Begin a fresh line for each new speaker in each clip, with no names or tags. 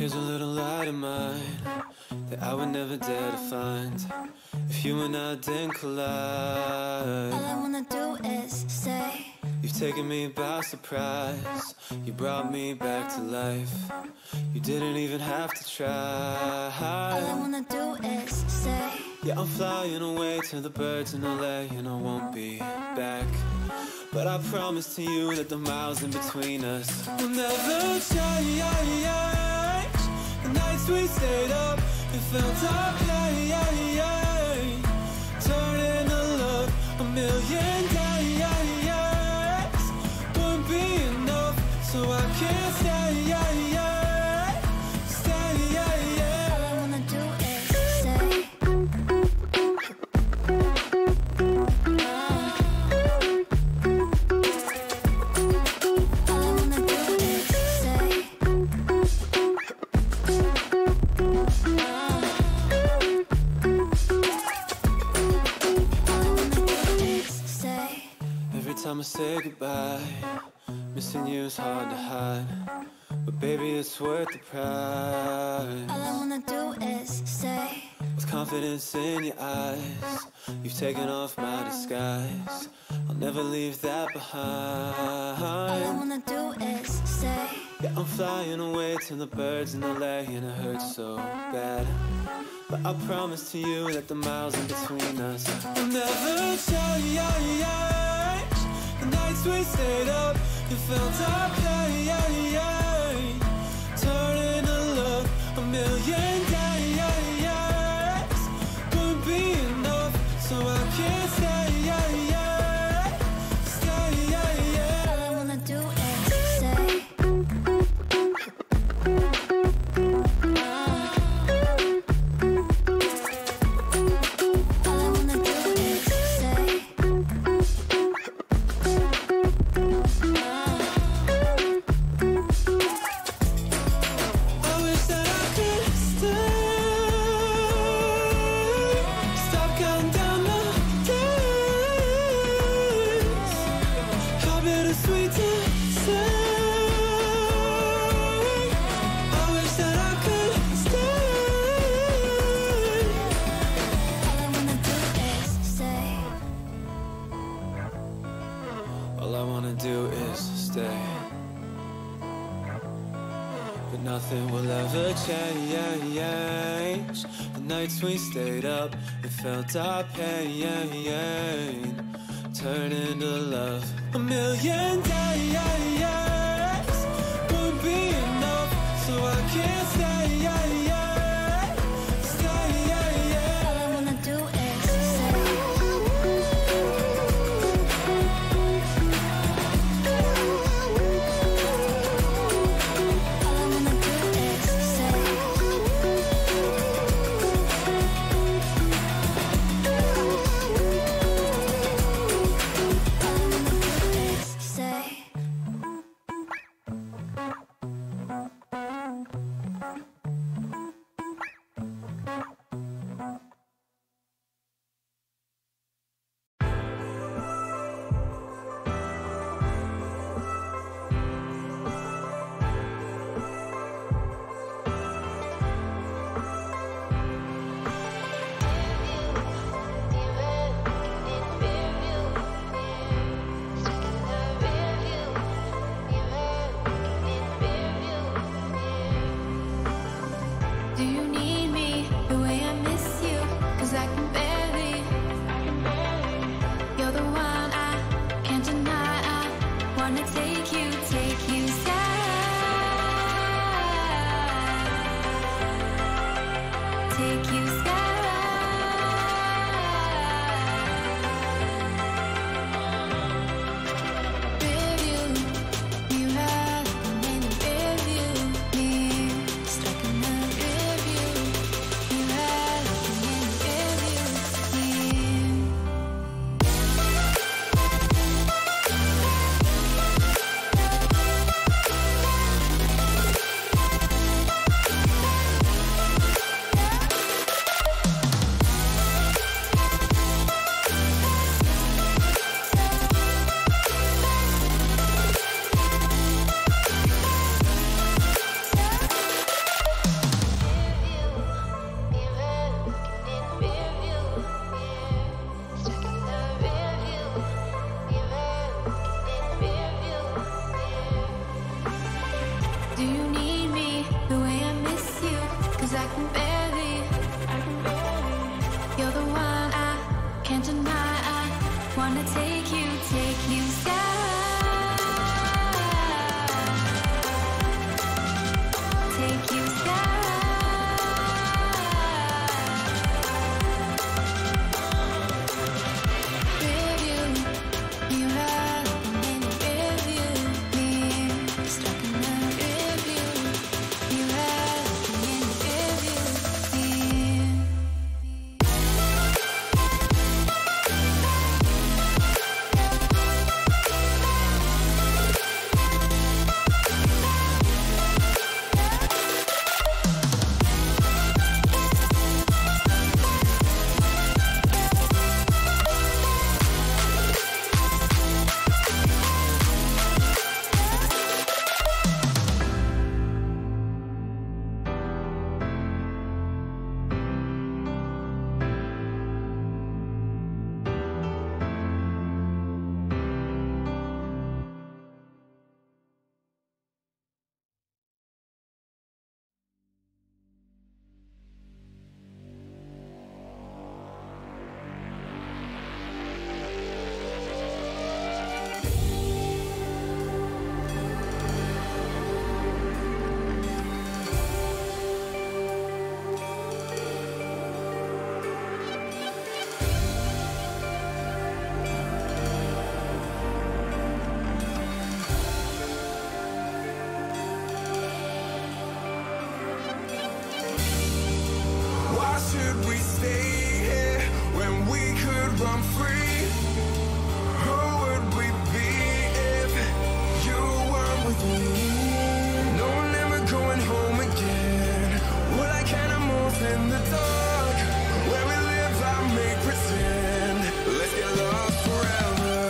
Here's a little light of mine that I would never dare to find if you and I didn't collide.
All I wanna do is say
you've taken me by surprise. You brought me back to life. You didn't even have to try.
all I wanna do is say
yeah, I'm flying away to the birds in LA and I won't be back. But I promise to you that the miles in between us will never change. The nights we stayed up, it felt okay. Turning to love a million days wouldn't be enough, so I can't stay.
all I wanna do is say all I wanna do is say
Every time I say goodbye, missing you is hard to hide, but baby it's worth the price.
all I wanna do is say
With confidence in your eyes, you've taken off my disguise. I'll never leave that behind.
all I wanna do is say
yeah, I'm flying away to the birds in LA and it hurts so bad. But I promise to you that the miles in between us will never change. The nights we stayed up, it felt okay. Turning to love a million days wouldn't be enough, so I can't stay.
all I wanna do is say all I wanna do is say
I wish that I could stay. Stop counting down the days. How bittersweet to say. I wish that I could stay.
all I wanna do is say
All I wanna do is stay. But nothing will ever change. The nights we stayed up, it felt our pain. Turning to love a million days wouldn't be enough, so I can't stay.
all I wanna do is say all I wanna do is say all I wanna do is say
should we stay here when we could run free? Who would we be if you weren't with me? No, I'm never going home again. We're like animals in the dark. Where we live, I make pretend. Let's get lost forever.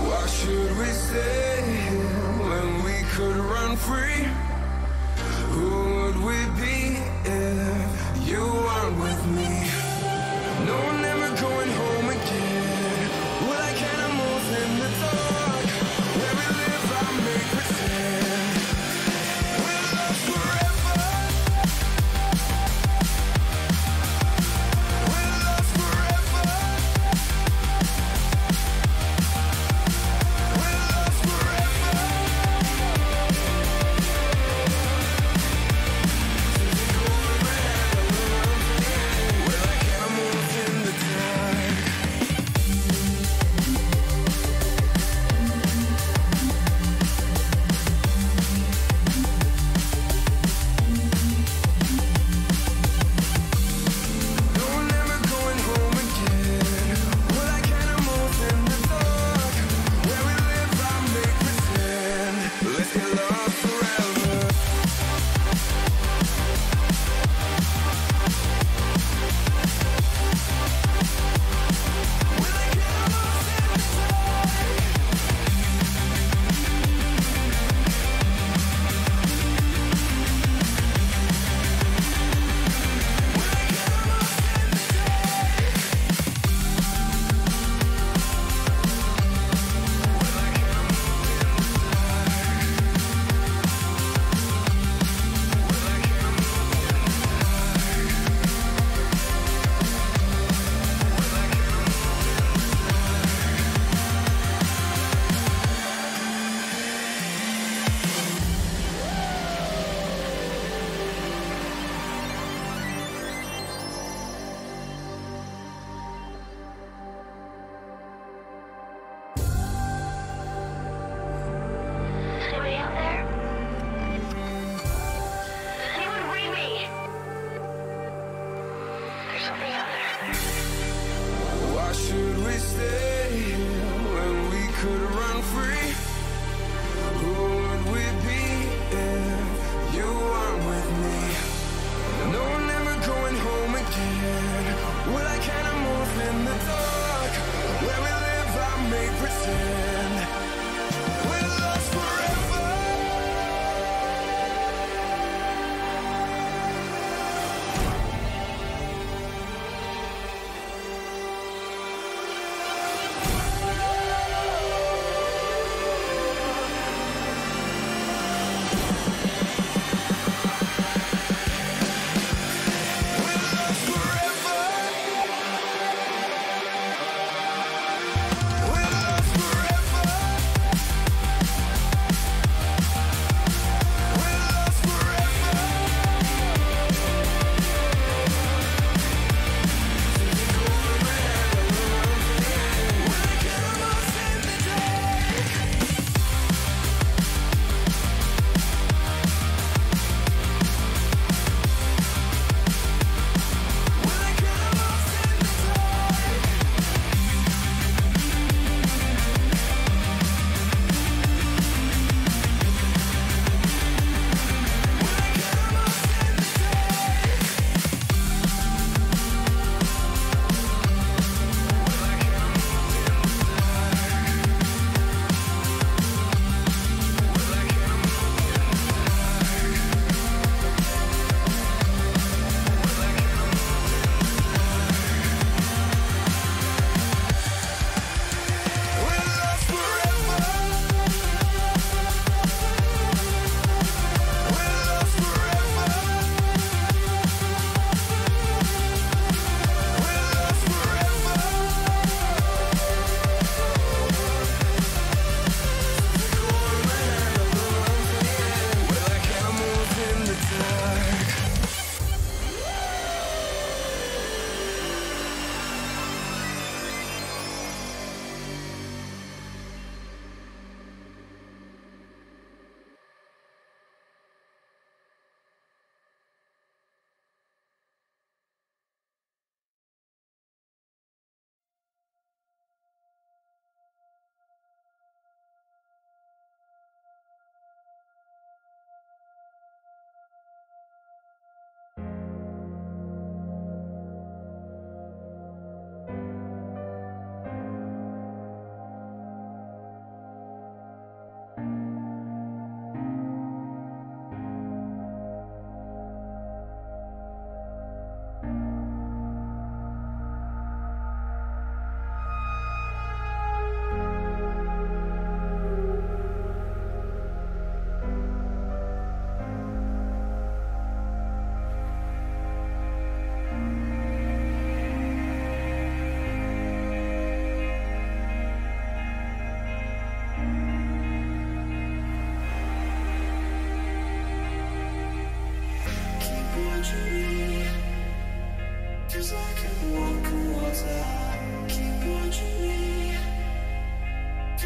Why should we stay here when we could run free? Who would we be if you weren't with me? No, I'm never going home again. We're like animals in the dark. Where we live, I make pretend. We're lost forever. We're lost forever. We're lost forever.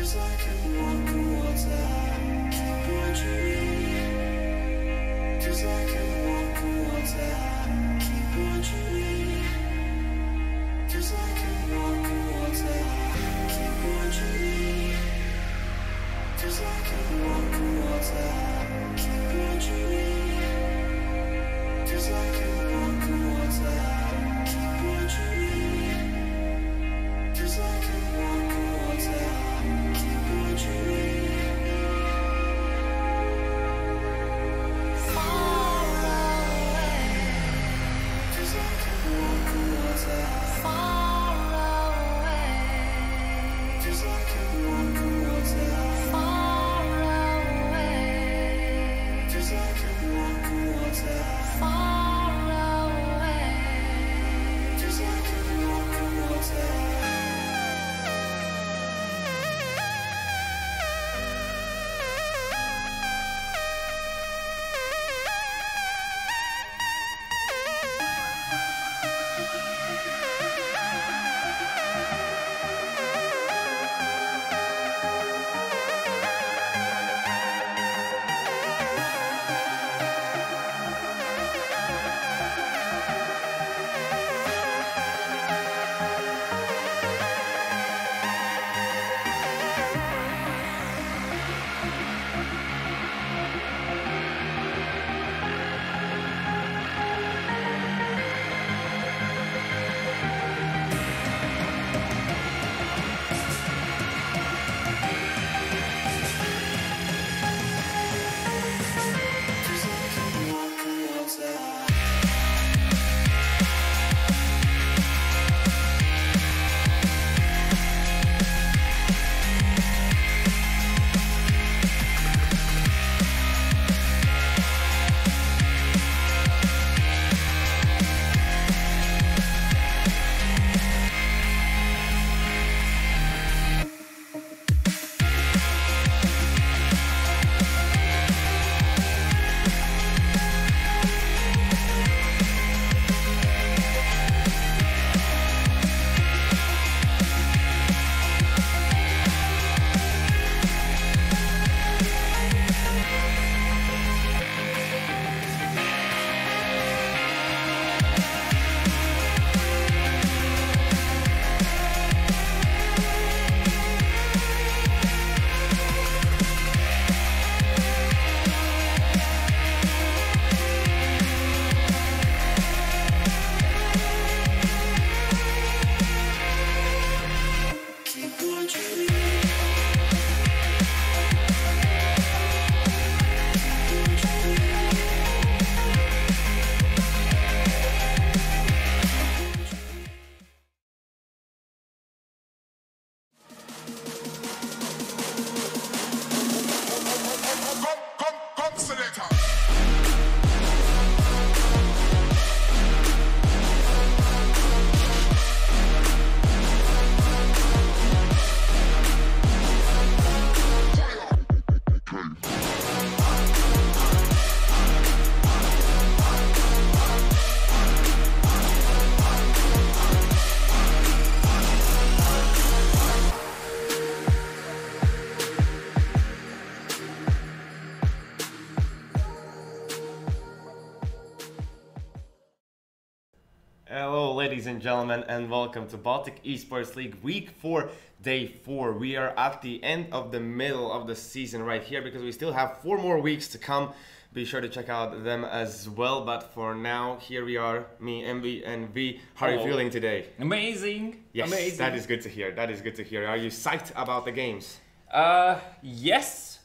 'cause I can walk on water, keep on dreaming. 'Cause I can walk on water, keep on dreaming. 'Cause I can walk on water, keep on dreaming. 'Cause I can walk on water, keep on dreaming. 'Cause I can walk on water, keep on dreaming. 'Cause I can walk on water, keep on dreaming.
Far away,
'Cause I can walk on water,
far away,
'cause I can walk on water,
far away,
'cause I can walk on water,
far away.
'cause I can walk on water.
Hello ladies and gentlemen, and welcome to Baltic Esports League Week 4, Day 4. We are at the end of the middle of the season right here because we still have 4 more weeks to come. Be sure to check out them as well, but for now, here we are, me, MV, and V. How are you feeling today?
Amazing!
Yes,
Amazing.
that is good to hear, that is good to hear. Are you psyched about the games?
Yes,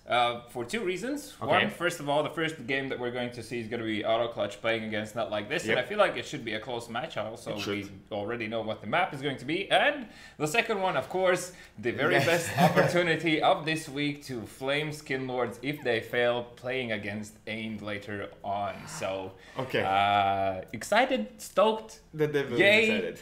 for 2 reasons.
Okay.
One, first of all, the first game that we're going to see is going to be Auto Clutch playing against Not Like This,
Yep.
and I feel like it should be a close match. Also,
It should.
we already know what the map is going to be. And the second one, of course, the very
Yes.
best opportunity of this week to flame Skin Lords if they fail playing against AYN later on. So,
Okay.
excited, stoked,
The devil
yay.
decided.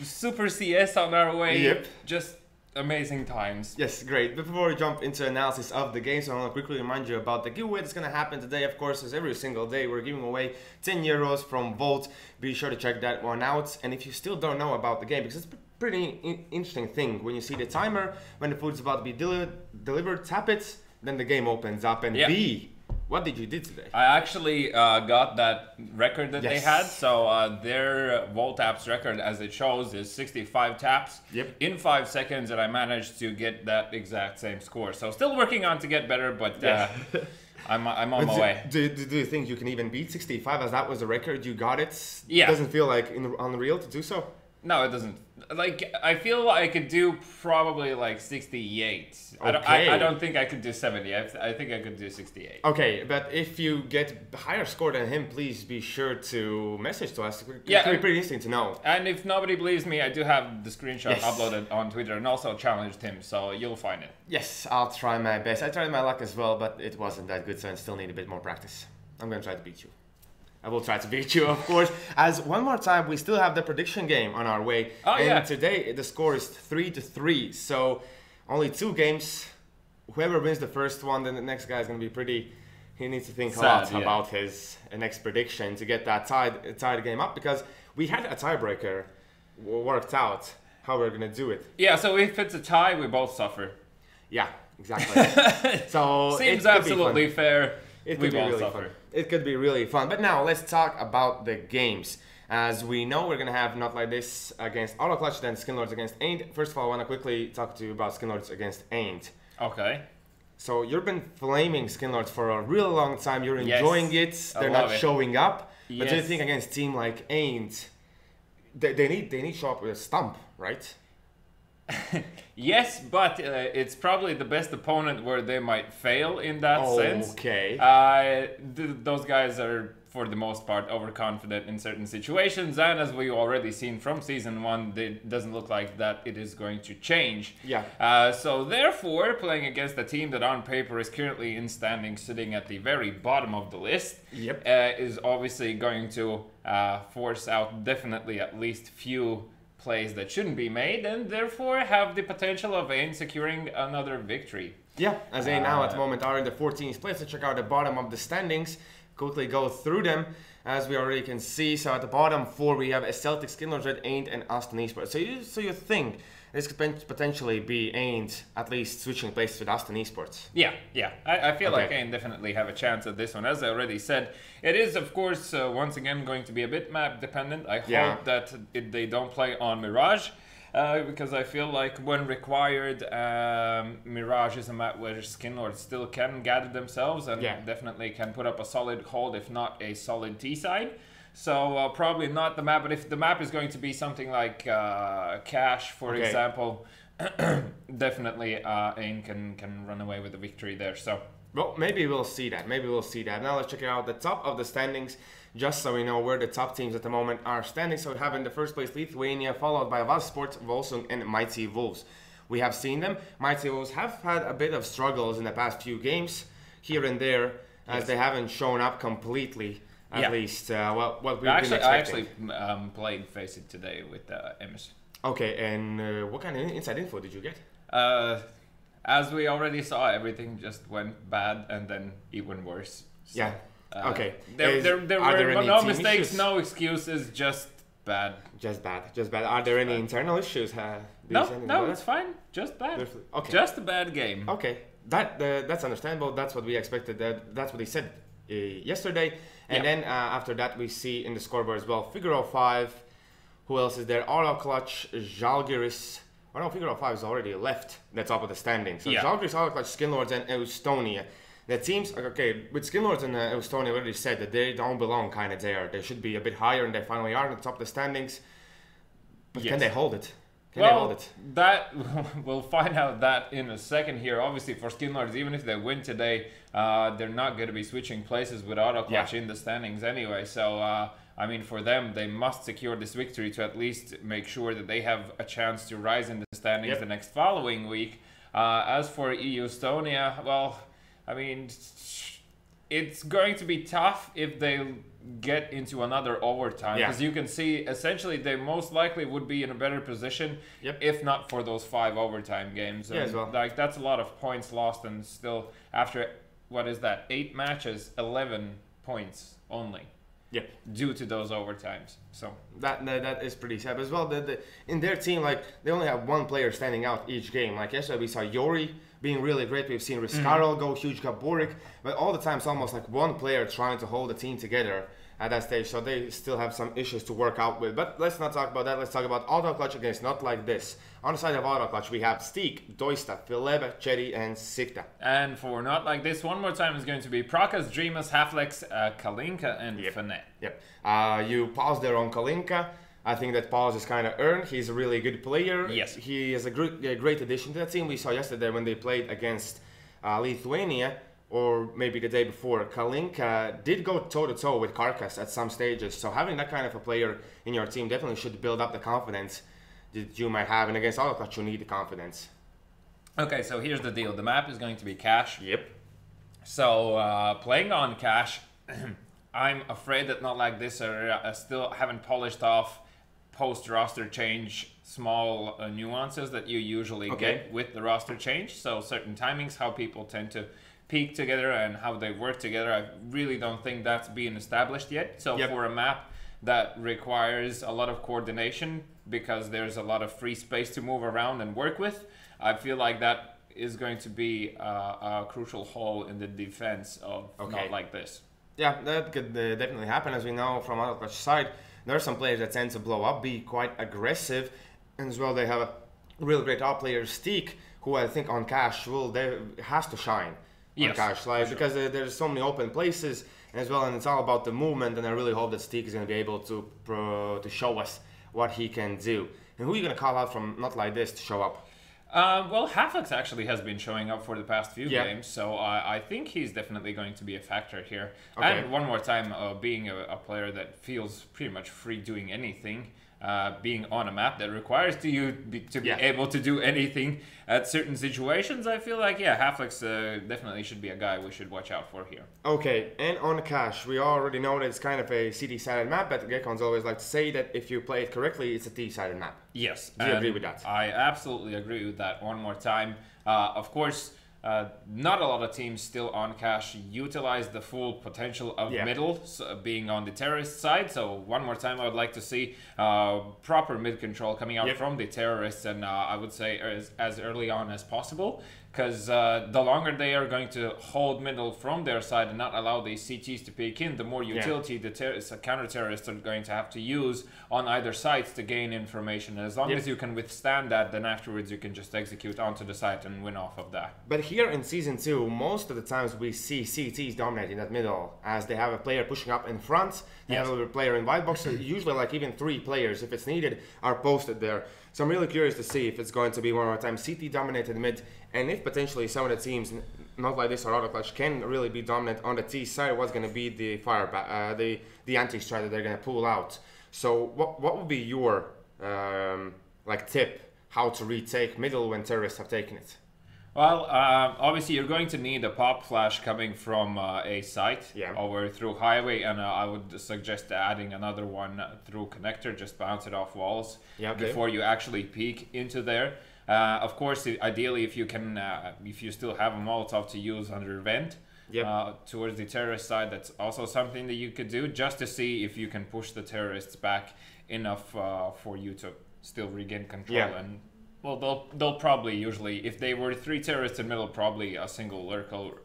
Super CS on our way.
Yep.
Just amazing times.
Yes, great. Before we jump into analysis of the games, I want to quickly remind you about the giveaway that's going to happen today. Of course, as every single day, we're giving away 10 euros from Volt. Be sure to check that one out. And if you still don't know about the game, because it's pretty interesting thing. When you see the timer, when the food's about to be delivered, tap it, then the game opens up. And B, what did you do today?
I actually got that record that they had. So their Volt Taps record, as it shows, is 65 taps in 5 seconds, and I managed to get that exact same score. So still working on to get better, but I'm on my way.
Do you think you can even beat 65, as that was the record? You got it?
Yeah.
Doesn't feel like unreal to do so?
No, it doesn't. Like, I feel I could do probably like 68.
Okay.
I don't think I could do 70. I think I could do 68.
Okay, but if you get higher score than him, please be sure to message to us. It
Yeah,
could be pretty interesting to know.
And if nobody believes me, I do have the screenshot uploaded on Twitter and also challenged him, so you'll find it.
Yes, I'll try my best. I tried my luck as well, but it wasn't that good, so I still need a bit more practice. I'm gonna try to beat you. I will try to beat you, of course. As one more time, we still have the prediction game on our way. And today the score is 3-3. So only 2 games. Whoever wins the first one, then the next guy is going to be pretty... He needs to think a lot about his next prediction to get that tied game up. Because we had a tiebreaker worked out how we're going to do it.
Yeah, so if it's a tie, we both suffer.
Yeah, exactly. So
seems absolutely fair.
It could be really fun. It could be really fun. But now let's talk about the games. As we know, we're going to have Not Like This against Auto Clutch, then Skinlords against AYN. First of all, I want to quickly talk to you about Skinlords against AYN.
Okay.
So you've been flaming Skinlords for a real long time. You're enjoying it. They're not showing up. But do you think against a team like AYN, they need to show up with a stump, right?
Yes, but it's probably the best opponent where they might fail in that sense.
Okay.
Those guys are, for the most part, overconfident in certain situations, and as we've already seen from Season 1, it doesn't look like that it is going to change.
Yeah.
So therefore, playing against a team that on paper is currently in standing sitting at the very bottom of the list is obviously going to force out definitely at least few plays that shouldn't be made, and therefore have the potential of AYN securing another victory.
Yeah, as AYN now at the moment are in the 14th place. Let's check out the bottom of the standings. Quickly go through them, as we already can see. So at the bottom 4 we have a Celtic, Skinlords, Red, AYN, and Aston eSports. So you think this could potentially be AYN at least switching places with Aston eSports?
Yeah. I feel like AYN definitely have a chance at this one. As I already said, it is, of course, once again going to be a bit map dependent. I hope that they don't play on Mirage, because I feel like when required, Mirage is a map where Skinlords still can gather themselves and definitely can put up a solid hold, if not a solid T-side. So probably not the map, but if the map is going to be something like Cash, for example, definitely AYN can run away with the victory there. So.
Well, maybe we'll see that. Now let's check out the top of the standings, just so we know where the top teams at the moment are standing. So we have in the first place Lithuania, followed by Valsport, Volsung, and Mighty Wolves. We have seen them. Mighty Wolves have had a bit of struggles in the past few games, here and there, as they haven't shown up completely. At least, what we've been expecting.
I actually played Face It today with MS.
Okay, and what kind of inside info did you get?
As we already saw, everything just went bad and then even worse. So,
okay.
There were no mistakes, no excuses, just bad.
Just bad. Are there any internal issues?
No, it's fine. Just bad.
Okay.
Just a bad game.
Okay, that's understandable. That's what we expected. That's what they said yesterday. And then after that, we see in the scoreboard as well, Figaro 5. Who else is there? Auto Clutch, Žalgiris. Oh no, Figaro 5 is already left the top of the standings. So Žalgiris, Auto Clutch, Skinlords, and Estonia. The teams, okay, with Skinlords and Estonia, already said that they don't belong kind of there. They should be a bit higher, and they finally are at the top of the standings. But can they hold it?
That we'll find out that in a second here. Obviously, for Skinlords, even if they win today, they're not going to be switching places with Auto Clutch in the standings anyway. So, I mean, for them, they must secure this victory to at least make sure that they have a chance to rise in the standings the next following week. As for EU Estonia, well, I mean, it's going to be tough if they get into another overtime, because you can see essentially they most likely would be in a better position if not for those 5 overtime games. And like, that's a lot of points lost, and still after, what is that, 8 matches, 11 points only. due to those overtimes. So
that is pretty sad as well. In their team, like they only have one player standing out each game. Like yesterday we saw Yori being really great. We've seen Riscarol go huge, Gaborik, but all the time it's almost like one player trying to hold the team together at that stage. So they still have some issues to work out with. But let's not talk about that. Let's talk about Auto Clutch against Not Like This. On the side of Auto Clutch, we have Steak, Doista, Fileb, Cherry, and Sikta.
And for Not Like This, one more time is going to be Prakas, Dreamas, Haflex, Kalinka, and Fanet.
You paused there on Kalinka. I think that pause is kind of earned. He's a really good player.
Yes.
He is a great addition to that team. We saw yesterday when they played against Lithuania, or maybe the day before, Kalinka did go toe-to-toe with Karkas at some stages. So having that kind of a player in your team definitely should build up the confidence that you might have. And against Autoclutch, you need the confidence.
Okay, so here's the deal. The map is going to be Cash.
Yep.
So playing on Cash, I'm afraid that Not Like This are still haven't polished off post-roster change small nuances that you usually get with the roster change. So certain timings, how people tend to peak together and how they work together. I really don't think that's being established yet. So for a map that requires a lot of coordination because there's a lot of free space to move around and work with, I feel like that is going to be a crucial hole in the defense of Not Like This.
Yeah, that could definitely happen. As we know from Autoclutch side, there are some players that tend to blow up, be quite aggressive, and as well they have a real great top player, Steak, who I think on Cash has to shine. On Cash, because there's so many open places, and as well, and it's all about the movement. And I really hope that Steak is going to be able to show us what he can do. And who are you going to call out from Not Like This to show up?
Well, Haflex actually has been showing up for the past few games, so I think he's definitely going to be a factor here. And one more time, being a player that feels pretty much free doing anything, being on a map that requires to be able to do anything at certain situations, I feel like, Haflex definitely should be a guy we should watch out for here. Okay,
and on Cash, we already know that it's kind of a CD-sided map, but Gekons always like to say that if you play it correctly, it's a T-sided map.
Yes.
Do you agree with that?
I absolutely agree with that. One more time. Of course, not a lot of teams still on Cash utilize the full potential of middle, so being on the terrorist side. So one more time, I would like to see proper mid control coming out from the terrorists, and I would say as early on as possible. Because the longer they are going to hold middle from their side and not allow these CTs to peek in, the more utility the counter-terrorists are going to have to use on either sides to gain information. And as long as you can withstand that, then afterwards you can just execute onto the site and win off of that.
But here in Season 2, most of the times we see CTs dominating that middle, as they have a player pushing up in front, they have a player in white box, so usually like even 3 players, if it's needed, are posted there. So I'm really curious to see if it's going to be one more time CT dominated mid, and if potentially some of the teams, Not Like This or Autoclutch, can really be dominant on the T side, what's going to be the the anti-strat that they're going to pull out. So what would be your tip how to retake middle when terrorists have taken it?
Well, obviously you're going to need a pop flash coming from a site over through highway, and I would suggest adding another one through connector, just bounce it off walls before you actually peek into there. Of course, ideally, if you can, if you still have a Molotov to use under vent towards the terrorist side, that's also something that you could do, just to see if you can push the terrorists back enough for you to still regain control. And well, they'll probably usually, if they were 3 terrorists in middle, probably a single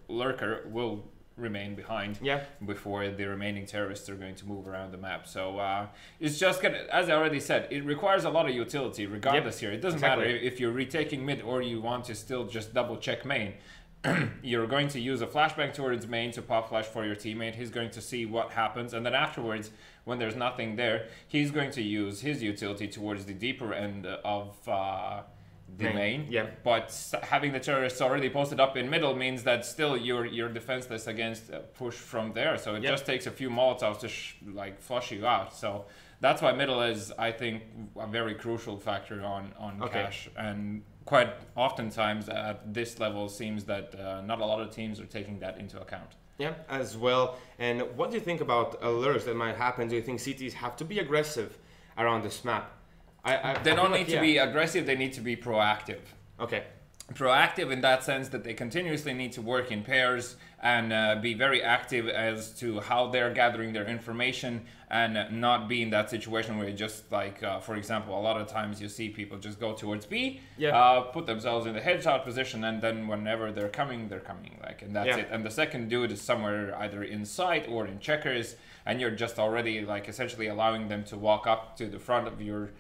lurker will remain behind before the remaining terrorists are going to move around the map. So it's just gonna, as I already said, it requires a lot of utility regardless here. It doesn't matter if you're retaking mid or you want to still just double check main. You're going to use a flashbang towards main to pop flash for your teammate. He's going to see what happens, and then afterwards, when there's nothing there, he's going to use his utility towards the deeper end of the main. But having the terrorists already posted up in middle means that still you're defenseless against push from there. So it just takes a few Molotovs to flush you out. So that's why middle is, I think, a very crucial factor on Cash. And quite oftentimes at this level seems that not a lot of teams are taking that into account.
Yeah, as well. And what do you think about alerts that might happen? Do you think CTs have to be aggressive around this map?
They don't need to be aggressive, they need to be proactive.
Okay.
proactive in that sense that they continuously need to work in pairs and be very active as to how they're gathering their information and not be in that situation where you just like, for example, a lot of times you see people just go towards B, put themselves in the headshot position, and then whenever they're coming, like, and that's it. And the second dude is somewhere either in sight or in checkers, and you're just already like essentially allowing them to walk up to the front of your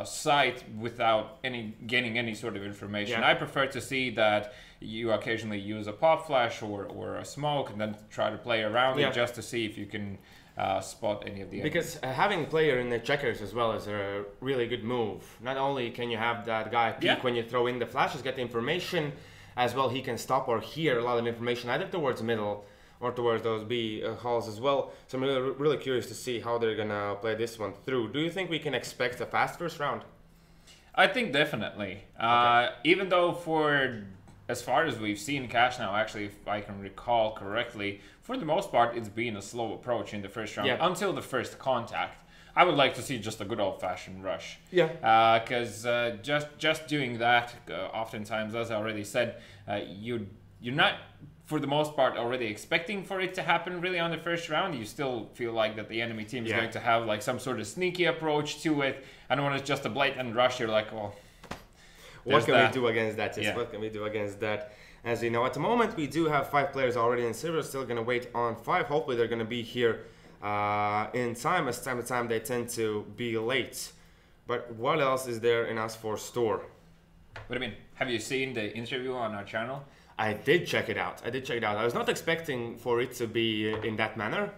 site without gaining any sort of information. I prefer to see that you occasionally use a pop flash or a smoke and then try to play around it just to see if you can spot any of the
because having a player in the checkers as well is a really good move. Not only can you have that guy peek when you throw in the flashes, get the information as well, he can stop or hear a lot of information either towards middle or towards those B halls as well. So I'm really curious to see how they're gonna play this one through. Do you think we can expect a fast first round?
I think definitely. Even though as far as we've seen Cash now, actually, if I can recall correctly, for the most part, it's been a slow approach in the first round until the first contact. I would like to see just a good old-fashioned rush. Because just doing that, oftentimes, as I already said, you're not, for the most part, already expecting for it to happen really on the first round. You still feel like that the enemy team is going to have like some sort of sneaky approach to it. And when it's just a blatant rush, you're like, oh,
what can we do against that? What can we do against that? As you know, at the moment, we do have 5 players already in silver. Still going to wait on 5. Hopefully, they're going to be here in time. As time to time, they tend to be late. But what else is there in us for store?
What do you mean? Have you seen the interview on our channel?
I did check it out. I was not expecting for it to be in that manner.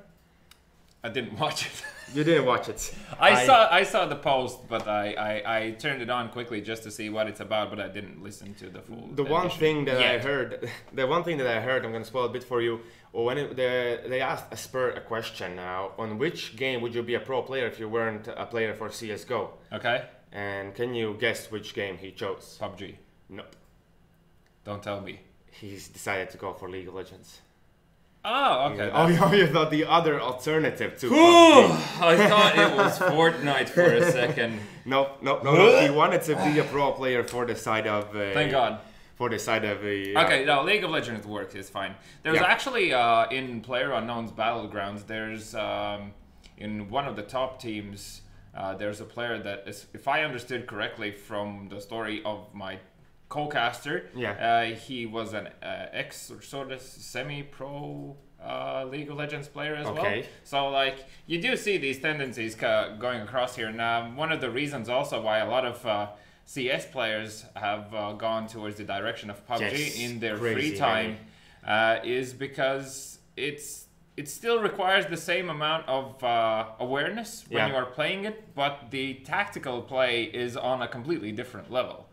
I didn't watch it.
You didn't watch it.
I saw the post, but I turned it on quickly just to see what it's about, but I didn't listen to the full.
The one thing that I heard, I'm gonna spoil a bit for you. When they asked Asper a question now on which game would you be a pro player if you weren't a player for CSGO.
Okay.
And can you guess which game he chose?
PUBG.
Nope.
Don't tell me.
He's decided to go for League of Legends.
Oh, okay.
You thought the other alternative to
PUBG. I thought it was Fortnite for a second.
No. He wanted to be a pro player for the side of...
Thank God.
For the side of the...
Okay, no, League of Legends works, it's fine. There's actually, in PlayerUnknown's Battlegrounds, there's, in one of the top teams, there's a player that is, if I understood correctly from the story of my co-caster, he was an ex or sort of semi-pro League of Legends player as well. So like you do see these tendencies going across here. And one of the reasons also why a lot of CS players have gone towards the direction of PUBG in their free time is because it still requires the same amount of awareness when you are playing it, but the tactical play is on a completely different level.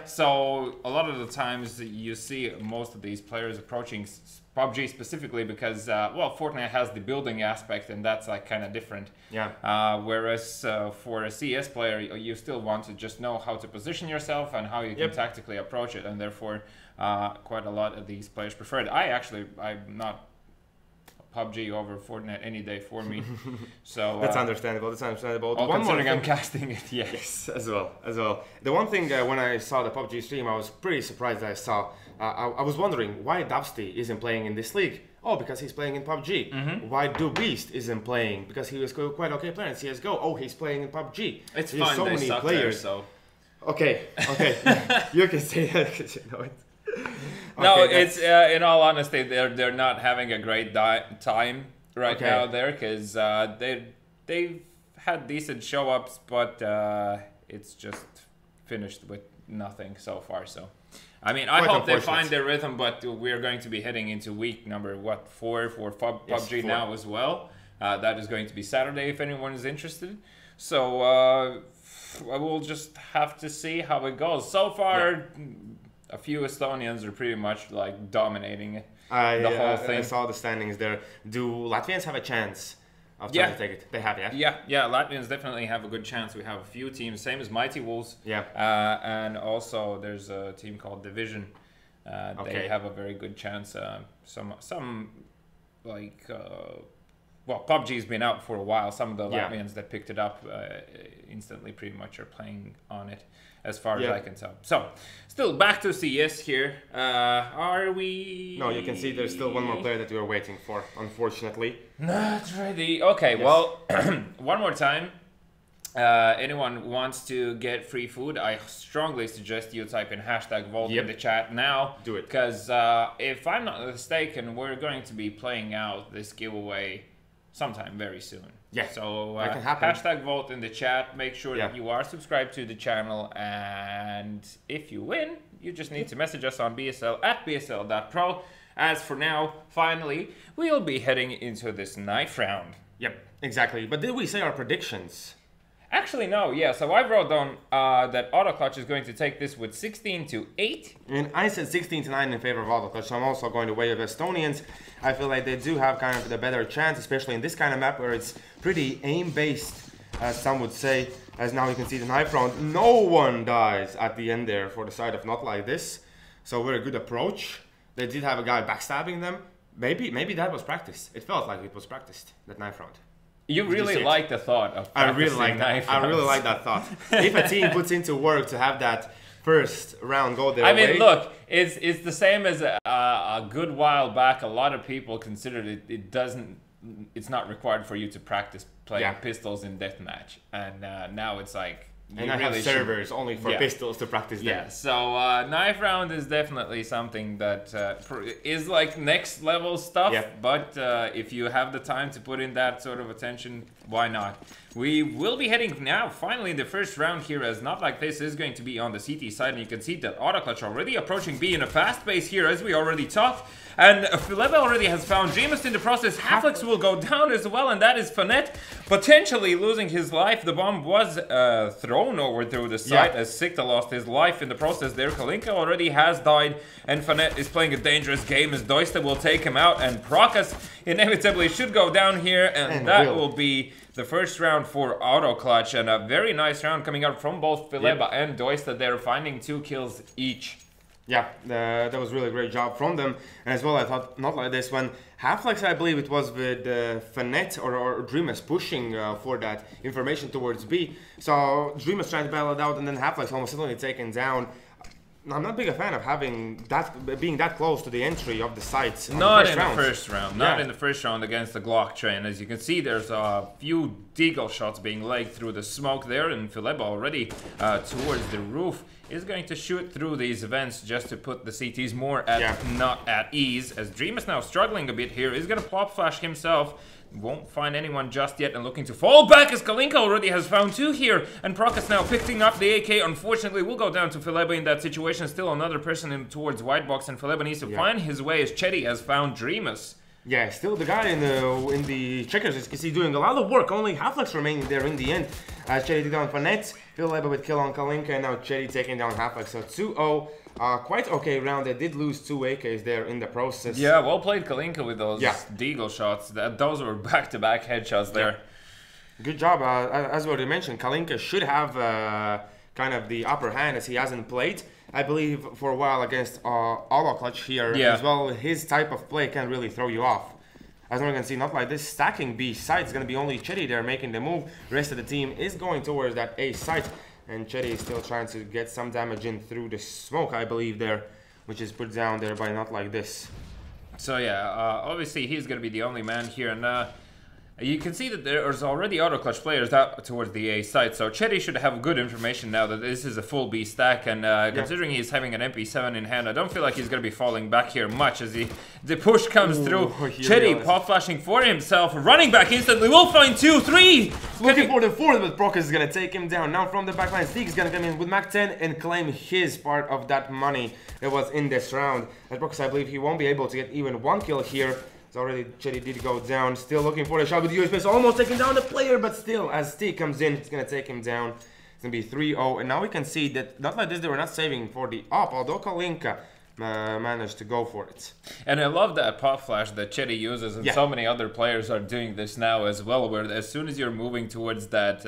So a lot of the times you see most of these players approaching PUBG specifically because, well, Fortnite has the building aspect and that's like kind of different. Whereas for a CS player, you still want to just know how to position yourself and how you can tactically approach it, and therefore quite a lot of these players prefer it. I'm not PUBG over Fortnite any day for me. So
that's understandable.
Considering I'm casting it,
yes, as well. The one thing when I saw the PUBG stream, I was pretty surprised that I saw. I was wondering why Dubsty isn't playing in this league. Oh, because he's playing in PUBG. Why Do Beast isn't playing? Because he was quite okay player in CSGO. Oh, he's playing in PUBG.
It's fine. So many players. There, so.
Okay. You can say that because you know it.
No, it's in all honesty, they're not having a great time right now there because they've had decent show ups, but it's just finished with nothing so far. So, I mean, I hope they find their rhythm, but we're going to be heading into week number 4 for PUBG now as well. That is going to be Saturday if anyone is interested. So we'll just have to see how it goes. So far. A few Estonians are pretty much like dominating the whole thing.
I saw the standings there. Do Latvians have a chance of trying to take it? They have,
yeah, Latvians definitely have a good chance. We have a few teams, same as Mighty Wolves. And also there's a team called Division. They have a very good chance. Some like well, PUBG's been out for a while. Some of the Latvians that picked it up instantly pretty much are playing on it, as far as I can tell. So, still back to CS here. Are we...
No, you can see there's still one more player that we are waiting for, unfortunately.
Not ready. Okay, well, one more time. Anyone wants to get free food, I strongly suggest you type in #Vault in the chat now.
Do it.
Because if I'm not mistaken, we're going to be playing out this giveaway sometime very soon.
Yeah,
so
that can happen.
#Vault in the chat. Make sure that you are subscribed to the channel, and if you win, you just need to message us on BSL at BSL.pro. As for now, finally, we'll be heading into this knife round.
Yep, exactly. But did we say our predictions?
Actually, no. Yeah, so I wrote down that AutoClutch is going to take this with 16-8.
And I said 16-9 in favor of AutoClutch, so I'm also going the way of Estonians. I feel like they do have kind of the better chance, especially in this kind of map where it's pretty aim-based, as some would say. As now you can see the knife round, no one dies at the end there for the side of Not Like This. So very good approach. They did have a guy backstabbing them. Maybe that was practiced. It felt like it was practiced, that knife round.
You really like the thought of
I really like that. I really like that thought. If a team puts into work to have that first round go their way.
I mean, look, it's the same as a good while back. A lot of people considered it's not required for you to practice playing pistols in deathmatch, and now it's like.
And I have servers only for pistols to practice them.
Yeah, so knife round is definitely something that is like next level stuff. But if you have the time to put in that sort of attention, why not? We will be heading now, finally, in the first round here, as Not Like This is going to be on the CT side. And you can see that AutoClutch already approaching B in a fast pace here, as we already talked. And Fileba already has found Dreamist in the process. Halflex will go down as well, and that is Fanette potentially losing his life. The bomb was thrown over through the site as Sikta lost his life in the process there. Kalinka already has died, and Fanette is playing a dangerous game as Doista will take him out, and Prokas inevitably should go down here, and that will be the first round for AutoClutch, and a very nice round coming out from both Fileba and Doista. They're finding 2 kills each.
Yeah, that was really a great job from them. And as well, I thought Not Like This when Halflex, I believe it was with Fanette or Dreamers pushing for that information towards B. So Dreamers trying to battle it out, and then Halflex almost suddenly taken down. I'm not big a fan of having that being that close to the entry of the sites.
Not in the first round. Not in the first round against the Glock train. As you can see, there's a few deagle shots being laid through the smoke there, and Fileba already towards the roof is going to shoot through these vents just to put the CTs more at not at ease. As Dream is now struggling a bit here, is going to pop flash himself. Won't find anyone just yet and looking to fall back as Kalinka already has found 2 here. And Prokas now picking up the AK. Unfortunately, will go down to Fileba in that situation. Still another person in towards white box, and Fileba needs to find his way as Chetty has found Dreamus. Yeah,
still the guy in the checkers is doing a lot of work. Only Halflex remaining there in the end. Chetty took down Fanette, Fileba with kill on Kalinka, and now Chetty taking down Halflex. So 2-0. Quite okay round. They did lose 2 AKs there in the process.
Yeah, well played Kalinka with those deagle shots. Those were back-to-back headshots there.
Good job. As we already mentioned, Kalinka should have kind of the upper hand as he hasn't played, I believe, for a while against AutoClutch here. As well, his type of play can really throw you off. As we can see, Not Like This stacking B site. It's going to be only Chetty there making the move. The rest of the team is going towards that A site. And Chetty is still trying to get some damage in through the smoke, I believe, there, which is put down there by Not Like This.
So yeah, obviously he's going to be the only man here, and you can see that there's already AutoClutch players out towards the A site, so Chetty should have good information now that this is a full B stack, and considering he's having an MP7 in hand, I don't feel like he's going to be falling back here much as the push comes through. Chetty pop flashing for himself, running back instantly, will find 2, 3!
Looking for the 4th, but Prokas is going to take him down. Now from the backline, Steak is going to come in with Mac 10 and claim his part of that money that was in this round. As Prokas, I believe he won't be able to get even 1 kill here. It's already, Chetty did go down, still looking for the shot with USP, almost taking down the player, but still, as Steak comes in, it's going to take him down. It's going to be 3-0, and now we can see that, Not Like This, they were not saving for the up, although Kalinka managed to go for it.
And I love that pop flash that Chetty uses, and so many other players are doing this now as well, where as soon as you're moving towards that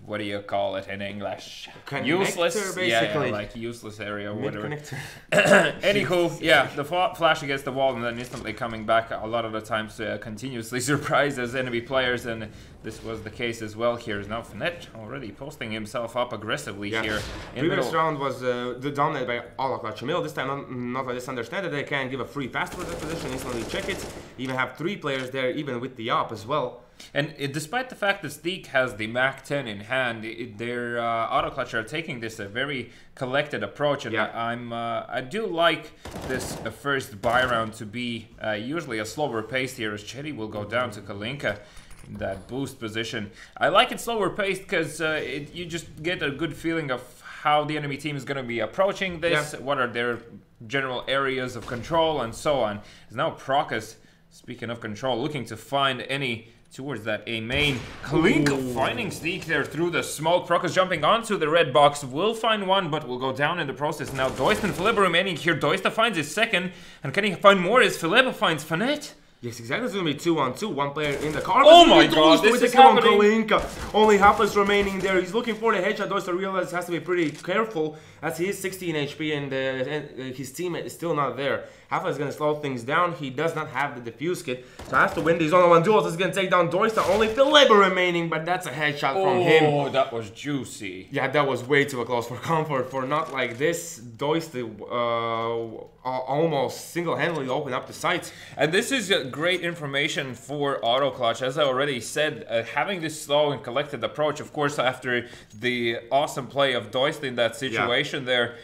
what do you call it in English?
Connector,
Useless,
basically.
yeah, like useless area or whatever.
Mid-connector.
Anywho, yeah, the flash against the wall and then instantly coming back a lot of the times continuously surprises enemy players, and this was the case as well here. Is now Fnatt already posting himself up aggressively here.
Previous round was dominated by Lattelecom and GOEXANIMO. This time, not like this. Understand that they can give a free pass towards that position, instantly check it. Even have 3 players there, even with the op as well.
And despite the fact that Steak has the Mac 10 in hand, their auto clutch are taking this a very collected approach, and I do like this first buy round to be usually a slower pace here, as Chetty will go down to Kalinka in that boost position. I like it slower paced because you just get a good feeling of how the enemy team is going to be approaching this, what are their general areas of control, and so on. As now Procus, speaking of control, looking to find any towards that A main. Kalinka finding Steak there through the smoke. Procus jumping onto the red box. Will find one, but will go down in the process. Now Doist and Philippa remaining here. Doista finds his second. And can he find more as Philippa finds Fnatt?
Yes, exactly. It's going to be 2-on-2. One player in the car.
Oh my god, this is happening.
Kalinka. Only Hafa's remaining there. He's looking for the headshot. Doista realizes he has to be pretty careful as he is 16 HP and his teammate is still not there. Hafa is going to slow things down. He does not have the defuse kit. So has to win these one-on-one duels. He's going to take down Doista. Only Philippa remaining, but that's a headshot from him.
Oh, that was juicy.
Yeah, that was way too close for comfort. For not like this, Doista almost single-handedly opened up the sights.
And this is great information for auto clutch. As I already said, having this slow and collected approach, of course, after the awesome play of Doist in that situation there,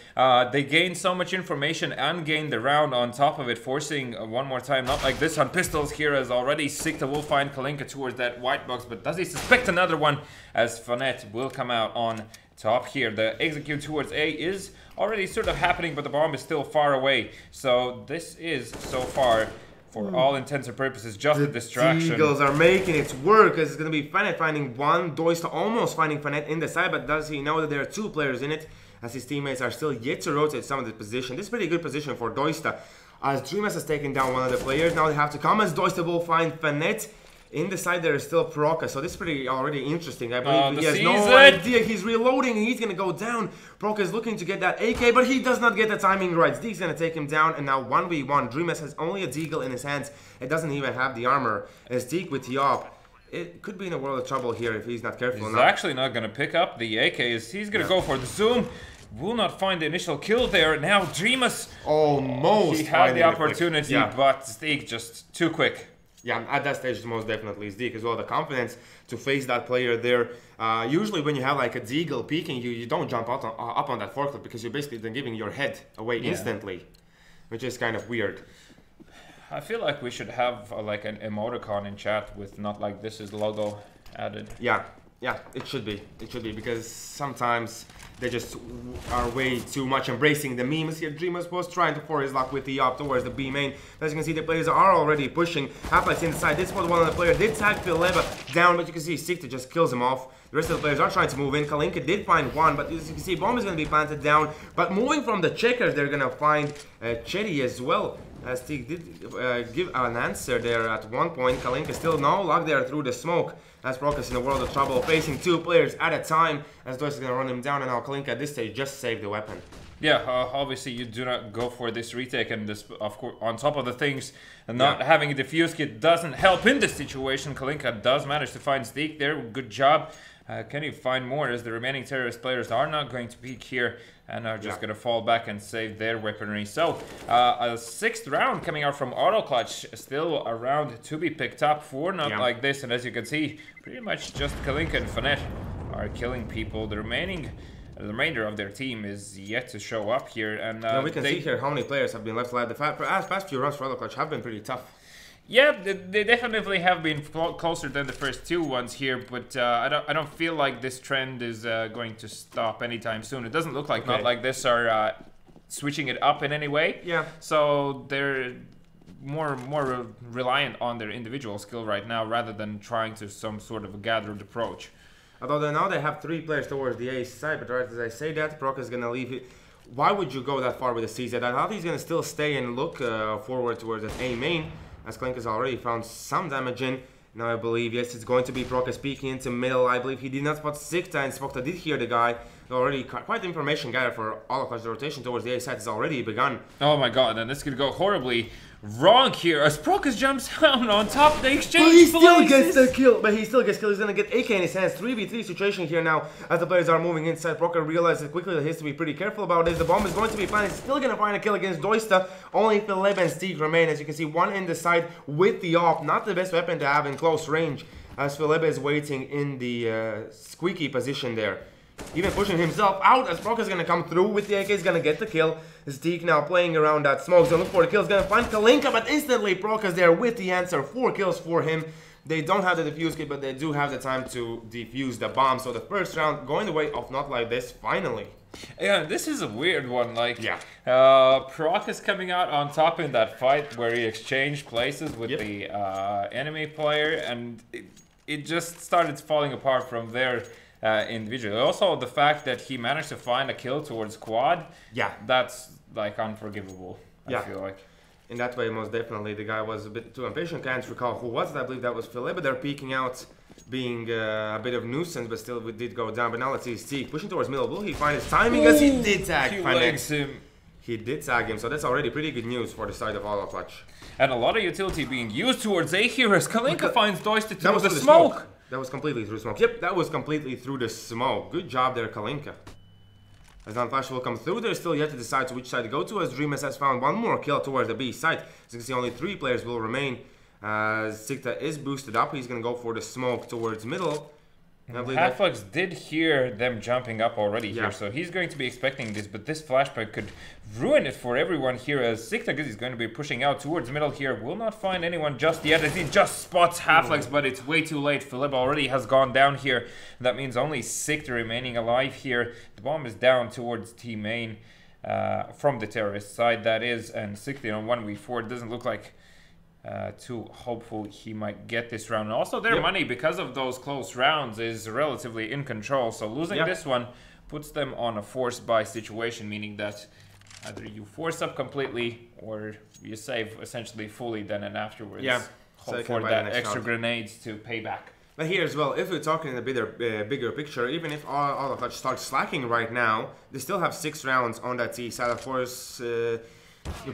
they gained so much information and gained the round on top of it, forcing one more time, not like this on pistols here, as already Sikta will find Kalinka towards that white box, but does he suspect another one, as Fnatt will come out on top here. The execute towards A is already sort of happening, but the bomb is still far away, so this is so far, for all intents and purposes, just a distraction.
The Eagles are making it work, as it's going to be Fnatt finding one, Doista almost finding Fnatt in the side, but does he know that there are 2 players in it, as his teammates are still yet to rotate some of the position. This is a pretty good position for Doista, as Dreamers has taken down one of the players. Now they have to come, as Doista will find Fnatt. In the side there is still Procus, so this is pretty already interesting. I believe he has no idea. He's reloading and he's going to go down. Procus looking to get that AK, but he does not get the timing right. Zeke's going to take him down, and now 1v1. Dreamers has only a deagle in his hands. It doesn't even have the armor. As Zeke with the op, it could be in a world of trouble here if he's not careful enough.
He's actually not going to pick up the AK. He's going to go for the zoom. Will not find the initial kill there. Now Dreamus
almost
he had the opportunity, but Zeke just too quick.
Yeah, at that stage, most definitely is Zeke as well. The confidence to face that player there. Usually when you have like a deagle peeking you don't jump up on that forklift, because you're basically then giving your head away instantly, which is kind of weird.
I feel like we should have like an emoticon in chat with not like this is logo added.
Yeah, it should be. It should be, because sometimes they just are way too much embracing the memes here. Dreamers was trying to force his luck with the op towards the B main. As you can see, the players are already pushing. Half-Life's inside. This was one of the players. Did tag Philippa down, but you can see Sikta just kills him off. The rest of the players are trying to move in. Kalinka did find one, but as you can see, bomb is going to be planted down. But moving from the checkers, they're going to find Chetty as well. As Stig did give an answer there at one point. Kalinka still no luck there through the smoke. As Procus in a world of trouble, facing 2 players at a time. As Doist is going to run him down, and now Kalinka at this stage just saved the weapon.
Yeah, obviously you do not go for this retake, and this, of course, on top of the things, and not having a defuse kit doesn't help in this situation. Kalinka does manage to find Steak there. Good job. Can you find more, as the remaining terrorist players are not going to peek here and are just going to fall back and save their weaponry. So, a 6th round coming out from Auto Clutch, still a round to be picked up for not like this. And as you can see, pretty much just Kalinka and Fnatt are killing people. The remainder of their team is yet to show up here. And
we can see here how many players have been left alive. The past few rounds for Auto Clutch have been pretty tough.
Yeah, they definitely have been closer than the first 2 ones here, but I don't feel like this trend is going to stop anytime soon. It doesn't look like not like this are switching it up in any way.
Yeah.
So they're more reliant on their individual skill right now, rather than trying to some sort of a gathered approach.
Although now they have 3 players towards the A side, but right as I say that, Proc is gonna leave it. Why would you go that far with the CZ? I thought he's gonna still stay and look forward towards that A main, as Klink has already found some damage in. Now I believe, yes, it's going to be Prokas peeking into middle. I believe he did not spot Sikta, and Spokta did hear the guy. Already quite information gathered for all of us. The rotation towards the A side has already begun.
Oh my god, and this could go horribly wrong here as Prokas jumps down on top of the exchange.
But he still gets the kill. But he still gets killed. He's gonna get AK in his hands. 3v3 situation here now as the players are moving inside. Prokas realizes quickly that he has to be pretty careful about this. The bomb is going to be planted. He's still gonna find a kill against Doista. Only Philip and Steak remain. As you can see, one in the side with the AWP. Not the best weapon to have in close range as Philip is waiting in the squeaky position there. Even pushing himself out as Prokas is going to come through with the AK, is going to get the kill. Steak now playing around that smoke zone, look for the kill, is going to find Kalinka, but instantly Prokas there with the answer. 4 kills for him. They don't have the defuse kit, but they do have the time to defuse the bomb. So the first round going the way of Not Like This, finally.
Yeah, this is a weird one. Like,
yeah.
Prokas coming out on top in that fight where he exchanged places with the enemy player, and it just started falling apart from there. Individually. Also, the fact that he managed to find a kill towards quad, that's like unforgivable. I feel like. In
that way, most definitely, the guy was a bit too impatient. Can't recall who was it. I believe that was Philip. But they're peeking out, being a bit of nuisance, but still it did go down. But now let's see Steak pushing towards middle. Will he find his timing? As he did tag him. He did tag him, so that's already pretty good news for the side of Lattelecom.
And a lot of utility being used towards A here as Kalinka finds Doista through the smoke.
That was completely through smoke. Yep, that was completely through the smoke. Good job there, Kalinka. As non-flash will come through, they're still yet to decide to which side to go to, as Dreamers has found one more kill towards the B side. As you can see, only 3 players will remain. Sikta is boosted up. He's going to go for the smoke towards middle.
Halflex did hear them jumping up already here, so he's going to be expecting this, but this flashback could ruin it for everyone here as Sikta is going to be pushing out towards middle here. Will not find anyone just yet as he just spots Halflex, but it's way too late. Philip already has gone down here. That means only Sikta remaining alive here. The bomb is down towards T main from the terrorist side, that is, and Sikta on 1v4 doesn't look like too hopeful he might get this round. And also their money, because of those close rounds, is relatively in control, so losing this one puts them on a force buy situation, meaning that either you force up completely or you save essentially fully then, and afterwards hope for that extra grenades to pay back.
But here as well, if we're talking in a bigger picture, even if Lattelecom starts slacking right now, they still have 6 rounds on that T side. Of course,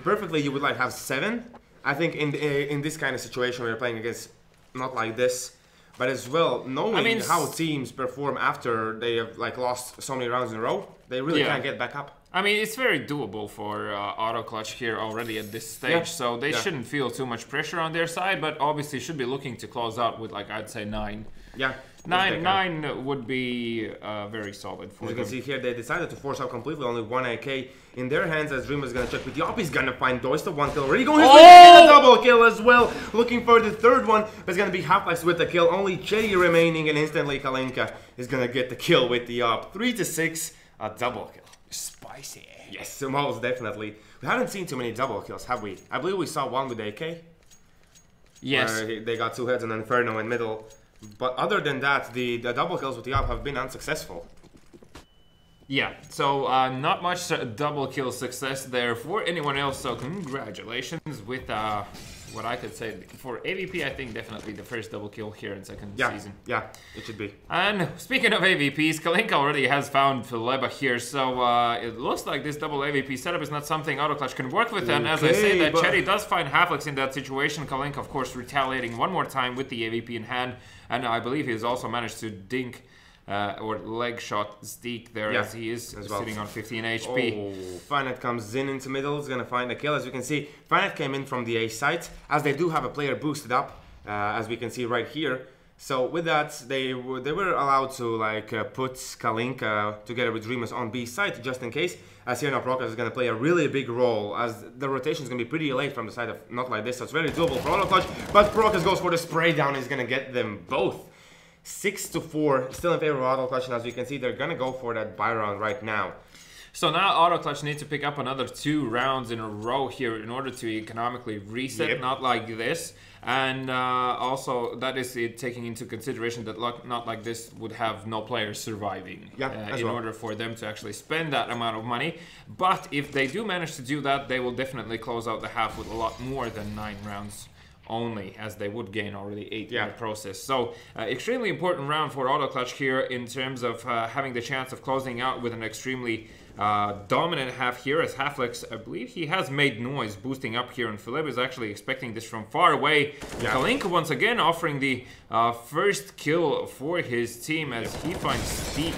perfectly you would like have 7. I think in this kind of situation where you're playing against Not Like This, but as well knowing how teams perform after they have like lost so many rounds in a row, they really can't get back up.
I mean, it's very doable for Lattelecom here already at this stage, so they shouldn't feel too much pressure on their side, but obviously should be looking to close out with, like, I'd say 9.
Yeah.
9 would be very solid for them.
As you can see here, they decided to force out completely, only 1 AK in their hands, as Dream is going to check with the AWP. He's going to find Doista, 1 kill already going. A double kill as well, looking for the 3rd one, but it's going to be Halflex with the kill. Only Cherry remaining, and instantly Kalinka is going to get the kill with the AWP. 3-6, a double kill.
Spicy.
Yes, most definitely. We haven't seen too many double kills, have we? I believe we saw one with AK.
Yes.
They got 2 heads on Inferno in middle. But other than that, the double kills with the AWP have been unsuccessful.
Yeah, so not much double kill success there for anyone else, so congratulations with what I could say. For AVP, I think definitely the first double kill here in second season.
Yeah, it should be.
And speaking of AVPs, Kalinka already has found Phileba here, so it looks like this double AVP setup is not something Lattelecom can work with, and as I say that Cherry does find Halflex in that situation, Kalinka of course retaliating one more time with the AVP in hand, and I believe he has also managed to dink or leg shot Steak there as he is sitting on 15 HP.
Oh, Finet comes into middle, is going to find a kill. As you can see, Finet came in from the A site, as they do have a player boosted up, as we can see right here. So with that, they were allowed to like put Kalinka together with Dreamers on B site, just in case. As here now Prokas is going to play a really big role, as the rotation is going to be pretty late from the side of Not Like This, so it's very doable for Lattelecom. But Prokas goes for the spray down, he's going to get them both. 6-4, still in favor of Lattelecom, and as you can see, they're going to go for that buy round right now.
So now Lattelecom needs to pick up another 2 rounds in a row here in order to economically reset, Not Like This. And also, that is it, taking into consideration that Not Like This would have no players surviving in order for them to actually spend that amount of money. But if they do manage to do that, they will definitely close out the half with a lot more than 9 rounds only, as they would gain already 8 in the process. So extremely important round for Auto Clutch here in terms of having the chance of closing out with an extremely dominant half here, as Halflex, I believe he has made noise boosting up here, and Philip is actually expecting this from far away. Kalinka once again offering the first kill for his team as he finds Steve.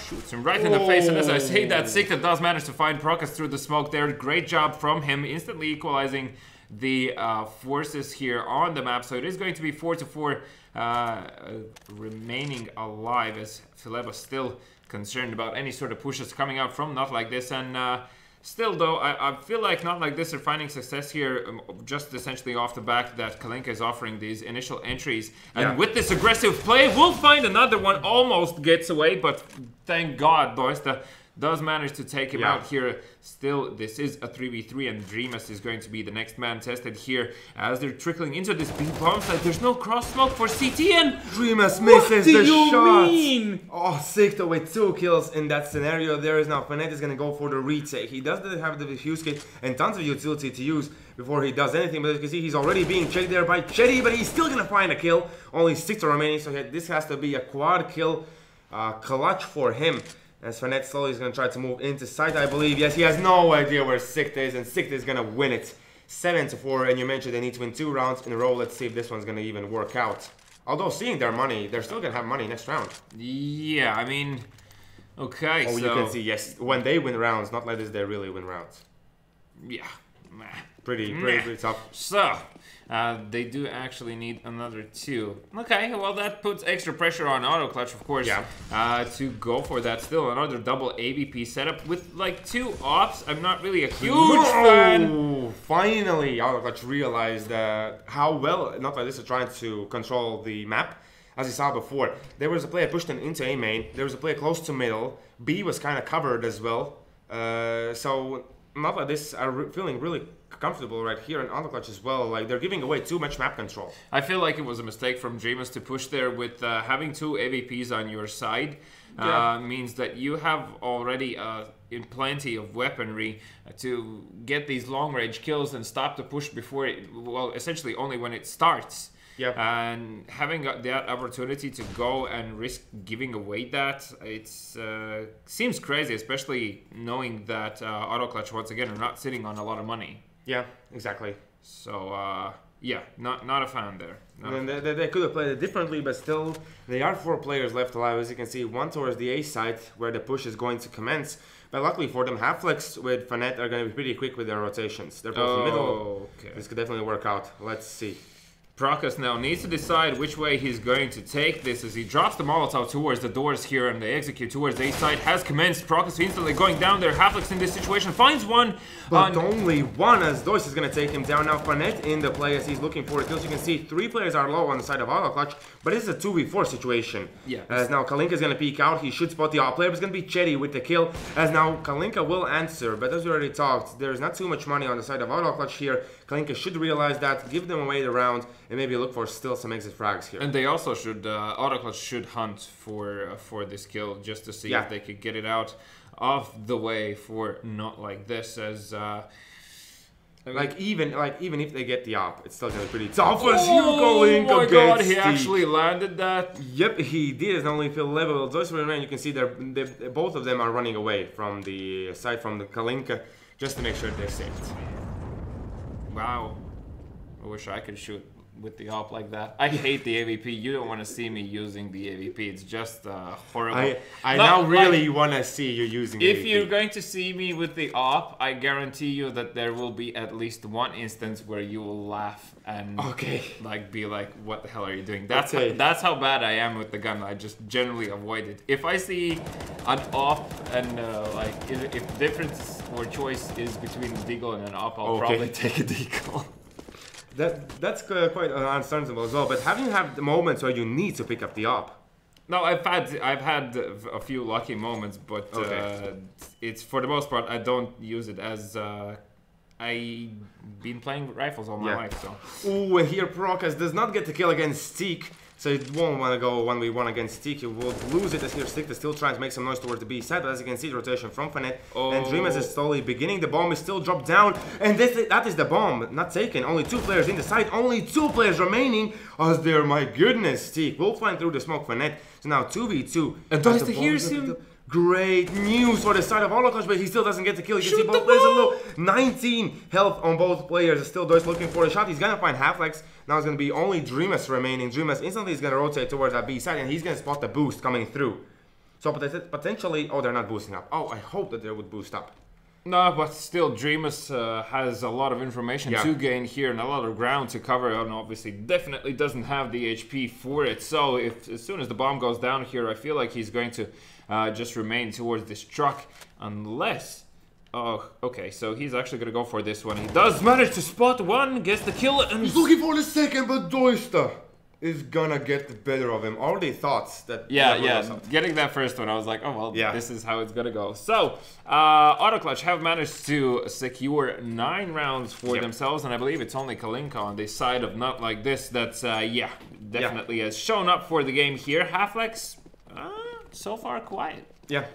Shoots him right in the face, and as I say that, Sikta does manage to find Prokas through the smoke there. Great job from him, instantly equalizing the forces here on the map. So it is going to be 4-4 remaining alive, as Philip is still concerned about any sort of pushes coming out from Not Like This. And still though, I feel like Not Like This are finding success here just essentially off the back that Kalinka is offering these initial entries. And with this aggressive play, we'll find another one. Almost gets away, but thank God Doista does manage to take him out here. Still, this is a 3v3, and Dreamus is going to be the next man tested here as they're trickling into this B bomb site. There's no cross smoke for CT, and
Dreamus misses the shot. Oh, Sikta with 2 kills in that scenario. There is now Fnatic is gonna go for the retake. He doesn't have the diffuse kit and tons of utility to use before he does anything, but as you can see, he's already being checked there by Chetty, but he's still gonna find a kill. Only 6 remaining, so this has to be a quad kill clutch for him. As Fnatic slowly is going to try to move into site, I believe. Yes, he has no idea where Sikta is, and Sikta is going to win it. 7-4, and you mentioned they need to win 2 rounds in a row. Let's see if this one's going to even work out. Although seeing their money, they're still going to have money next round.
Yeah, I mean, okay,
so... you can see, yes, when they win rounds, Not Like This, they really win rounds.
Yeah.
Pretty tough.
So, they do actually need another 2. Okay, well that puts extra pressure on Auto Clutch, of course, to go for that. Still another double AVP setup with like 2 ops. I'm not really a huge fan.
Finally, Auto Clutch realized how well Not Like This are trying to control the map. As you saw before, there was a player pushed into A main. There was a player close to middle. B was kind of covered as well. So Not Like This are feeling really comfortable right here, and Auto Clutch as well. Like, they're giving away too much map control.
I feel like it was a mistake from Dreamus to push there with having 2 AVPs on your side. Means that you have already in plenty of weaponry to get these long range kills and stop the push before it, well, essentially only when it starts. And having got that opportunity to go and risk giving away that, it's seems crazy, especially knowing that Auto Clutch once again are not sitting on a lot of money.
Yeah, exactly.
So yeah, not a fan there.
They could have played it differently, but still, there are 4 players left alive. As you can see, one towards the A side where the push is going to commence. But luckily for them, Halflex with Fnatic are going to be pretty quick with their rotations. They're both in the middle. This could definitely work out. Let's see.
Prokas now needs to decide which way he's going to take this as he drops the Molotov towards the doors here, and they execute towards the A side. Has commenced. Prokas instantly going down there. Halflex in this situation finds one.
But only one, as Dois is going to take him down. Now Fnatic in the play as he's looking for it. As you can see, 3 players are low on the side of Auto Clutch, but it's a 2v4 situation. As now Kalinka is going to peek out. He should spot the player. It's going to be Chetty with the kill. As now Kalinka will answer, but as we already talked, there's not too much money on the side of Auto Clutch here. Kalinka should realize that, give them away the round, and maybe look for still some exit frags here.
And they also should, Auto Clutch should hunt for this kill just to see if they could get it out of the way for Not Like This. As
like even if they get the op, it's still gonna be pretty tough. Oh
my God, he actually landed that.
Yep, he did. It's only Phil level. Those remain. You can see they're both of them are running away from the side from the Kalinka just to make sure they're saved.
Wow, I wish I could shoot with the op like that. I hate the AVP. You don't want to see me using the AVP. It's just horrible.
I now really want to see you using the AVP.
If you're going to see me with the op, I guarantee you that there will be at least one instance where you will laugh and like be like, what the hell are you doing? That's how bad I am with the gun. I just generally avoid it. If I see an op and like if difference or choice is between a deagle and an op, I'll probably take a deagle.
That's quite understandable as well. But have you had the moments where you need to pick up the op?
No, I've had a few lucky moments, but it's for the most part I don't use it as I've been playing rifles all my life. So.
Ooh, and here Prokas does not get the kill against Steak. So he won't want to go 1v1 against Steak. He will lose it as here Stick is still trying to make some noise towards the B side, but as you can see, the rotation from Fnatt and Dreamers is slowly beginning. The bomb is still dropped down, and that is the bomb, not taken. Only 2 players in the side, only 2 players remaining. As there, my goodness, Steak will find through the smoke Fnatt. So now 2v2.
And Doista hears him.
Great news for the side of Holoclash, but he still doesn't get the kill. You can see both players are low. 19 health on both players. Still Doist looking for a shot. He's gonna find Halflex. Now it's gonna be only Dreamus remaining. Dreamus instantly is gonna rotate towards that B side, and he's gonna spot the boost coming through. So potentially, oh, they're not boosting up. Oh, I hope that they would boost up.
No, but still, Dreamus has a lot of information to gain here and a lot of ground to cover, and obviously definitely doesn't have the HP for it. So as soon as the bomb goes down here, I feel like he's going to just remain towards this truck, unless... Oh, okay, so he's actually going to go for this one. He does manage to spot one, gets the kill, and...
He's looking for the second, but Doista is gonna get the better of him. Already thought that...
Yeah, getting that first one, I was like, oh, well, this is how it's gonna go. So, AutoClutch have managed to secure 9 rounds for themselves, and I believe it's only Kalinka on this side of Not Like This that's, definitely has shown up for the game here. Halflex, so far quiet.
Yeah,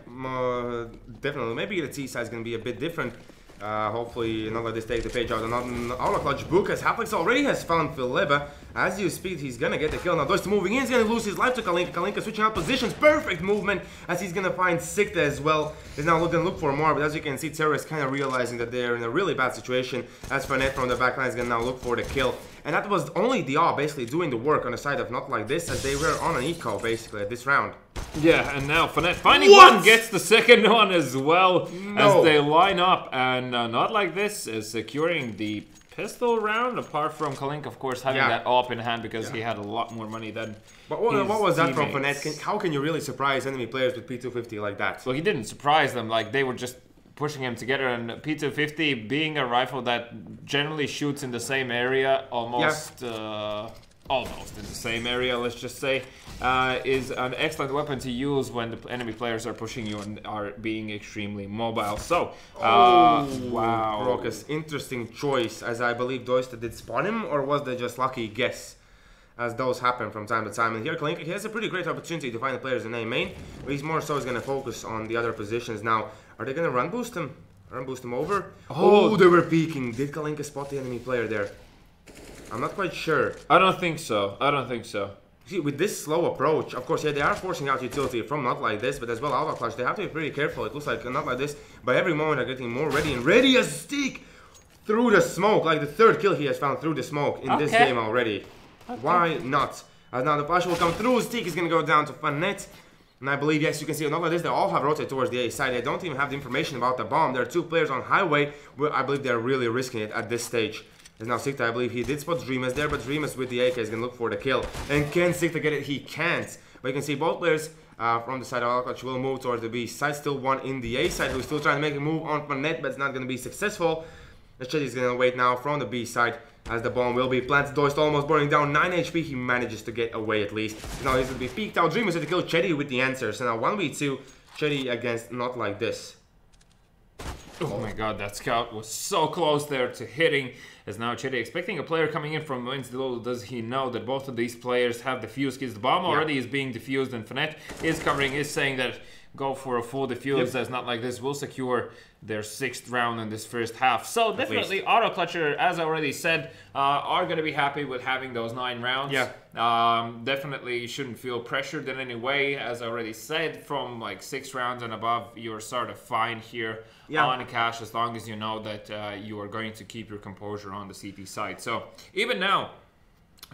definitely. Maybe the T side is going to be a bit different. Hopefully, Not Like This take the page out of an AutoClutch book, as Halflex already has found Phileba. As you speak, he's going to get the kill. Now, Doist moving in, he's going to lose his life to Kalinka. Kalinka switching out positions. Perfect movement, as he's going to find Sikta as well. He's now going to look for more, but as you can see, Terra is kind of realizing that they're in a really bad situation. As Fnatt from the backline is going to now look for the kill. And that was only DR basically doing the work on the side of Not Like This, as they were on an eco basically at this round.
Yeah, and now Fnatt finding one, gets the second one as well, as they line up, and Not Like This is securing the pistol round, apart from Kalinka, of course, having that AWP in hand, because he had a lot more money than
But what was that from Fnatt? How can you really surprise enemy players with P250 like that?
Well, he didn't surprise them, like they were just pushing him together, and P250 being a rifle that generally shoots in the same area, almost in the same area, let's just say, is an excellent weapon to use when the enemy players are pushing you and are being extremely mobile. So, wow.
Rokas, interesting choice, as I believe Doista did spawn him, or was that just lucky guess? As those happen from time to time. And here Kalinka, he has a pretty great opportunity to find the players in A main, but he's more so is going to focus on the other positions now. Are they going to run boost him? Run boost him over? Oh, they were peeking. Did Kalinka spot the enemy player there? I'm not quite sure.
I don't think so.
See, with this slow approach, of course, they are forcing out utility from Not Like This, but as well AutoClutch, they have to be pretty careful. It looks like Not Like This, by every moment they're getting more ready, and ready as Steak through the smoke, like the 3rd kill he has found through the smoke in this game already. Why not? As now the flash will come through, Steak is going to go down to Fnatt. And I believe, yes, you can see, Not Like This, they all have rotated towards the A side. They don't even have the information about the bomb. There are 2 players on highway, where I believe they're really risking it at this stage. As now Sikta, I believe he did spot Dreamus there, but Dreamus with the AK is going to look for the kill. And can Sikta get it? He can't. But you can see both players from the side of AutoClutch will move towards the B side. Still one in the A side who's still trying to make a move on Fnatt, but it's not going to be successful. The Chetty is going to wait now from the B side, as the bomb will be planted. Doist almost burning down 9 HP. He manages to get away at least. Now he's going to be peeked out. Dreamus had to kill Chetty with the answer. So now 1v2, Chetty against Not Like This.
Oh my god, that scout was so close there to hitting. As now Chetty expecting a player coming in from wins. Little does he know that both of these players have defused kids. The bomb already is being defused, and Fnatt is covering, is saying that go for a full defuse. As Not Like This will secure their 6th round in this first half. So definitely AutoClutcher, as I already said, are going to be happy with having those 9 rounds. Definitely shouldn't feel pressured in any way. As I already said, from like 6 rounds and above, you're sort of fine here on cash, as long as you know that you are going to keep your composure on the CT side. So even now,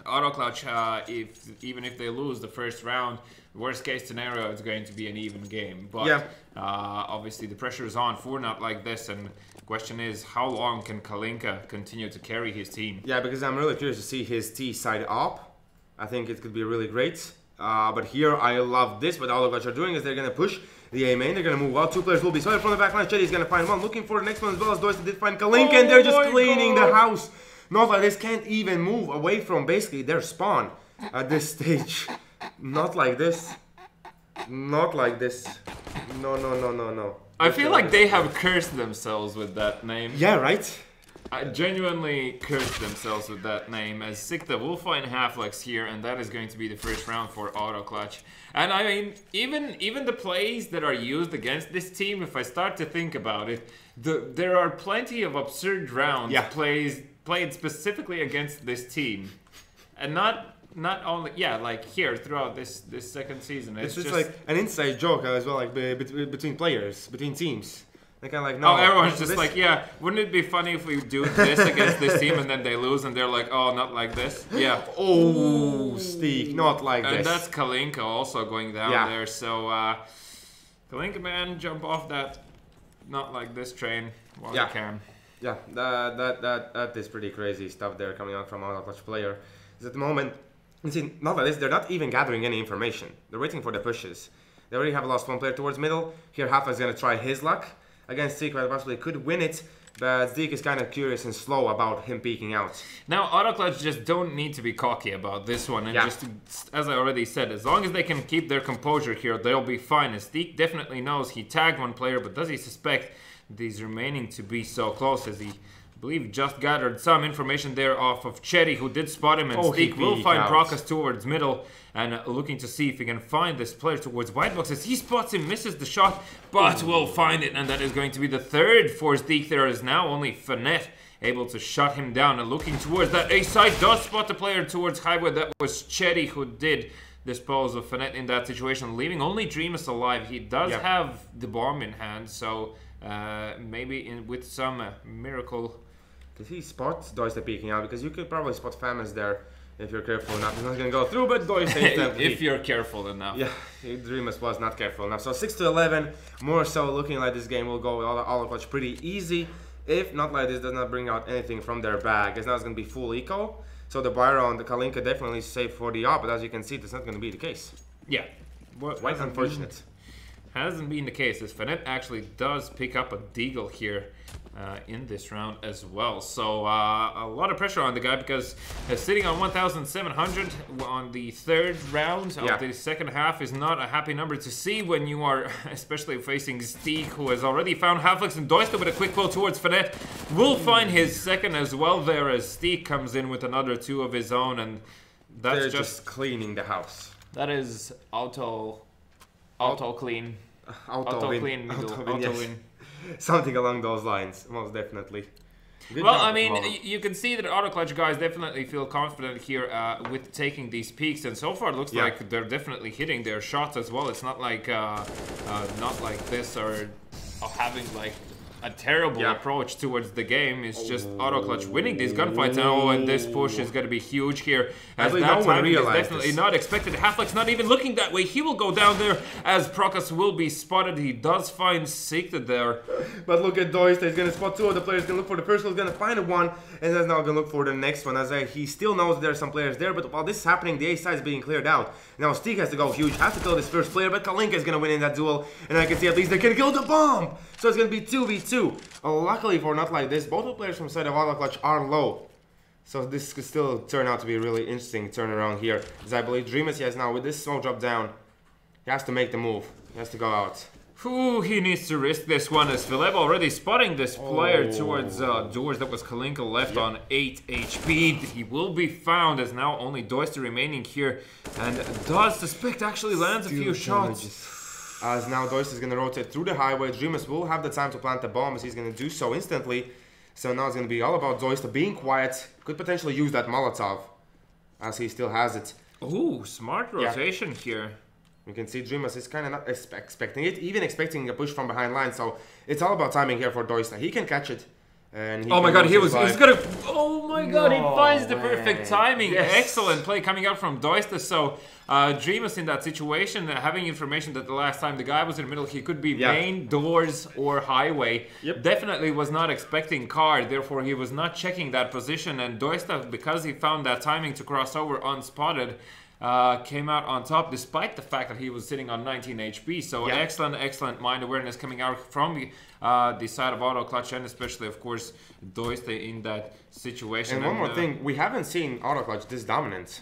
AutoClutch, even if they lose the first round, worst case scenario, it's going to be an even game. But obviously the pressure is on for Not Like This, and the question is, how long can Kalinka continue to carry his team? Yeah,
because I'm really curious to see his T side up. I think it could be really great. But here I love this. What AutoClutch are doing is they're going to push the A main. They're going to move out. 2 players will be sorted from the back line. Chetty is going to find one. Looking for the next one as well, as Doista did find Kalinka, and they're just cleaning the house. Not Like This can't even move away from basically their spawn at this stage. Not Like This. Not Like This. No.
I feel like they have cursed themselves with that name.
Yeah, right?
I genuinely cursed themselves with that name, as Sikta will find Halflex here, and that is going to be the first round for Auto Clutch. And I mean, even the plays that are used against this team, if I start to think about it, there are plenty of absurd rounds played specifically against this team, and not only like here throughout this second season.
It's just like an inside joke as well, like between players, between teams. They kind of like, no.
Oh, everyone's just like, yeah, wouldn't it be funny if we do this against this team and then they lose and they're like, oh, not like this? Yeah.
Oh, Steak, not like this.
And that's Kalinka also going down there. So, Kalinka, man, jump off that not like this train while you can.
Yeah, that is pretty crazy stuff there coming out from Auto Clutch player. Is at the moment, you see, not like this, they're not even gathering any information. They're waiting for the pushes. They already have lost one player towards middle. Here, Half is going to try his luck against Zeke, where possibly could win it, but Zeke is kind of curious and slow about him peeking out.
Now, Auto Clutch just don't need to be cocky about this one, and just, as I already said, as long as they can keep their composure here, they'll be fine. And Zeke definitely knows he tagged one player, but does he suspect these remaining to be so close, as he, I believe, just gathered some information there off of Cherry, who did spot him, and Steak will find Prokas towards middle, and looking to see if he can find this player towards white boxes. He spots him, misses the shot, but will find it, and that is going to be the third for Steak. There is now only Finette able to shut him down, and looking towards that A side, does spot the player towards highway. That was Cherry who did dispose of Finette in that situation, leaving only Dreamus alive. He does have the bomb in hand, so maybe with some miracle.
Does he spot Doista peeking out? Because you could probably spot Famous there if you're careful enough. He's not going to go through, but Doista
if you're careful enough.
Yeah, Dreamus was not careful enough. So 6-11, more so looking like this game will go Auto Clutch pretty easy. If not like this does not bring out anything from their bag, as now it's going to be full eco. So the Byron and the Kalinka definitely safe for the op, but as you can see, that's not going to be the case.
Yeah.
Quite unfortunate.
Hasn't been the case, as Finette actually does pick up a deagle here in this round as well. So a lot of pressure on the guy, because sitting on 1,700 on the third round of the second half is not a happy number to see when you are especially facing Steak, who has already found Halflex, and Doista with a quick pull towards Finette will find his second as well there, as Steak comes in with another two of his own, and that's
They're just cleaning the house.
That is auto clean.
Auto win. Something along those lines, most definitely.
Well, I mean, you can see that Auto Clutch guys definitely feel confident here with taking these peaks, and so far it looks like they're definitely hitting their shots as well. It's not like this or having like a terrible approach towards the game. It's just Auto Clutch winning these gunfights. And this push is going to be huge here, as that timing is definitely not expected. Halflex not even looking that way. He will go down there, as Prokas will be spotted. He does find Sikta there.
But look at Doista. He's going to spot two of the players. He's going to look for the first one. He's going to find one, and that's now going to look for the next one, as he still knows there are some players there. But while this is happening, the A side is being cleared out. Now Steak has to go huge, has to kill this first player, but Kalinka is going to win in that duel, and I can see at least they can kill the bomb. So it's going to be 2v2. Luckily for not like this, both the players from side of Auto Clutch are low. So this could still turn out to be a really interesting turnaround here, as I believe Dreamus has now, with this smoke drop down, he has to make the move. He has to go out.
Ooh, he needs to risk this one, as Phileb already spotting this player towards doors. That was Kalinka left on 8 HP. He will be found, as now only Doista remaining here, and does suspect actually lands a few shots.
As now Doista is going to rotate through the highway. Dreamus will have the time to plant the bomb, as he's going to do so instantly. So now it's going to be all about Doista being quiet. Could potentially use that Molotov, as he still has it.
Ooh, smart rotation here.
You can see Dreamus is kind of not expecting it, even expecting a push from behind line. So it's all about timing here for Doista. He can catch it. And he
he's gonna. Oh my god, he finds the perfect timing. Yes. Excellent play coming out from Doista. So Dreamus in that situation, having information that the last time the guy was in the middle, he could be main, doors, or highway. Definitely was not expecting car, therefore he was not checking that position. And Doista, because he found that timing to cross over unspotted, came out on top, despite the fact that he was sitting on 19 HP. So excellent mind awareness coming out from the side of Auto Clutch, and especially, of course, Doista in that situation.
And one more thing, we haven't seen Auto Clutch this dominant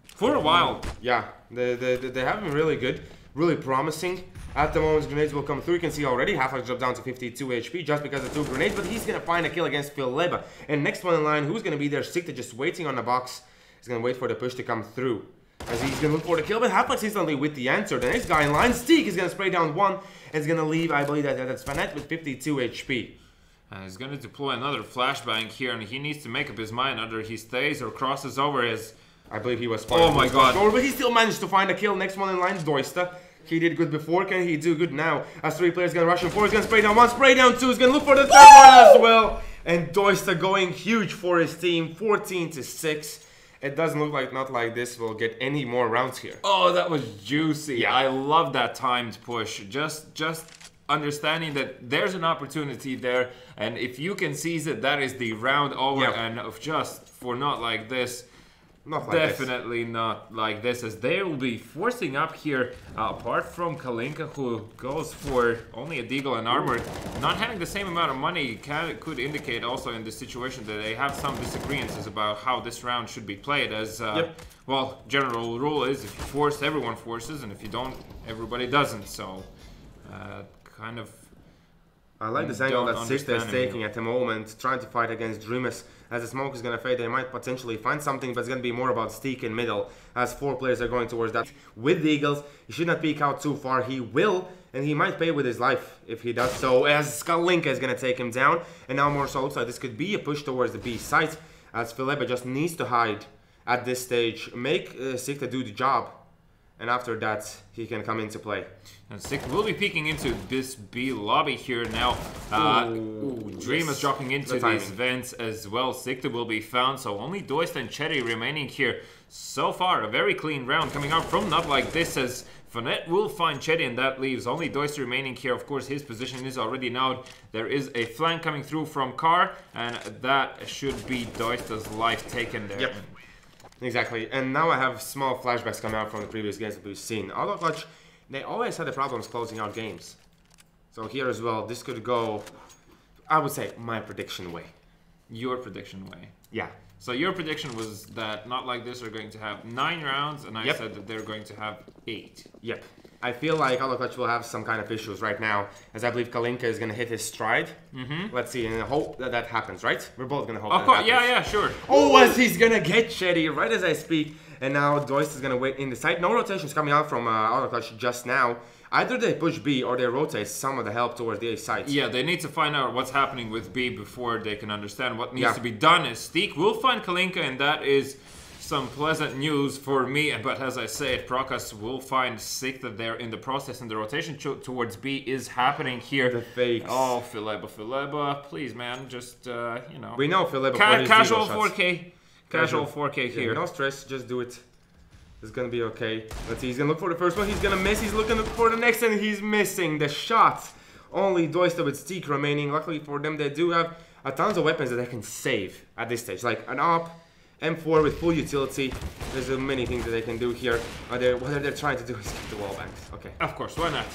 for a while.
Yeah, they have been really good, really promising. At the moment, grenades will come through. You can see already Half-Life dropped down to 52 HP just because of 2 grenades, but he's going to find a kill against Phileba. And next one in line, who's going to be there? Sikta just waiting on the box. He's going to wait for the push to come through. As he's going to look for the kill, but Half-Life instantly with the answer. The next guy in line, Steak, is going to spray down 1. And he's going to leave, I believe that's Vanet with 52 HP.
And he's going to deploy another flashbang here, and he needs to make up his mind whether he stays or crosses over his...
I believe he was
Oh my god.
But he still managed to find a kill. Next one in line, Doista. He did good before. Can he do good now? As 3 players going to rush him 4. He's going to spray down 1, spray down 2. He's going to look for the 3rd one as well. And Doista going huge for his team. 14-6. It doesn't look like not like this will get any more rounds here.
Oh, that was juicy.
Yeah.
I love that timed push. Just understanding that there's an opportunity there, and if you can seize it, that is the round over.
Yep.
And of just for not like this,
Not like
definitely not like this, as they will be forcing up here, apart from Kalinka, who goes for only a deagle and armor. Not having the same amount of money could indicate also in this situation that they have some disagreements about how this round should be played, as well, general rule is if you force, everyone forces, and if you don't, everybody doesn't. So kind of
I like this angle that Sikta is taking at the moment, trying to fight against Dreamus. As the smoke is going to fade, they might potentially find something, but it's going to be more about Steak in middle, as 4 players are going towards that. With the Eagles, he should not peek out too far. He will, and he might pay with his life if he does so, as Skalinka is going to take him down. And now more so looks like this could be a push towards the B site, as Phileba just needs to hide at this stage, make Sikta do the job. And after that, he can come into play.
And Sikta will be peeking into this B lobby here now. Dream is dropping into these vents as well. Sikta will be found, so only Doist and Cherry remaining here. So far, a very clean round coming out from Not Like This, as Fonet will find Cherry, and that leaves only Doist remaining here. Of course, his position is already known. There is a flank coming through from Car, and that should be Doista's life taken there.
Yep. Exactly, and now I have small flashbacks coming out from the previous games that we've seen. Auto Clutch, they always had the problems closing out games. So here as well, this could go, I would say, my prediction way.
Your prediction way.
Yeah.
So your prediction was that Not Like This are going to have 9 rounds, and I said that they're going to have 8.
Yep. I feel like Auto Clutch will have some kind of issues right now, as I believe Kalinka is going to hit his stride. Let's see, and I hope that that happens, right? We're both going to hope that happens.
Yeah, sure.
Oh, as he's going to get Shetty right as I speak. And now Doist is going to wait in the side. No rotations coming out from Auto Clutch just now. Either they push B or they rotate some of the help towards the A side.
Yeah, they need to find out what's happening with B before they can understand what needs to be done. As Steak will find Kalinka, and that is some pleasant news for me. But as I said, Prokas will find Sikta there in the process, and the rotation towards B is happening here.
The fakes.
Oh, Phileba, please, man, just, you know.
We know Phileba
casual 4K. Casual 4K here.
No stress, just do it. It's gonna be okay. Let's see, he's gonna look for the first one, he's gonna miss, he's looking for the next, and he's missing the shot. Only Doista with Steak remaining. Luckily for them, they do have tons of weapons that they can save at this stage, like an AWP, M4 with full utility. There's many things that they can do here. What they're trying to do is get the wall banks. Okay.
Of course, why not?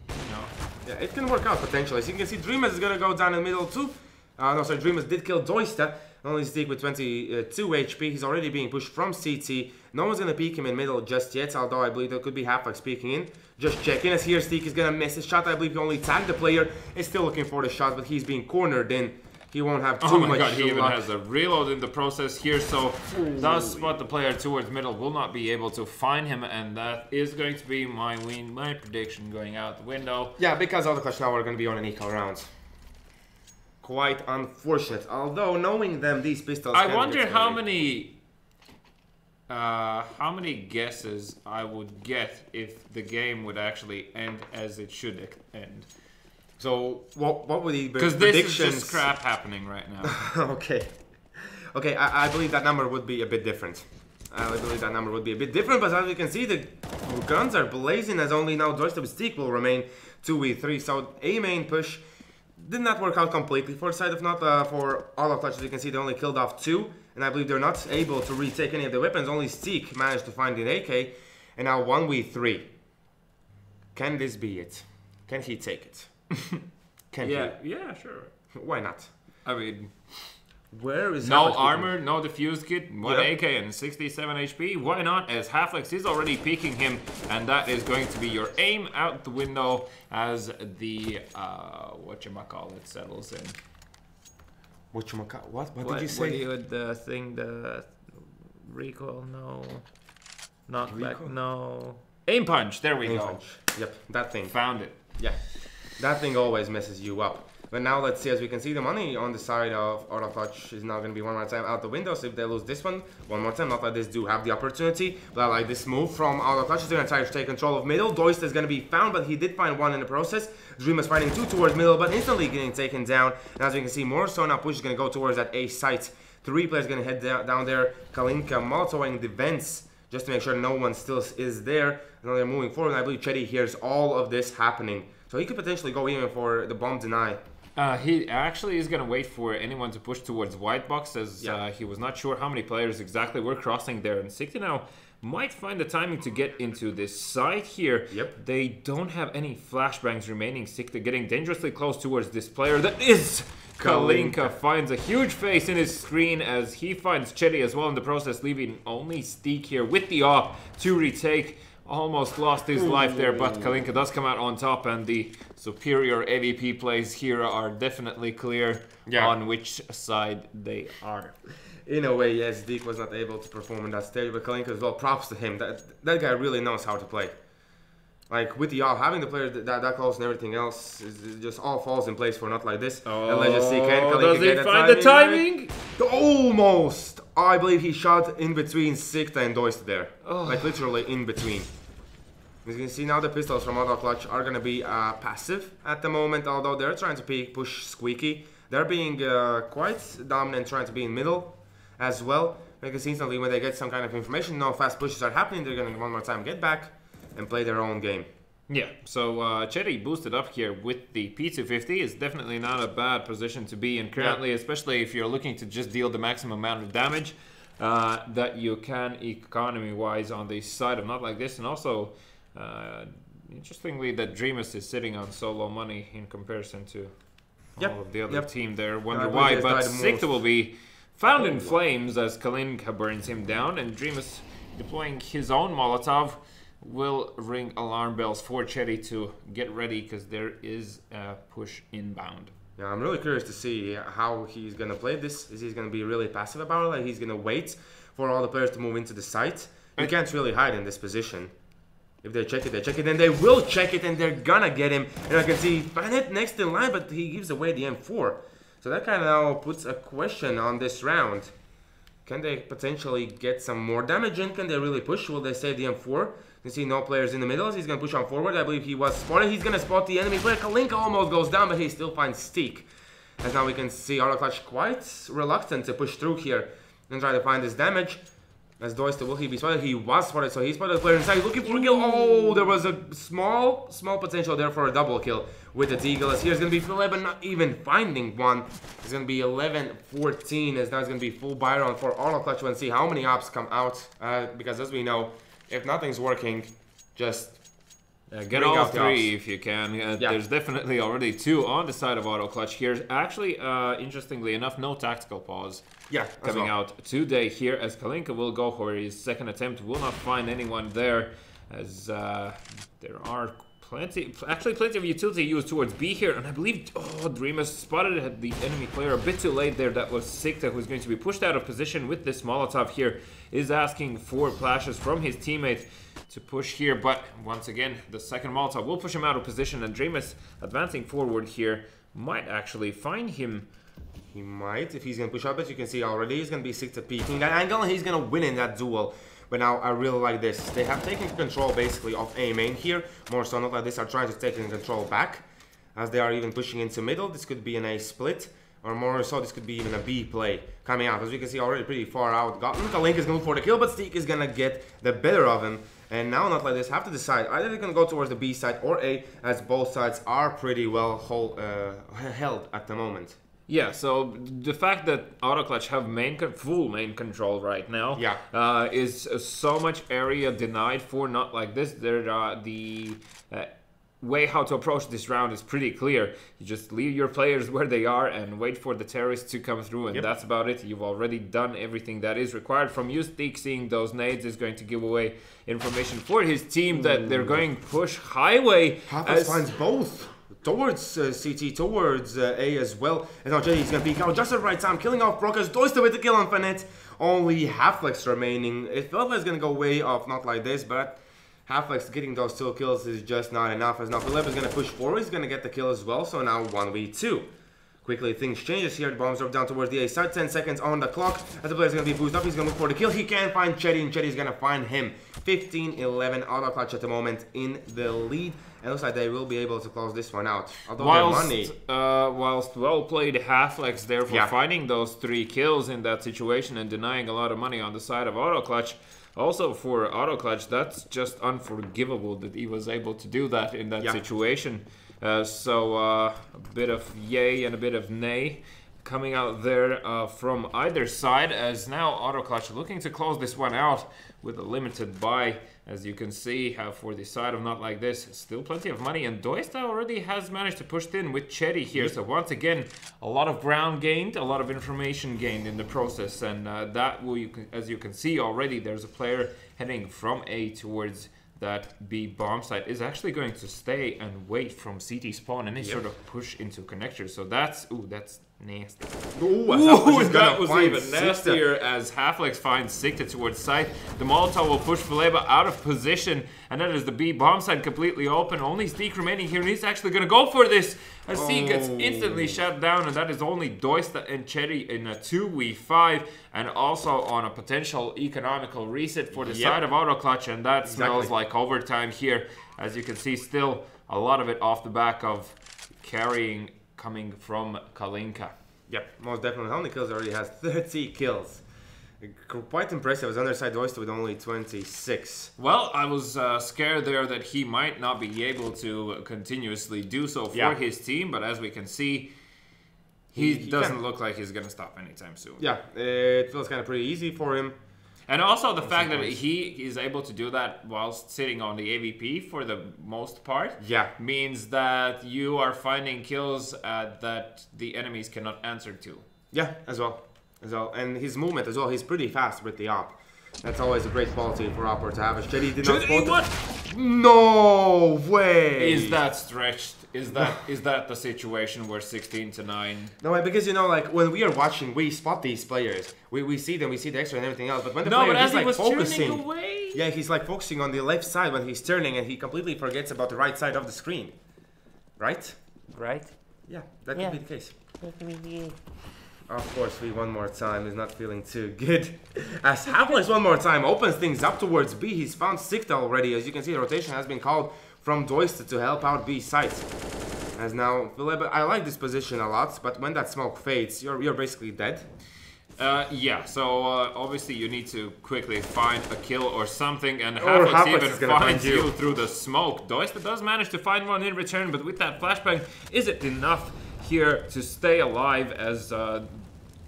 You know.
Yeah, it can work out potentially. As you can see, Dreamus is gonna go down in the middle too. No, sorry, Dreamus did kill Doista. Only Steak with 22 HP. He's already being pushed from CT. No one's gonna peek him in middle just yet, although I believe there could be Half-Life peeking in. Just checking, as here Steak is gonna miss his shot. I believe he only tagged the player. He's still looking for the shot, but he's being cornered in. He won't have too much. Oh my god,
he even has a reload in the process here, so does spot the player towards middle, will not be able to find him, and that is going to be my prediction going out the window.
Yeah, because all the Clash now are going to be on an equal round. Quite unfortunate, although knowing them, these pistols.
I wonder how many guesses I would get if the game would actually end as it should end.
So what would be
predictions? Because this is just crap happening right now.
Okay, I believe that number would be a bit different. But as you can see, the guns are blazing, as only now Doista with Steak will remain 2v3. So A main push did not work out completely for the side of Not for all of Clutch. As you can see, they only killed off 2, and I believe they're not able to retake any of the weapons. Only Steak managed to find an AK, and now 1v3. Can this be it? Can he take it? Can he?
Yeah, sure.
Why not?
I mean,
Where is
no
Halflex
armor, no defuse kit, 1 AK and 67 HP. Why not? As Halflex is already peeking him, and that is going to be your aim out the window as the whatchamacallit settles in.
What did you say?
The thing, the recoil, no. Knockback, no. Aim punch, there we go.
Punch. Yep, that thing.
Found it.
Yeah, that thing always messes you up. But now let's see, as we can see, the money on the side of Auto Clutch is now going to be one more time out the window. So if they lose this one more time, not like this do have the opportunity. But I like this move from Auto Clutch. They're going to try to take control of middle. Doist is going to be found, but he did find one in the process. Dream is fighting two towards middle, but instantly getting taken down. And as we can see, more so now Push is going to go towards that A site. 3 players going to head down there. Kalinka Molotoving the vents just to make sure no one still is there. And now they're moving forward. And I believe Chetty hears all of this happening. So he could potentially go even for the bomb deny.
He actually is going to wait for anyone to push towards white box, as he was not sure how many players exactly were crossing there. And Sikta now might find the timing to get into this side here.
Yep.
They don't have any flashbangs remaining. Sikta getting dangerously close towards this player. That is Kalinka. Finds a huge face in his screen as he finds Chetty as well in the process, leaving only Steak here with the op to retake. Almost lost his life there, but Kalinka does come out on top, and the superior AVP plays here are definitely clear on which side they are.
In a way, yes, Deke was not able to perform in that stage, but Kalinka as well, props to him. That guy really knows how to play. Like, with the all, having the players that close and everything else, it just all falls in place for not like this.
Oh,
and let's just see, can Kalinka
does he
get
find the timing?
Almost! I believe he shot in between Sikta and Doist there. Like, literally in between. As you can see now, the pistols from Auto Clutch are going to be passive at the moment, although they're trying to push Squeaky. They're being quite dominant, trying to be in middle as well. Because instantly when they get some kind of information, no fast pushes are happening, they're going to one more time get back and play their own game.
Yeah, so Chetty boosted up here with the P250 is definitely not a bad position to be in currently, especially if you're looking to just deal the maximum amount of damage that you can economy-wise on the side of not like this. And also, interestingly, that Dreamus is sitting on solo money in comparison to all of the other team there. Wonder why, but Sikta will be found in flames as Kalinka burns him down, and Dreamus deploying his own Molotov will ring alarm bells for Chetty to get ready, because there is a push inbound.
Yeah, I'm really curious to see how he's going to play this. Is he going to be really passive about it? Like, he's going to wait for all the players to move into the site? You can't really hide in this position. If they check it, then they will check it, and they're gonna get him. And I can see Bennett next in line, but he gives away the M4. So that kind of now puts a question on this round. Can they potentially get some more damage in? Can they really push? Will they save the M4? You see no players in the middle. He's going to push on forward. I believe he was spotted. He's going to spot the enemy player. Kalinka almost goes down, but he still finds Steak. As now we can see Auto Clutch quite reluctant to push through here and try to find this damage. As Doist, will he be spotted? He was spotted, so he spotted the player inside. He's looking for a kill. Oh, there was a small potential there for a double kill with the Deagle. As here's going to be 11, not even finding one. It's going to be 11-14, as now it's going to be full buy round for Auto Clutch and see how many ops come out. Because as we know, if nothing's working, just
get all three if you can. There's definitely already 2 on the side of Auto Clutch here. Actually, interestingly enough, no tactical pause coming out today here, as Kalinka will go for his second attempt. Will not find anyone there, as there are plenty of utility used towards B here. And I believe, Dreamus spotted the enemy player a bit too late there. That was Sikta, who's going to be pushed out of position with this Molotov here. Is asking for flashes from his teammate to push here, but once again, the second Molotov will push him out of position, and Dreamus advancing forward here might actually find him.
He might, if he's going to push up, as you can see already, he's going to be 6 to peeking that angle, and he's going to win in that duel. But now I really like this. They have taken control basically of A main here. More so not like this are trying to take control back, as they are even pushing into middle. This could be an A split, or more so this could be even a B play coming out. As we can see already pretty far out. Kalinka is going for the kill, but Steak is going to get the better of him. And now not like this, have to decide either they're going to go towards the B side or A, as both sides are pretty well held at the moment.
Yeah, so the fact that Auto Clutch have full main control right now is so much area denied for not like this. There the way how to approach this round is pretty clear. You just leave your players where they are and wait for the terrorists to come through, and that's about it. You've already done everything that is required from you. Steak seeing those nades is going to give away information for his team that they're going push highway.
Half finds both. Towards CT, towards A as well. And now Jetty's gonna peek out just at the right time, killing off Brockers. Doista with the kill on Fanet. Only Halflex remaining. It felt like it's gonna go way off, not like this, but Halflex getting those 2 kills is just not enough. As now Philip is gonna push forward, he's gonna get the kill as well. So now 1v2. Quickly things changes here. The bombs drop down towards the A side. 10 seconds on the clock. As the player's gonna be boosted up, he's gonna look for the kill. He can't find Chetty, and Chetty's gonna find him. 15-11 auto clutch at the moment in the lead. And looks like they will be able to close this one out. Although
whilst well played Halflex there for finding those 3 kills in that situation and denying a lot of money on the side of auto clutch. Also for auto clutch, that's just unforgivable that he was able to do that in that situation. So a bit of yay and a bit of nay coming out there from either side, as now auto clutch looking to close this one out with a limited buy. As you can see, for the side of Not Like This, still plenty of money, and Doista already has managed to push in with Chetty here. So once again, a lot of ground gained, a lot of information gained in the process, and that will, as you can see already, there's a player heading from A towards that B bomb site, is actually going to stay and wait from CT spawn and any sort of push into connector. So that's nasty. That was even nastier as Halflex finds Sikta towards site. The Molotov will push Fileba out of position, and that is the B bomb site completely open. Only Steak remaining here, and he's actually going to go for this as C gets instantly shut down, and that is only Doista and Chetty in a 2v5, and also on a potential economical reset for the side of auto clutch, and that smells like overtime here. As you can see, still a lot of it off the back of carrying coming from Kalinka.
Yep, most definitely. How many kills already has? 30 kills. Quite impressive. His underside Doista with only 26.
Well, I was scared there that he might not be able to continuously do so for his team, but as we can see, he doesn't look like he's going to stop anytime soon. Yeah,
it feels kind of pretty easy for him.
And also the fact that he is able to do that whilst sitting on the AVP for the most part means that you are finding kills that the enemies cannot answer to.
Yeah, as well. And his movement as well, he's pretty fast with the op. That's always a great quality for Opper to have. Chetty did not spot it. No way!
Is that stretched? Is that the situation where 16-9?
No, because you know, like when we are watching, we spot these players. We see them, we see the extra and everything else. But when the player is like focusing, he's like focusing on the left side when he's turning, and he completely forgets about the right side of the screen. Right?
Right?
Yeah, that could be the case. Of course, one more time is not feeling too good. As Halflex one more time opens things up towards B. He's found Sikta already. As you can see, the rotation has been called from Doista to help out B sites. As now, I like this position a lot, but when that smoke fades, you're basically dead.
So obviously you need to quickly find a kill or something, and Halflex even finds you through the smoke. Doista does manage to find one in return, but with that flashbang, is it enough here to stay alive as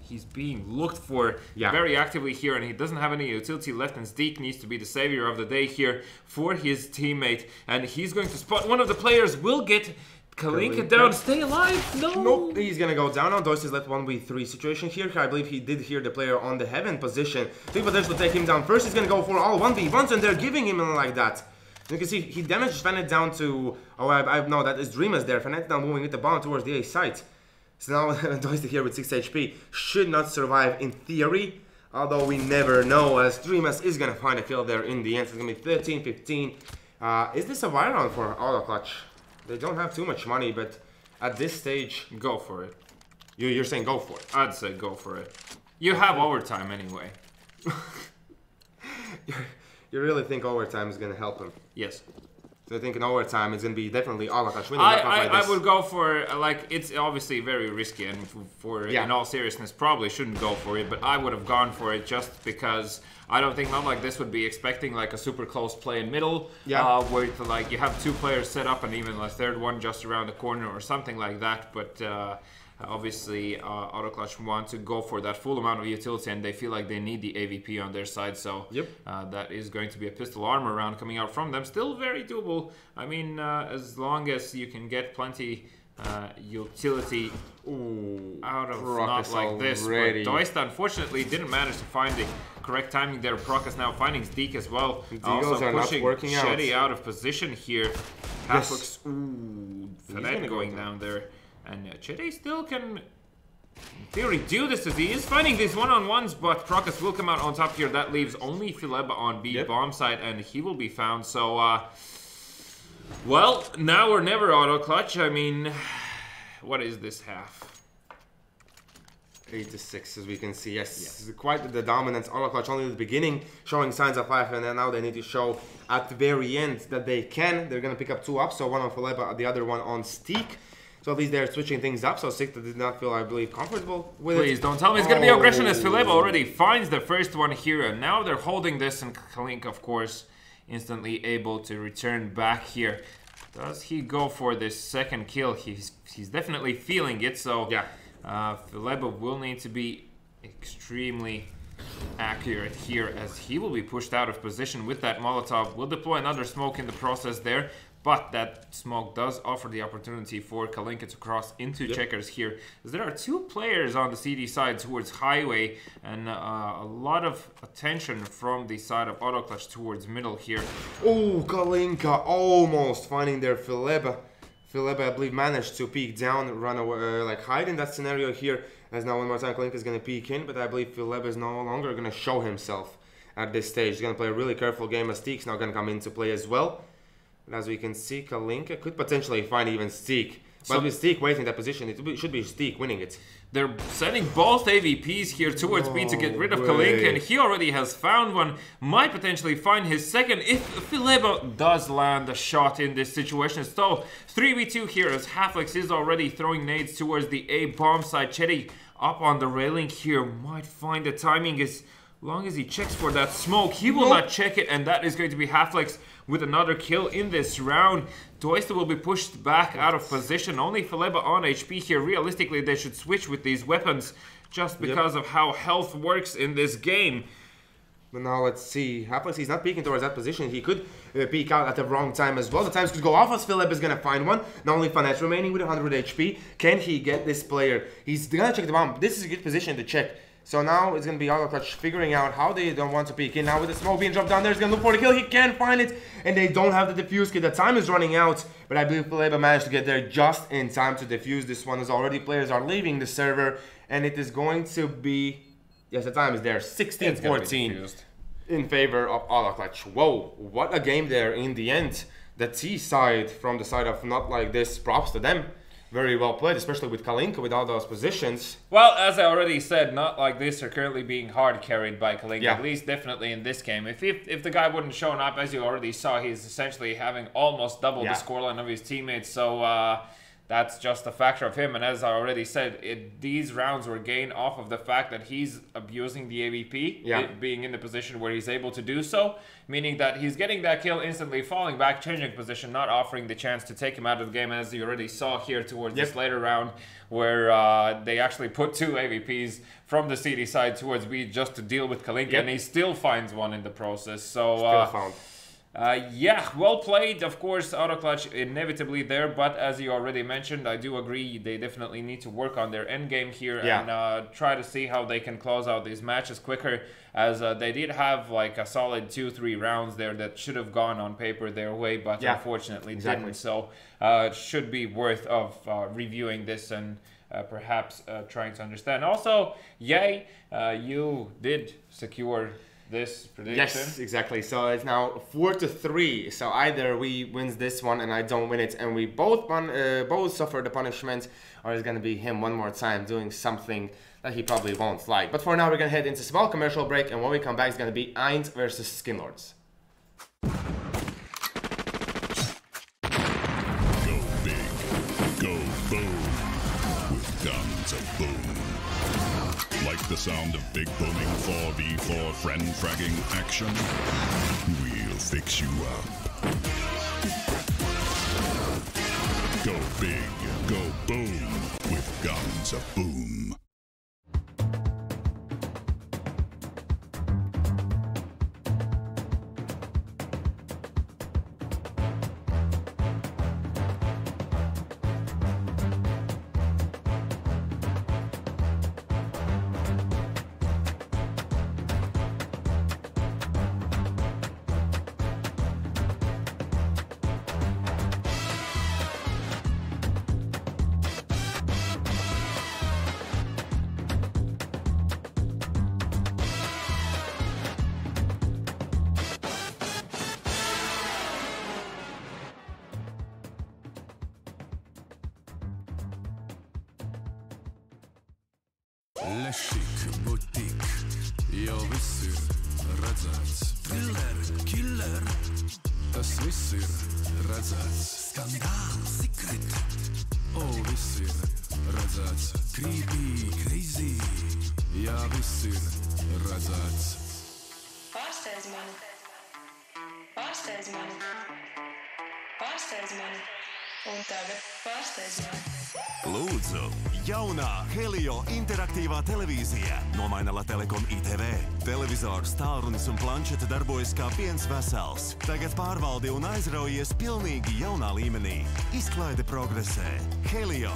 he's being looked for very actively here, and he doesn't have any utility left, and Steak needs to be the savior of the day here for his teammate, and he's going to spot one of the players, will get Kalinka down. Stay alive.
Nope, he's gonna go down. Doista's left 1v3 situation here. I believe he did hear the player on the heaven position. Big potential to take him down first. He's gonna go for all 1v1s, and they're giving him like that. You can see he damaged Fanet down to... no, that is Dreamers there. Fanet now moving with the bomb towards the A site. So now Doista here with 6 HP should not survive in theory, although we never know, as Dreamers is gonna find a kill there in the end. So it's gonna be 13-15. Is this a wire round for auto clutch? They don't have too much money, but at this stage,
go for it.
You're saying go for it?
I'd say go for it. You have overtime anyway.
You really think overtime is gonna help him?
Yes.
So I think in overtime it's gonna be definitely auto clutch winning.
I would go for it's obviously very risky, and in all seriousness probably shouldn't go for it, but I would have gone for it just because I don't think Not Like This would be expecting like a super close play in middle, where like you have 2 players set up and even a third one just around the corner or something like that. But Obviously, AutoClutch want to go for that full amount of utility, and they feel like they need the AVP on their side. So that is going to be a pistol armor round coming out from them. Still very doable. I mean, as long as you can get plenty utility out of not like this. But Doista unfortunately didn't manage to find the correct timing there. Procus now finding Zdeek as well. Also pushing Shetty out of position here. Halflix, Fnatic going down there. And Chede still can, in theory, do this as he is finding these one-on-ones, but Procus will come out on top here. That leaves only Phileb on B bomb side, and he will be found. So, well, now or never, AutoClutch. I mean, what is this half?
8-6, as we can see. Yes, quite the dominance. AutoClutch only at the beginning showing signs of life, and then now they need to show at the very end that they can. They're going to pick up 2 up, so one on Phileb, the other one on Steek. So at least they're switching things up, so Sikta did not feel, I believe, comfortable with it.
Please don't tell me it's going to be aggression, as Phileb already finds the first one here, and now they're holding this, and Kalink, of course, instantly able to return back here. Does he go for this second kill? He's definitely feeling it, so Phileb will need to be extremely accurate here, as he will be pushed out of position with that Molotov. Will deploy another smoke in the process there. But that smoke does offer the opportunity for Kalinka to cross into checkers here. As there are 2 players on the CD side towards Highway, and a lot of attention from the side of AutoClutch towards middle here.
Oh, Kalinka almost finding their Phileb. Phileb, I believe, managed to peek down, run away, like hide in that scenario here. As now one more time Kalinka is going to peek in, but I believe Phileb is no longer going to show himself at this stage. He's going to play a really careful game, as Steek's now going to come into play as well. And as we can see, Kalinka could potentially find even Steek. But with Steek waiting in that position, it should be Steek winning it.
They're sending both AVPs here towards B to get rid of Kalinka, and he already has found one. Might potentially find his second if Phileb does land a shot in this situation. So 3v2 here, as Halflix is already throwing nades towards the A bomb side. Chetty up on the railing here, might find the timing as long as he checks for that smoke. He will not check it, and that is going to be Halflix with another kill in this round. Doista will be pushed back out of position. Only Phileb on HP here. Realistically, they should switch with these weapons just because of how health works in this game.
But now let's see. Halflix, he's not peeking towards that position. He could peek out at the wrong time as well. The times could go off as Phileb is going to find one. Not only Fanet remaining with 100 HP. Can he get this player? He's going to check the bomb. This is a good position to check. So now it's going to be AutoClutch figuring out how they don't want to peek in. Now with the smoke being dropped down there, he's going to look for the kill. He can't find it, and they don't have the defuse kit. The time is running out, but I believe Phileb managed to get there just in time to defuse this one, as already players are leaving the server, and it is going to be... Yes, the time is there. 16-14 in favor of AutoClutch. Whoa, what a game there in the end. The T side from the side of Not Like This, props to them. Very well played, especially with Kalinka with all those positions.
Well, as I already said, Not Like This are currently being hard carried by Kalinka, at least definitely in this game. If the guy wouldn't shown up, as you already saw, he's essentially having almost double the scoreline of his teammates. So that's just a factor of him. And as I already said, these rounds were gained off of the fact that he's abusing the AVP, being in the position where he's able to do so, meaning that he's getting that kill instantly, falling back, changing position, not offering the chance to take him out of the game, as you already saw here towards this later round, where they actually put 2 AVPs from the CD side towards B just to deal with Kalinka, and he still finds one in the process. So
still found.
Yeah, well played. Of course, AutoClutch inevitably there, but as you already mentioned, I do agree they definitely need to work on their end game here and try to see how they can close out these matches quicker, as they did have like a solid 2-3 rounds there that should have gone on paper their way, but unfortunately didn't. So it should be worth of reviewing this and perhaps trying to understand. Also, yay, you did secure this prediction.
Yes, exactly. So it's now 4-3. So either we wins this one and I don't win it, and we both suffer the punishment, or it's gonna be him one more time doing something that he probably won't like. But for now, we're gonna head into a small commercial break, and when we come back, it's gonna be AYN versus Skinlords.
Go big, go boom, with guns of boom. Like the sound of big booming 4v4 friend fragging action? We'll fix you up. Go big, go boom with Guns of Boom.
Lešik, butik, jau viss ir redzēts. Thriller, killer, tas viss ir redzēts. Skandāls, secret, viss ir redzēts. Creepy, crazy, jā, viss ir redzēts.
Pārsteidz mani, pārsteidz mani, pārsteidz mani, un tagad pārsteidz mani.
Lūdzu, jaunā Helio interaktīvā televīzija nomaina Lattelecom ITV. Televizors, tālrunis un planšete darbojas kā viens vesels. Tagad pārvaldi un aizraujies pilnīgi jaunā līmenī. Izklaide progresē. Helio.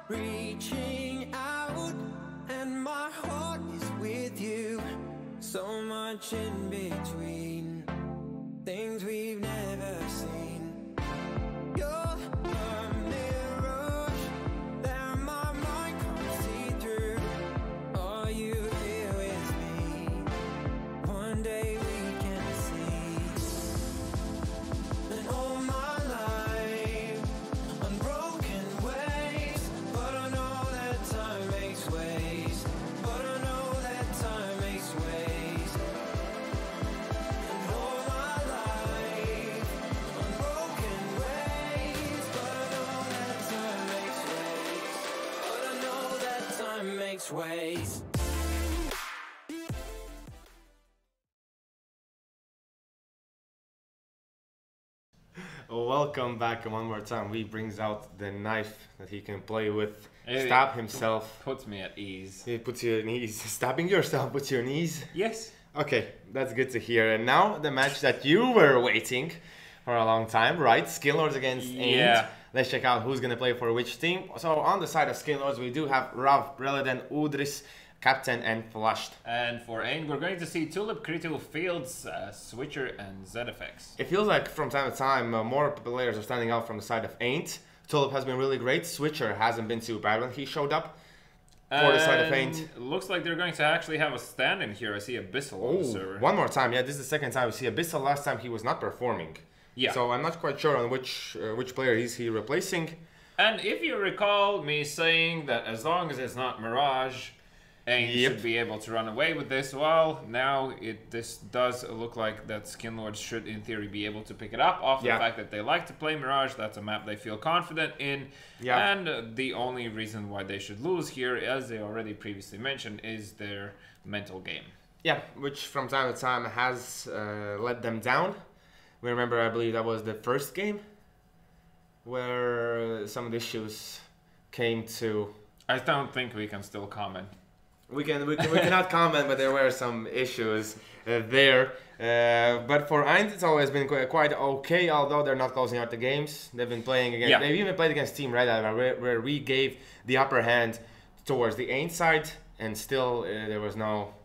reaching out, and my heart is with you. So much in between, things we've never seen. You're a mirage that my mind can't see through. Are you here with me? One day we can see. And all my life, unbroken ways, but I know that time makes ways. But I know that time makes ways. And all my life, unbroken ways, but I know that time makes ways. But I know that time makes ways.
Welcome back one more time. We brings out the knife that he can play with,
It
stab himself.
Puts me at ease.
It puts you at ease. Stabbing yourself puts you at ease.
Yes.
Okay, that's good to hear. And now the match that you were waiting for a long time, right? Skillords against AYN.
Yeah.
Let's check out who's gonna play for which team. So on the side of Skillords, we do have Rav, Releden, Udris, Captain, and Flushed.
And for AYN, we're going to see Tulip, Kritu, Fields, Switcher, and ZFX.
It feels like from time to time more players are standing out from the side of AYN. Tulip has been really great. Switcher hasn't been too bad when he showed up for the side of AYN.
Looks like they're going to actually have a stand in here. I see a BESL on the server.
One more time. Yeah, this is the second time we see a BESL. Last time he was not performing.
Yeah.
So I'm not quite sure on which player is he replacing.
And if you recall me saying that as long as it's not Mirage, AYN should be able to run away with this. Well, now this does look like that Skinlords should, in theory, be able to pick it up off the fact that they like to play Mirage. That's a map they feel confident in. Yeah. And the only reason why they should lose here, as they already previously mentioned, is their mental game.
Yeah, which from time to time has let them down. We remember, I believe that was the first game where some of the issues came to.
I don't think we can still comment.
We cannot comment, but there were some issues there. But for AYN, it's always been quite okay, although they're not closing out the games. They've been playing against. Yeah. They've even played against Team Red Eye, where we gave the upper hand towards the AYN side, and still there was no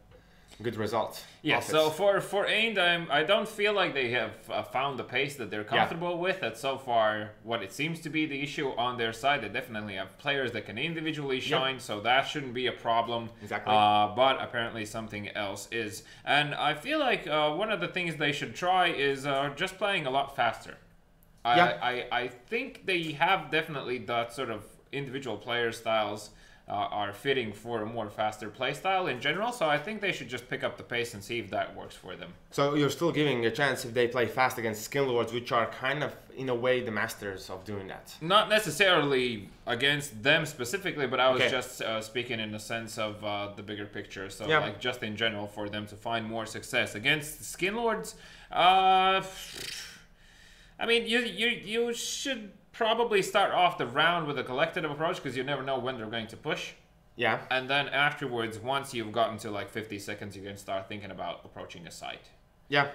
good result.
Yeah, so for AYN, I don't feel like they have found the pace that they're comfortable with. That's so far what it seems to be the issue on their side. They definitely have players that can individually shine, so that shouldn't be a problem.
Exactly.
But apparently something else is. And I feel like one of the things they should try is just playing a lot faster. I think they have definitely that sort of individual player styles are fitting for a more faster play style in general, so I think they should just pick up the pace and see if that works for them.
So you're still giving a chance if they play fast against Skillords, which are kind of, in a way, the masters of doing that.
Not necessarily against them specifically, but I was just speaking in the sense of the bigger picture, so like just in general for them to find more success. Against Skinlords, I mean, you should probably start off the round with a collective approach, because you never know when they're going to push.
Yeah.
And then afterwards, once you've gotten to like 50 seconds, you can start thinking about approaching a site.
Yeah,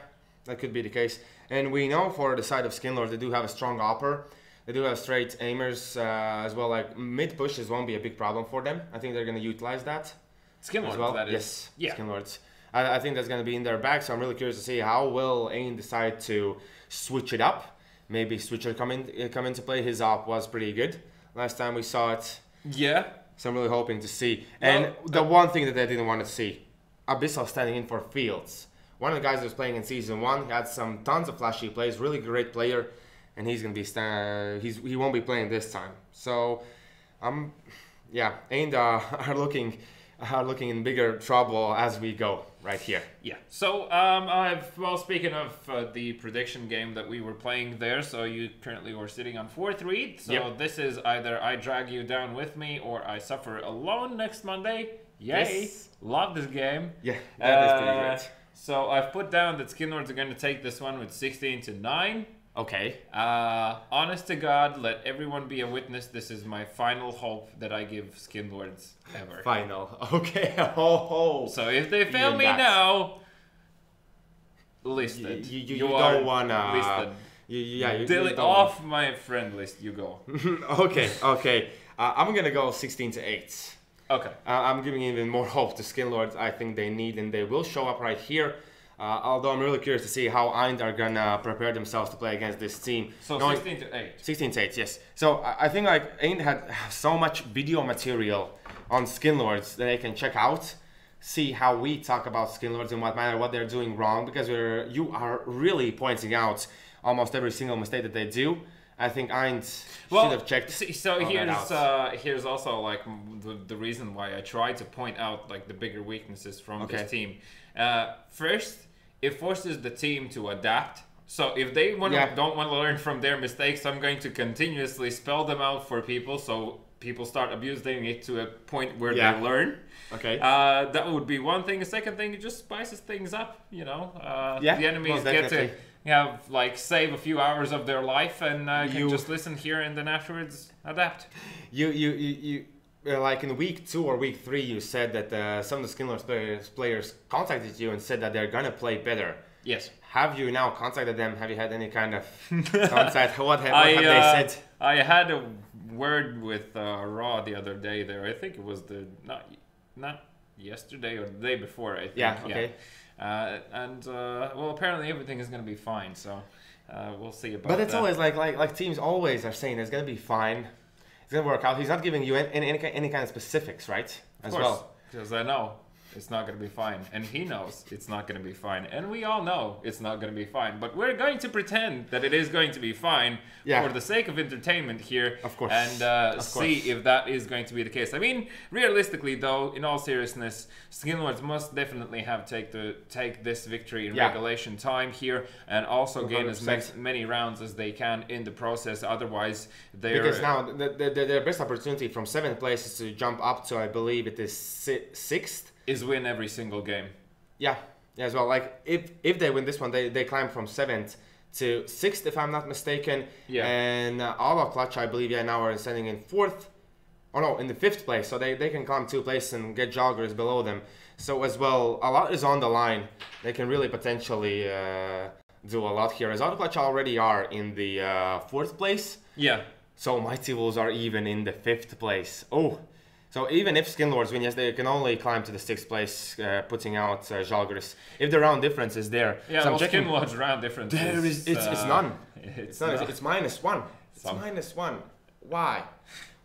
that could be the case. And we know for the side of Skinlords, they do have a strong upper. They do have straight aimers as well. Like mid pushes won't be a big problem for them. I think they're going to utilize that.
Skinlords,
as well.
That is.
Yes,
yeah.
Skinlords. I think that's going to be in their bag, so I'm really curious to see how will AYN decide to switch it up. Maybe Switcher come into play. His op was pretty good last time we saw it.
Yeah.
So I'm really hoping to see. And the one thing that I didn't want to see, Abyssal standing in for Fields. One of the guys that was playing in Season 1, he had tons of flashy plays, really great player, and he's going to be he won't be playing this time. So, yeah, AYN are looking in bigger trouble as we go right here.
Yeah. So, well, speaking of the prediction game that we were playing there, so you currently were sitting on 4-3. So this is either I drag you down with me or I suffer alone next Monday. Yay! Yes. Love this game.
Yeah, that is pretty great.
So I've put down that Skinlords are going to take this one with 16-9.
Okay.
Honest to God, let everyone be a witness. This is my final hope that I give Skinlords ever.
Final. Okay. Oh.
So if they fail me now, listed.
You don't wanna.
Listed.
You
delete off my friend list. You go.
Okay. I'm gonna go 16-8.
Okay.
I'm giving even more hope to Skinlords. I think they need and they will show up right here. Although I'm really curious to see how AYN are gonna prepare themselves to play against this team.
So 16-8.
16-8, yes. So I think like AYN had so much video material on Skinlords that they can check out, see how we talk about Skinlords and what they're doing wrong, because you are really pointing out almost every single mistake that they do. I think AYN should have checked.
So here's also like the reason why I try to point out like the bigger weaknesses from this team. First, it forces the team to adapt. So if they don't want to learn from their mistakes, I'm going to continuously spell them out for people, so people start abusing it to a point where they learn. Okay. That would be one thing. The second thing, it just spices things up. You know, the enemies get to like save a few hours of their life and can just listen here and then afterwards adapt.
You like in week 2 or week 3, you said that some of the Skinlords players contacted you and said that they're gonna play better.
Yes.
Have you now contacted them? Have you had any kind of contact? What have they said?
I had a word with Raw the other day there. I think it was not yesterday or the day before, I think.
Yeah, okay.
Well, apparently everything is going to be fine, so we'll see about that.
But it's always like teams always are saying it's going to be fine. It's going to work out. He's not giving you any kind of specifics, right?
Of course, because I know it's not going to be fine. And he knows it's not going to be fine. And we all know it's not going to be fine. But we're going to pretend that it is going to be fine for the sake of entertainment here.
Of course.
And see if that is going to be the case. I mean, realistically, though, in all seriousness, Skinlords must definitely have take this victory in regulation time here. And also gain as many rounds as they can in the process. Otherwise, they're...
Because now, their best opportunity from 7th place is to jump up to, I believe it is 6th.
Is win every single game.
Yeah, as well. Like if they win this one, they climb from 7th to 6th, if I'm not mistaken. Yeah. And Ala Clutch, I believe, now are standing in 4th. Oh no, in the 5th place. So they can climb 2 places and get joggers below them. So as well, a lot is on the line. They can really potentially do a lot here. As Ala Clutch already are in the 4th place.
Yeah.
So Mighty Wolves are even in the 5th place. Oh. So even if Skinlords win, yes, they can only climb to the 6th place, putting out joggers. If the round difference is there.
Yeah,
so
well, Skinlords round difference
it's none. It's none. It's -1. It's -1. Why?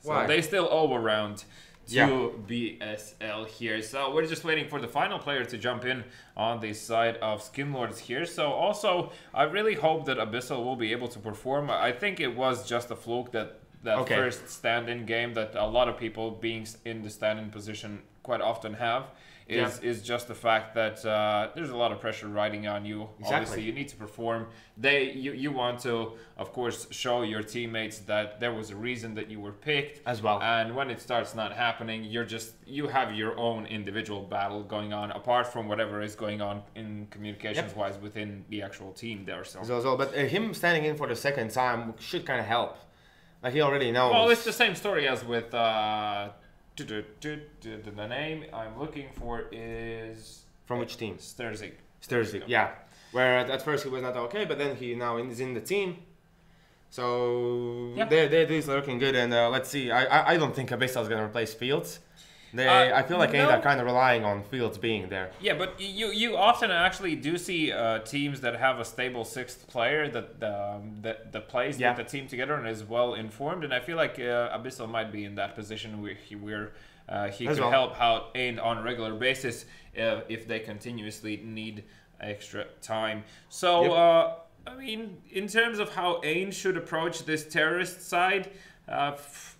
So they still owe a round to BSL here. So we're just waiting for the final player to jump in on the side of Skinlords here. So also, I really hope that Abyssal will be able to perform. I think it was just a fluke that first stand-in game that a lot of people being in the stand-in position quite often have is just the fact that there's a lot of pressure riding on you. Exactly. Obviously, you need to perform. You want to, of course, show your teammates that there was a reason that you were picked
as well.
And when it starts not happening, you have your own individual battle going on apart from whatever is going on in communications-wise within the actual team there. So
but him standing in for the second time should kind of help. Like he already knows.
Well, it's the same story as with the name I'm looking for is
from which team?
Sturzig.
Sturzig, yeah. Where at first he was not okay, but then he now is in the team. So they're looking good, and let's see. I don't think Abyssal is gonna replace Fields. I feel like they're kind of relying on Fields being there.
Yeah, but you often actually do see teams that have a stable 6th player that plays with the team together and is well informed, and I feel like Abyssal might be in that position where he could help out AYN on a regular basis if they continuously need extra time. So I mean, in terms of how AYN should approach this terrorist side.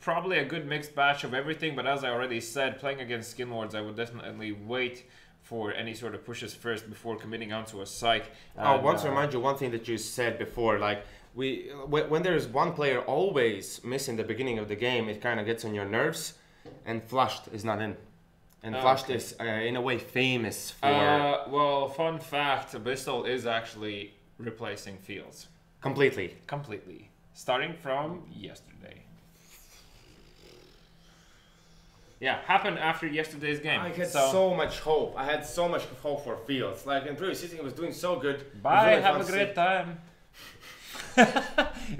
Probably a good mixed batch of everything, but as I already said, playing against Skinlords, I would definitely wait for any sort of pushes first before committing onto a site.
I want to remind you one thing that you said before, like when there's one player always missing the beginning of the game, it kind of gets on your nerves, and Flushed is not in. And Flushed is in a way famous for...
well, fun fact, Abyssal is actually replacing Fields.
Completely.
Starting from yesterday. Yeah, happened after yesterday's game.
I had so much hope. I had so much hope for Fields. Like in previous season, he was doing so good.
Bye, have a great time.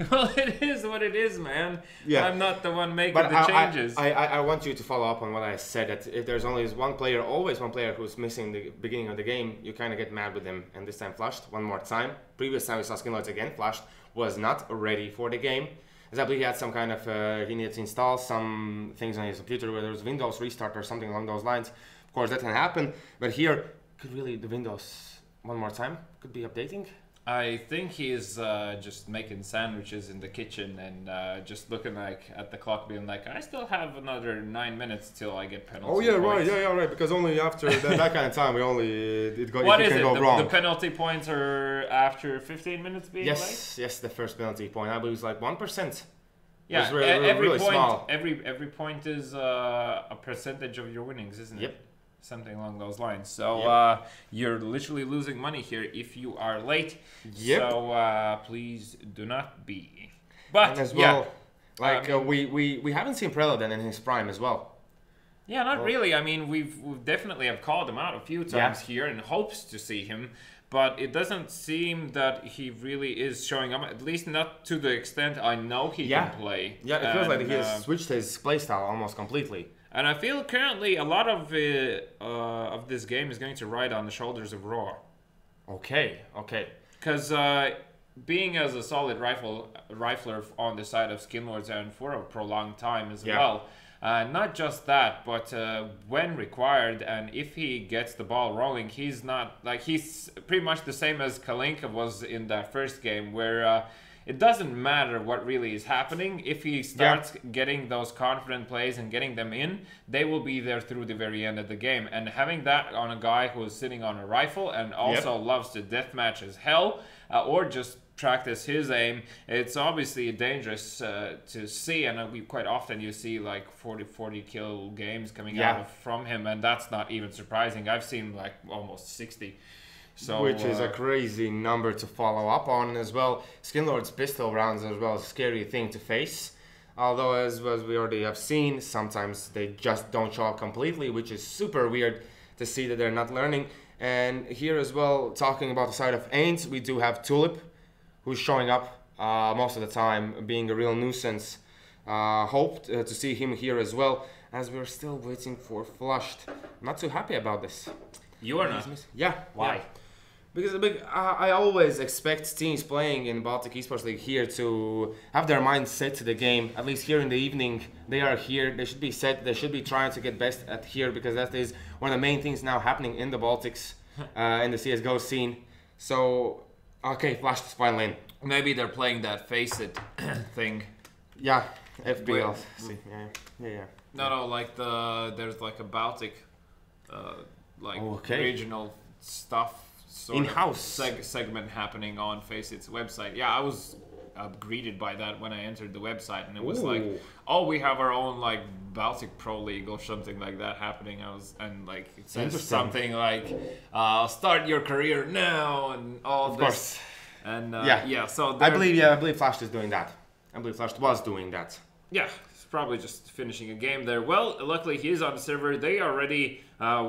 Well, it is what it is, man.
Yeah.
I'm not the one making
But
the changes.
I want you to follow up on what I said, that if there's always always one player who's missing the beginning of the game, you kind of get mad with him. And this time Flushed, one more time. Previous time we saw Skinlords again, Flushed was not ready for the game. As I believe he had some kind of, he needed to install some things on his computer, whether it was Windows restart or something along those lines. Of course, that can happen. But here, could really the Windows one more time could be updating.
I think he's just making sandwiches in the kitchen and just looking like at the clock, being like, I still have another 9 minutes till I get penalty.
Oh yeah,
points.
right. Because only after that kind of time we only
What is
can
it?
go wrong.
The penalty points are after 15 minutes being late?
Yes, the first penalty point. I believe it's like 1%.
Yeah,
It's really,
every
really
point,
small.
every point is a percentage of your winnings, isn't it?
Yep.
Something along those lines. So you're literally losing money here if you are late.
Yep.
So please do not be. But
And as well,
yeah,
we haven't seen Preloden in his prime as well.
yeah, not really. I mean, we've definitely have called him out a few times
Yeah.
here in hopes to see him, but it doesn't seem that he really is showing up. At least not to the extent I know he can play.
Yeah, it feels like he
And,
has switched his playstyle almost completely.
And I feel currently a lot of this game is going to ride on the shoulders of Raw.
Okay.
Because being as a solid rifler on the side of Skinlords and for a prolonged time as well, not just that, but when required and if he gets the ball rolling, he's not like he's pretty much the same as Kalinka was in that first game, where it doesn't matter what really is happening. If he starts getting those confident plays and getting them in, they will be there through the very end of the game. And having that on a guy who is sitting on a rifle and also loves to deathmatch as hell, or just practice his aim, it's obviously dangerous to see. And quite often you see like 40 kill games coming out from him, and that's not even surprising. I've seen like almost 60. So,
which is a crazy number to follow up on as well. Skinlord's pistol rounds as well is a scary thing to face. Although, as we already have seen, sometimes they just don't show up completely, which is super weird to see that they're not learning. And here as well, talking about the side of AYNs, we do have Tulip, who's showing up most of the time, being a real nuisance. Hoped to see him here as well, as we're still waiting for Flushed. I'm not too happy about this.
You are not?
Yeah.
Why?
Yeah. Because I always expect teams playing in Baltic Esports League here to have their mind set to the game. At least here in the evening, they are here. They should be set. They should be trying to get best at here, because that is one of the main things now happening in the Baltics, in the CSGO scene. So, okay, Flash is finally in.
Maybe they're playing that Face It thing.
Yeah, FBL. Yeah.
No, like there's like a Baltic, regional stuff.
In-house
segment happening on Face It's website. Yeah, I was greeted by that when I entered the website, and it was like, oh, we have our own like Baltic Pro League or something like that happening. It says something like, start your career now and all
of
this.
Course.
And
so I believe Flash is doing that. I believe Flash was doing that.
Yeah. Probably just finishing a game there. Well, luckily he is on the server. They are ready.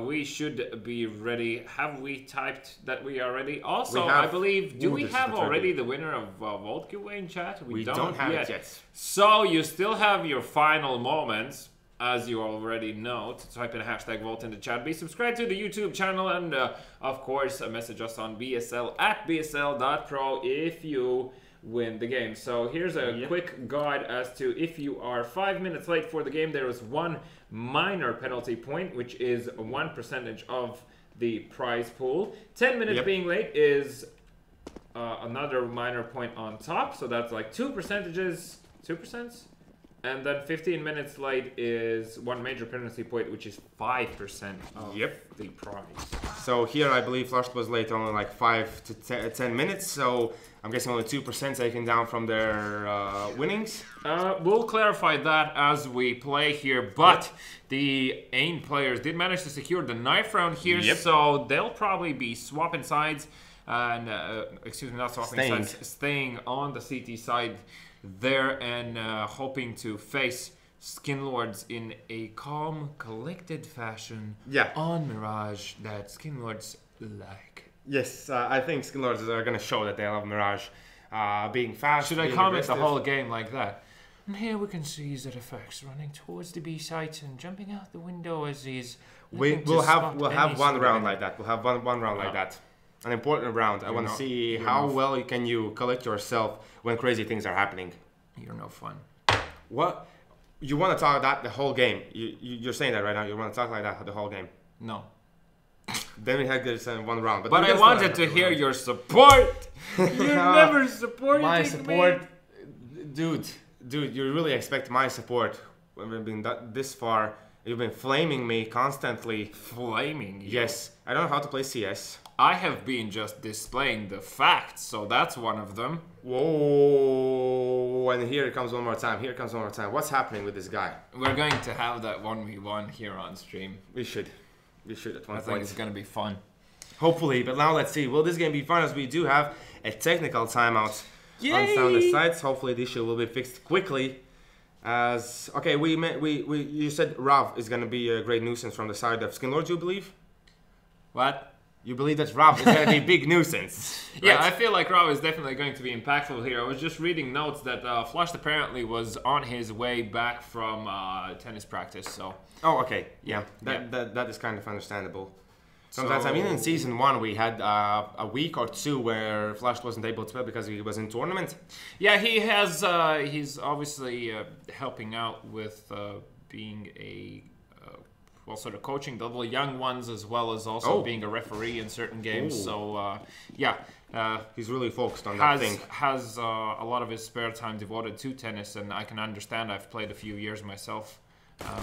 We should be ready. Have we typed that we are ready? Also, I believe, do we have already the winner of Vault Giveaway in chat?
We don't have it yet.
So you still have your final moments, as you already know, to type in hashtag Vault in the chat. Be subscribed to the YouTube channel, and of course, message us on BSL at BSL.pro if you win the game. So here's a quick guide as to if you are 5 minutes late for the game, there is one minor penalty point, which is 1% of the prize pool. 10 minutes being late is another minor point on top, so that's like 2%. And then 15 minutes late is one major penalty point, which is 5% of the prize.
So here I believe Flushed was late only like 5 to 10 minutes, so I'm guessing only 2% taken down from their winnings.
We'll clarify that as we play here, but the AYN players did manage to secure the knife round here, so they'll probably be swapping sides, and staying on the CT side there, and hoping to face Skinlords in a calm, collected fashion on Mirage that Skinlords like.
Yes, I think Skinlords are going to show that they love Mirage. being fast.
Should I
being
comment the
aggressive.
whole game like that? And here we can see ZFX running towards the B site and jumping out the window as he's.
We'll have one round like that. We'll have one round like that. An important round. I want to see how well can you collect yourself when crazy things are happening.
You're no fun.
What? You want to talk that the whole game? You're saying that right now. You want to talk like that the whole game?
No.
Then we had this in one round.
But I wanted to hear your support. You never support
my support,
me.
dude. You really expect my support when we've been this far. You've been flaming me constantly.
Flaming you?
Yes. I don't know how to play CS.
I have been just displaying the facts, so that's one of them.
Whoa! And here it comes one more time. Here it comes one more time. What's happening with this guy?
We're going to have that 1v1 here on stream.
We should at one
I
point.
think it's going to be fun.
Hopefully, but now let's see. Will this game be fun, as we do have a technical timeout on some of the sites. Hopefully this issue will be fixed quickly. As okay, you said Rav is going to be a great nuisance from the side of Skinlord, you believe?
What?
You believe that Rav is going to be a big nuisance? Right?
Yeah, I feel like Rav is definitely going to be impactful here. I was just reading notes that Flushed apparently was on his way back from tennis practice, so...
Oh, okay. Yeah, that is kind of understandable. Sometimes, I mean, in Season 1 we had a week or two where Flushed wasn't able to play because he was in tournament.
Yeah, he has, he's obviously helping out with being a... well, sort of coaching the little young ones as well as also being a referee in certain games. Ooh. So, yeah.
He's really focused on that thing.
Has a lot of his spare time devoted to tennis, and I can understand. I've played a few years myself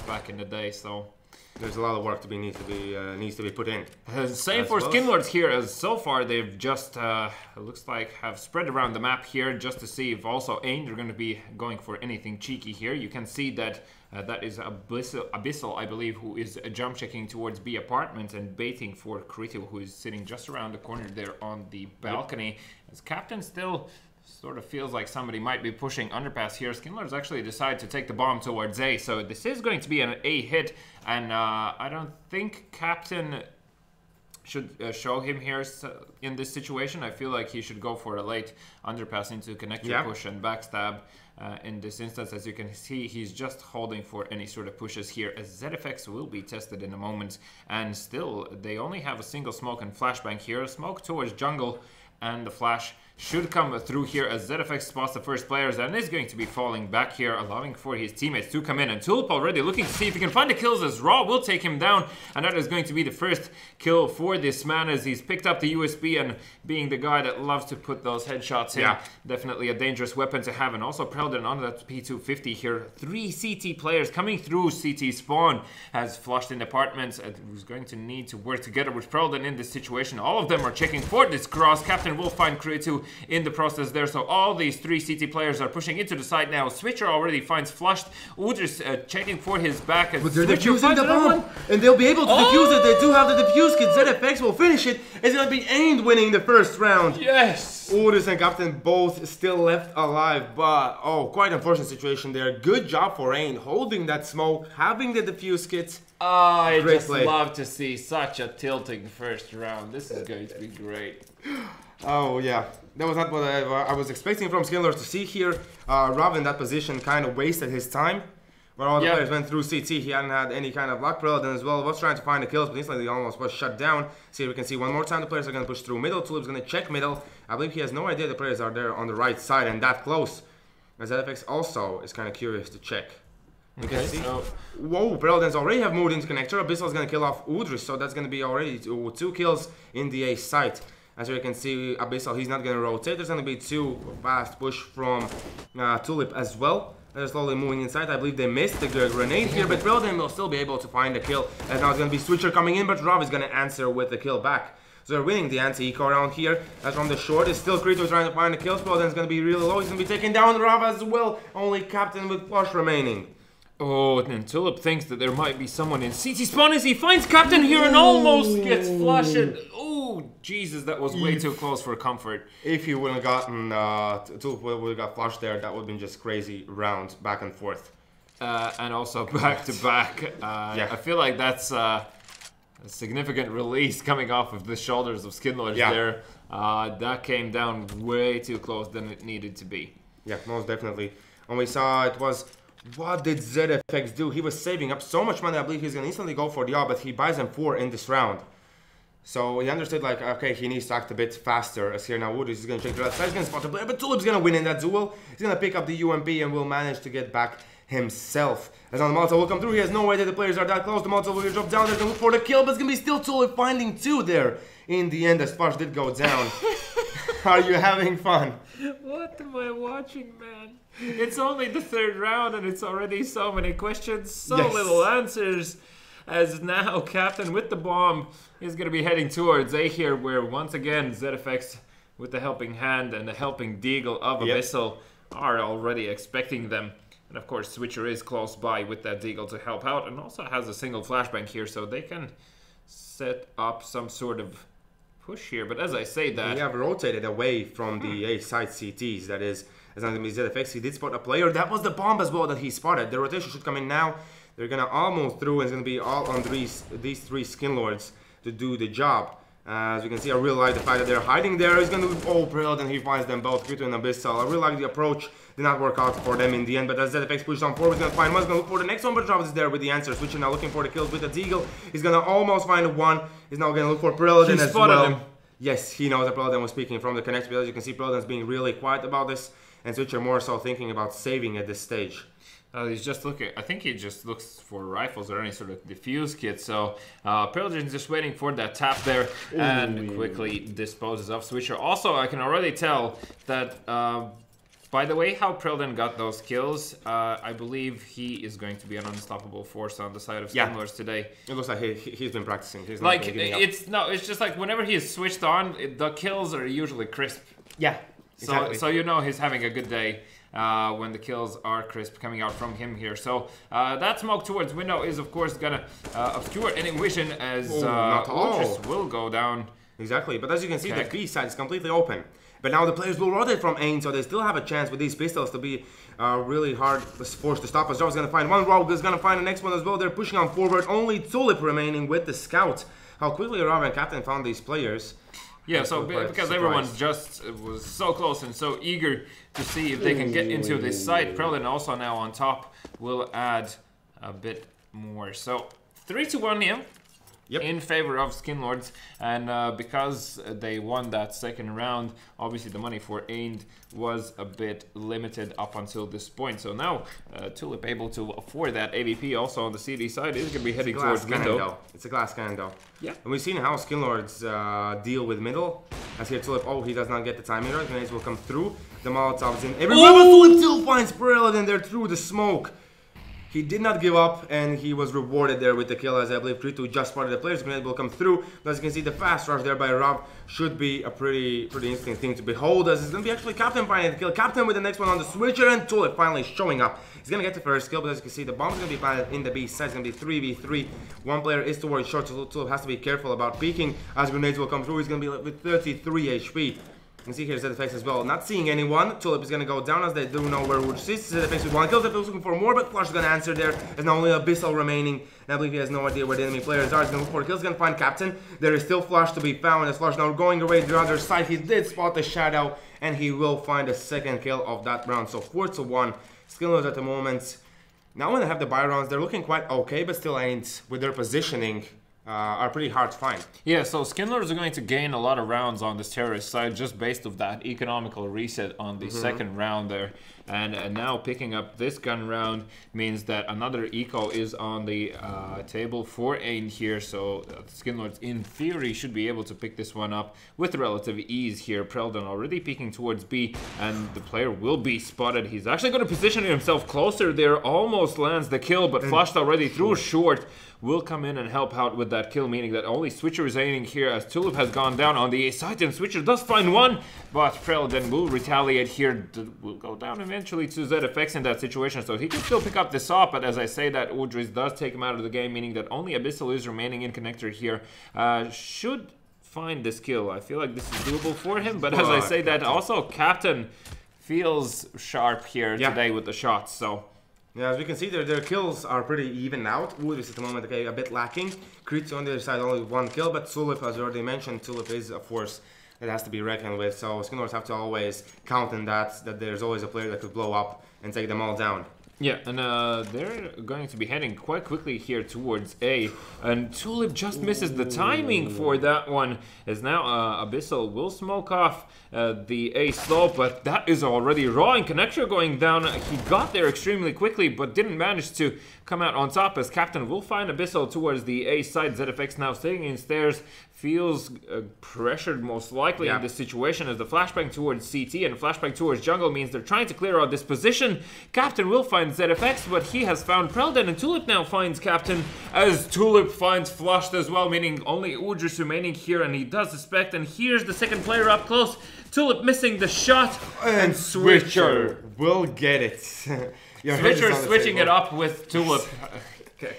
back in the day, so...
There's a lot of work needs to be put in.
Same for Skinlords here, as so far they've just, it looks like, have spread around the map here just to see if also AYN are going to be going for anything cheeky here. You can see that that is BESL, I believe, who is jump checking towards B apartment and baiting for Krito, who is sitting just around the corner there on the balcony. As Captain still sort of feels like somebody might be pushing underpass here. Skinlords actually decide to take the bomb towards A, so this is going to be an A hit, and I don't think Captain should show him here in this situation. I feel like he should go for a late underpass into connector push and backstab. In this instance, as you can see, he's just holding for any sort of pushes here, as ZFX will be tested in a moment. And still, they only have a single smoke and flashbang here. A smoke towards jungle, and the flash should come through here as ZFX spots the first players and is going to be falling back here, allowing for his teammates to come in. And Tulip already looking to see if he can find the kills, as Raw will take him down. And that is going to be the first kill for this man, as he's picked up the USB, and being the guy that loves to put those headshots in. Definitely a dangerous weapon to have. And also Preldon on that P250 here. 3 CT players coming through CT spawn, has Flushed in apartments, and who's going to need to work together with Preldon in this situation. All of them are checking for this cross. Captain will find Krito in the process there, so all these 3 CT players are pushing into the site now. Switcher already finds Flushed. Udris checking for his back.
But they're defusing the bomb, and they'll be able to defuse it. They do have the defuse kit. ZFX will finish it. It's going to be AYN winning the first round.
Yes!
Udris and Captain both still left alive, but quite unfortunate situation there. Good job for AYN holding that smoke, having the defuse kit.
I just love to see such a tilting first round. This is going to be great.
Oh yeah, that was not what I was expecting from Skinlords to see here. Rav in that position kind of wasted his time. When all the players went through CT, he hadn't had any kind of luck. Preldon as well was trying to find the kills, but instantly he almost was shut down. See if we can see one more time the players are going to push through middle. Tulip's going to check middle. I believe he has no idea the players are there on the right side and that close. As ZFX also is kind of curious to check. You can see. Whoa, Preldon's already have moved into connector. Abyssal's going to kill off Udris, so that's going to be already 2 kills in the A site. As you can see, Abyssal, he's not going to rotate. There's going to be 2 fast push from Tulip as well. They're slowly moving inside. I believe they missed the grenade here, but Preldon will still be able to find the kill. And now it's going to be Switcher coming in, but Rav is going to answer with the kill back. So they're winning the anti-eco round here. As from the short, it's still Krito trying to find the kills. Preldon's going to be really low. He's going to be taking down Rav as well. Only Captain with flush remaining.
Oh, and Tulip thinks that there might be someone in CT spawn as he finds Captain here and almost gets flushed. Oh, Jesus, that was way too close for comfort.
If he wouldn't have gotten, Tulip would have got flushed there, that would have been just crazy round, back and forth.
And also back to back. I feel like that's A significant release coming off of the shoulders of Skinlords there. That came down way too close than it needed to be.
Yeah, most definitely. And we saw it was, what did ZFX do? He was saving up so much money. I believe he's going to instantly go for the AWP, but he buys them 4 in this round. So he understood, like, okay, he needs to act a bit faster. As here now, Wood is going to check the left side. He's going to spot the player, but Tulip's going to win in that duel. He's going to pick up the UMP and will manage to get back himself. As now the Molotov will come through. He has no way that the players are that close. The Molotov will drop down. They're going to look for the kill, but it's going to be still Tulip finding 2 there. In the end, as Flash did go down. Are you having fun?
What am I watching, man? It's only the 3rd round and it's already so many questions, so little answers. As now Captain with the bomb is going to be heading towards A here, where once again ZFX with the helping hand and the helping deagle of Abyssal are already expecting them. And of course Switcher is close by with that deagle to help out, and also has a single flashbang here, so they can set up some sort of push here. But as I say that...
We have rotated away from the A side CTs, that is, as long as ZFX, he did spot a player. That was the bomb as well that he spotted. The rotation should come in now. They're going to almost through, and it's going to be all on these 3 Skinlords to do the job. As you can see, I really like the fact that they're hiding there. He's going to go brilliant, and he finds them both, Krito and Abyssal. I really like the approach. Did not work out for them in the end, but as ZFX pushes on forward, he's going to find one. He's going to look for the next one, but Travis is there with the answer. Switching now, looking for the kills with the deagle. He's going to almost find 1. He's now going to look for Paladin as well. Him. Yes, he knows that Paladin was speaking from the connect, but as you can see, Paladin's being really quiet about this, and Switcher more so thinking about saving at this stage.
He's just looking, I think he just looks for rifles or any sort of diffuse kit. So Paladin's just waiting for that tap there and quickly disposes of Switcher. Also, I can already tell that by the way how Paladin got those kills, I believe he is going to be an unstoppable force on the side of Skinlords today.
It looks like he's been practicing. He's
like it's just like whenever he is switched on, the kills are usually crisp.
Yeah. Exactly.
So you know he's having a good day when the kills are crisp coming out from him here. So that smoke towards window is of course gonna obscure any vision as Ultras will go down.
Exactly, but as you can see, the B side is completely open. But now the players will rotate from AYN, so they still have a chance with these pistols to be really hard forced to stop. As Jarvis is going to find one, Rogue is going to find the next one as well. They're pushing on forward, only Tulip remaining with the scout. How quickly Rav and Captain found these players.
Yeah, so because everyone just was so close and so eager to see if they can get into this site. Prelin also now on top will add a bit more. So 3-1 here. In favor of Skinlords, and because they won that 2nd round, obviously the money for AYN was a bit limited up until this point. So now Tulip able to afford that AVP. Also on the CD side is going to be heading towards middle.
It's a glass cannon though.
Yeah.
And we've seen how Skinlords deal with middle. As here Tulip, he does not get the timing right. Grenades will come through. The Molotovs in everywhere, but Tulip still finds Paladin there through the smoke. He did not give up, and he was rewarded there with the kill, as I believe Krito just spotted the players. Grenade will come through. But as you can see, the fast rush there by Rob should be a pretty interesting thing to behold, as it's going to be actually Captain finding the kill. Captain with the next one on the switcher, and Tulip finally showing up. He's going to get the first kill, but as you can see, the bomb's going to be planted in the B side. It's going to be 3v3. One player is towards short, so Tulip has to be careful about peeking. As grenades will come through, he's going to be with 33 HP. You can see here ZFX as well, not seeing anyone. Tulip is going to go down as they do know where Wood sits. ZFX with 1 kill. ZFX looking for more, but Flush is going to answer there. There's now only Abyssal remaining, and I believe he has no idea where the enemy players are. He's going to look for kills. He's going to find Captain. There is still Flush to be found, as Flush now going away to the other side. He did spot the shadow, and he will find a 2nd kill of that round. So 4-1. Skinlords at the moment. Now when they have the buy rounds, they're looking quite okay, but still ain't with their positioning. Are pretty hard to find.
Yeah, so Skinlords are going to gain a lot of rounds on this terrorist side just based off that economical reset on the 2nd round there. And now picking up this gun round means that another eco is on the table for AYN here. So Skinlords in theory should be able to pick this one up with relative ease here. Preldon already peeking towards B, and the player will be spotted. He's actually going to position himself closer there. Almost lands the kill, but flushed already through short. Will come in and help out with that kill, meaning that only Switcher is aiming here as Tulip has gone down on the A side, and Switcher does find one, but Preldon will retaliate here. Will go down eventually to ZFX in that situation, so he can still pick up this off, but as I say that, Udris does take him out of the game, meaning that only Abyssal is remaining in connector here. Should find this kill. I feel like this is doable for him, but as I say that, also Captain feels sharp here today with the shots, so...
Yeah, as we can see, their kills are pretty even out. Udris at the moment, okay, a bit lacking. Kritsu on the other side, only 1 kill, but Tulip, as already mentioned, Tulip is a force that has to be reckoned with. So Skinlords have to always count in that there's always a player that could blow up and take them all down.
Yeah, and they're going to be heading quite quickly here towards A, and Tulip just misses the timing for that one, as now Abyssal will smoke off the A slope, but that is already raw, and Connector going down. He got there extremely quickly, but didn't manage to come out on top, as Captain will find Abyssal towards the A side. ZFX now sitting in stairs, feels pressured most likely in this situation, as the flashbang towards CT and flashbang towards jungle means they're trying to clear out this position. Captain will find ZFX, but he has found Prelden, and Tulip now finds Captain, as Tulip finds Flushed as well, meaning only Udris remaining here, and he does suspect, and here's the second player up close. Tulip missing the shot, and Switcher
will get it.
Switcher switching it up with Tulip. Okay.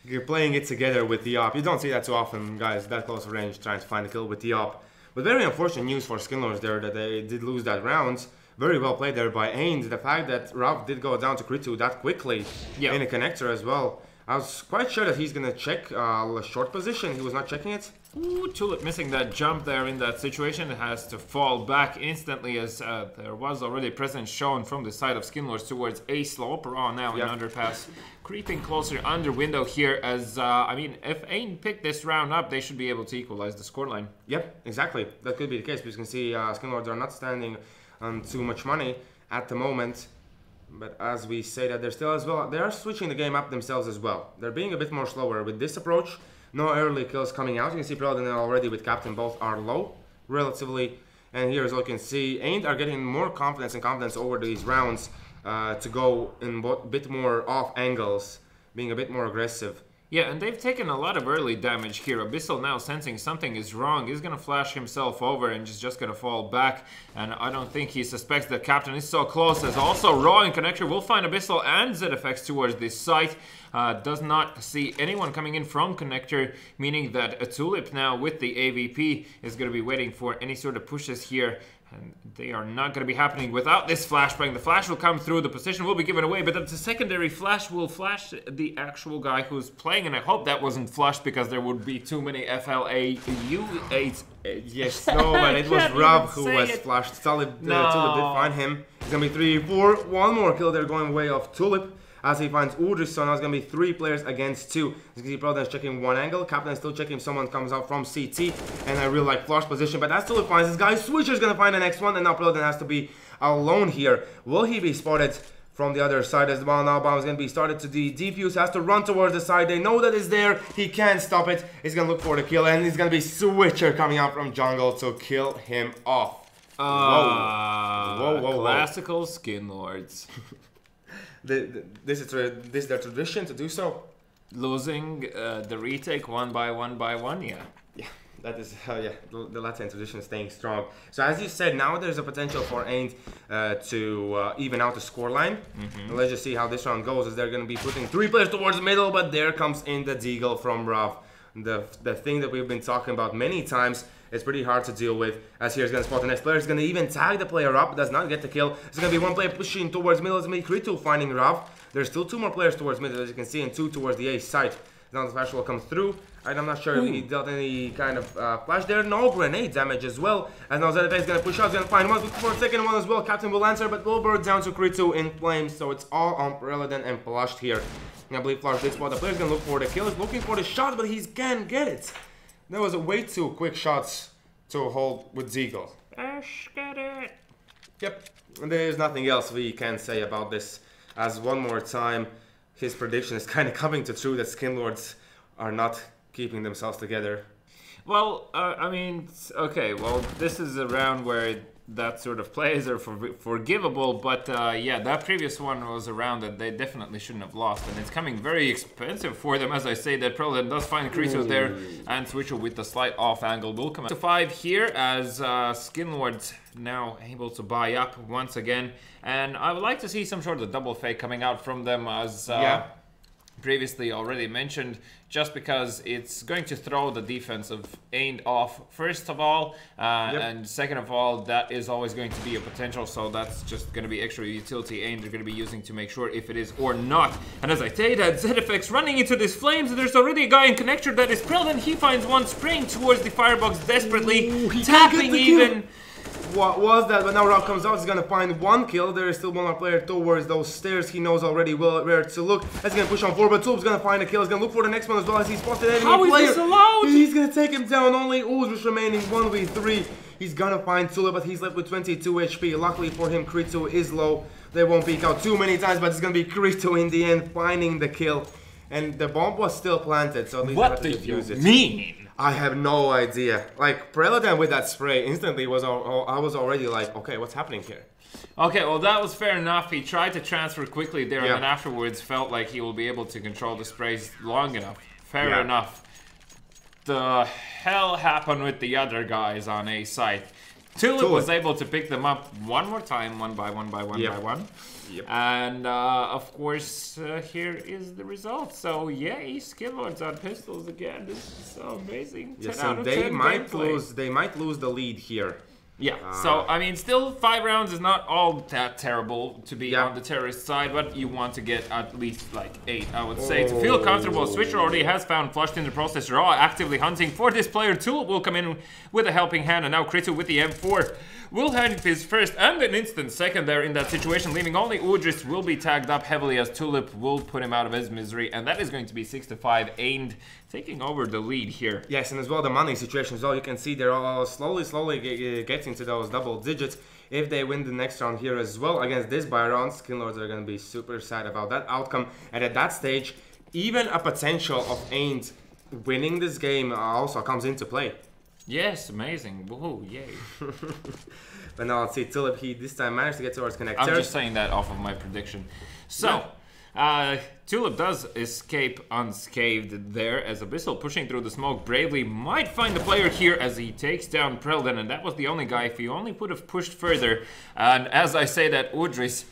You're playing it together with the op. You don't see that too often, guys, that close range trying to find a kill with the op. But very unfortunate news for Skinlords there that they did lose that round. Very well played there by AYN. The fact that Rav did go down to Kritu that quickly in a connector as well. I was quite sure that he's gonna check a short position. He was not checking it.
Ooh, Tulip missing that jump there in that situation. It has to fall back instantly, as there was already presence shown from the side of Skinlords towards A slope. Raw now in underpass, creeping closer under window here, as I mean, if AYN picked this round up, they should be able to equalize the scoreline.
Yep, exactly. That could be the case, because you can see Skinlords are not standing on too much money at the moment. But as we say that, they're still as well, they are switching the game up themselves as well. They're being a bit more slower with this approach. No early kills coming out. You can see Prelden already with Captain, both are low relatively. And here as well you can see, AYN are getting more confidence over these rounds to go in a bit more off angles, being a bit more aggressive.
Yeah, and they've taken a lot of early damage here. Abyssal now sensing something is wrong. He's going to flash himself over and just going to fall back. And I don't think he suspects that Captain is so close, as also Raw and Connector will find Abyssal and ZFX towards this site. Does not see anyone coming in from Connector, meaning that a Tulip now with the AVP is going to be waiting for any sort of pushes here. And they are not going to be happening without this flashbang. The flash will come through, the position will be given away, but the secondary flash will flash the actual guy who's playing, and I hope that wasn't flushed, because there would be too many FLAU8.
Yes, no, man, it was Rav who was flashed. Tulip did find him. It's going to be 3-4. One more kill there going way off Tulip, as he finds Udris. So now it's going to be 3 players against 2. As you can see, Prelden is checking one angle. Captain is still checking if someone comes out from CT. And I really like flush position, but as Tulip finds this guy, Switcher is going to find the next one. And now Prelden has to be alone here. Will he be spotted from the other side as well? Now bomb is going to be started to the defuse. Has to run towards the side. They know that it's there. He can't stop it. He's going to look for the kill. And it's going to be Switcher coming out from jungle to kill him off. Whoa.
Classical Skinlords.
This is their tradition to do so.
Losing the retake one by one, yeah.
Yeah, that is, the Latvian tradition is staying strong. So as you said, now there's a potential for AYN to even out the scoreline. Let's just see how this round goes, as they're going to be putting 3 players towards the middle, but there comes in the deagle from Rav. The thing that we've been talking about many times. It's pretty hard to deal with, as here's going to spot the next player. He's going to even tag the player up, does not get the kill. There's going to be 1 player pushing towards middle. It's going to be Kritu finding Rav. There's still 2 more players towards middle, as you can see, and 2 towards the A site. Now the flash will come through. I'm not sure if he dealt any kind of flash there. No grenade damage as well. And now ZFX is going to push out. He's going to find one for a second one as well. Captain will answer, but will burn down to Kritu in flames. So it's all on Prelden and flushed here. And I believe flush this spot. The player's going to look for the kill. He's looking for the shot, but he can't get it. That was a way too quick shots to hold with Deagle.
Get it.
Yep. And there's nothing else we can say about this. As one more time, his prediction is kind of coming to true that Skinlords are not keeping themselves together.
Well, I mean, okay, well, this is a round where that sort of plays are forgivable, but yeah, that previous one was a round that they definitely shouldn't have lost, and it's coming very expensive for them, as I say. That Prelden does find Kritos there, and Switcher with the slight off angle will come to 5 here, as Skinlords now able to buy up once again, and I would like to see some sort of double fake coming out from them, as previously already mentioned, just because it's going to throw the defense of AYN off, first of all, and second of all, that is always going to be a potential, so that's just going to be extra utility AYN they're going to be using to make sure if it is or not. And as I say that, ZFX running into these flames, and there's already a guy in connector that is Prelden. He finds one spraying towards the firebox desperately, tapping even.
What was that? But now Rob comes out, he's gonna find one kill. There is still one more player towards those stairs. He knows already where to look. He's gonna push on forward, but Tulip's gonna find a kill. He's gonna look for the next one as well as he spotted an enemy
How
player.
is this allowed?
He's gonna take him down. Only Uzrus remaining 1v3. He's gonna find Tulip, but he's left with 22 HP. Luckily for him, Krito is low. They won't peek out too many times, but it's gonna be Krito in the end finding the kill. And the bomb was still planted, so at least
what do you mean?
I have no idea. Like, Prelden with that spray instantly was, I was already like, okay, what's happening here?
Okay, well that was fair enough. He tried to transfer quickly there, and then
Yeah.
afterwards felt like he will be able to control the sprays long enough. Fair enough. The hell happened with the other guys on A site? Tulip was able to pick them up one more time, one by one by one by one.
Yep.
And of course, here is the result. So yay, Skillords on pistols again. This is so amazing.
Yes,
10 out
and
of
they
10
might
gameplay.
lose. They might lose the lead here.
Yeah, so I mean, still 5 rounds is not all that terrible to be on the terrorist side, but you want to get at least like 8, I would say, to feel comfortable. Switcher already has found Flushed in the process. Raw actively hunting for this player. Tulip will come in with a helping hand, and now Krito with the M4 will have his first and an instant second there in that situation, leaving only Udris will be tagged up heavily as Tulip will put him out of his misery, and that is going to be 6-5, AYN taking over the lead here.
Yes, and as well the money situation as well. You can see they're all slowly getting to those double digits. If they win the next round here as well against this buy round, Skinlords are going to be super sad about that outcome. And at that stage, even a potential of AYN winning this game also comes into play.
Yes, amazing. Woohoo, yay.
But now let's see, Tulip, he this time managed to get towards connector.
I'm just saying that off of my prediction. So, Tulip does escape unscathed there as Abyssal pushing through the smoke bravely might find the player here as he takes down Prelden, and that was the only guy if he only would have pushed further. And as I say that, Udris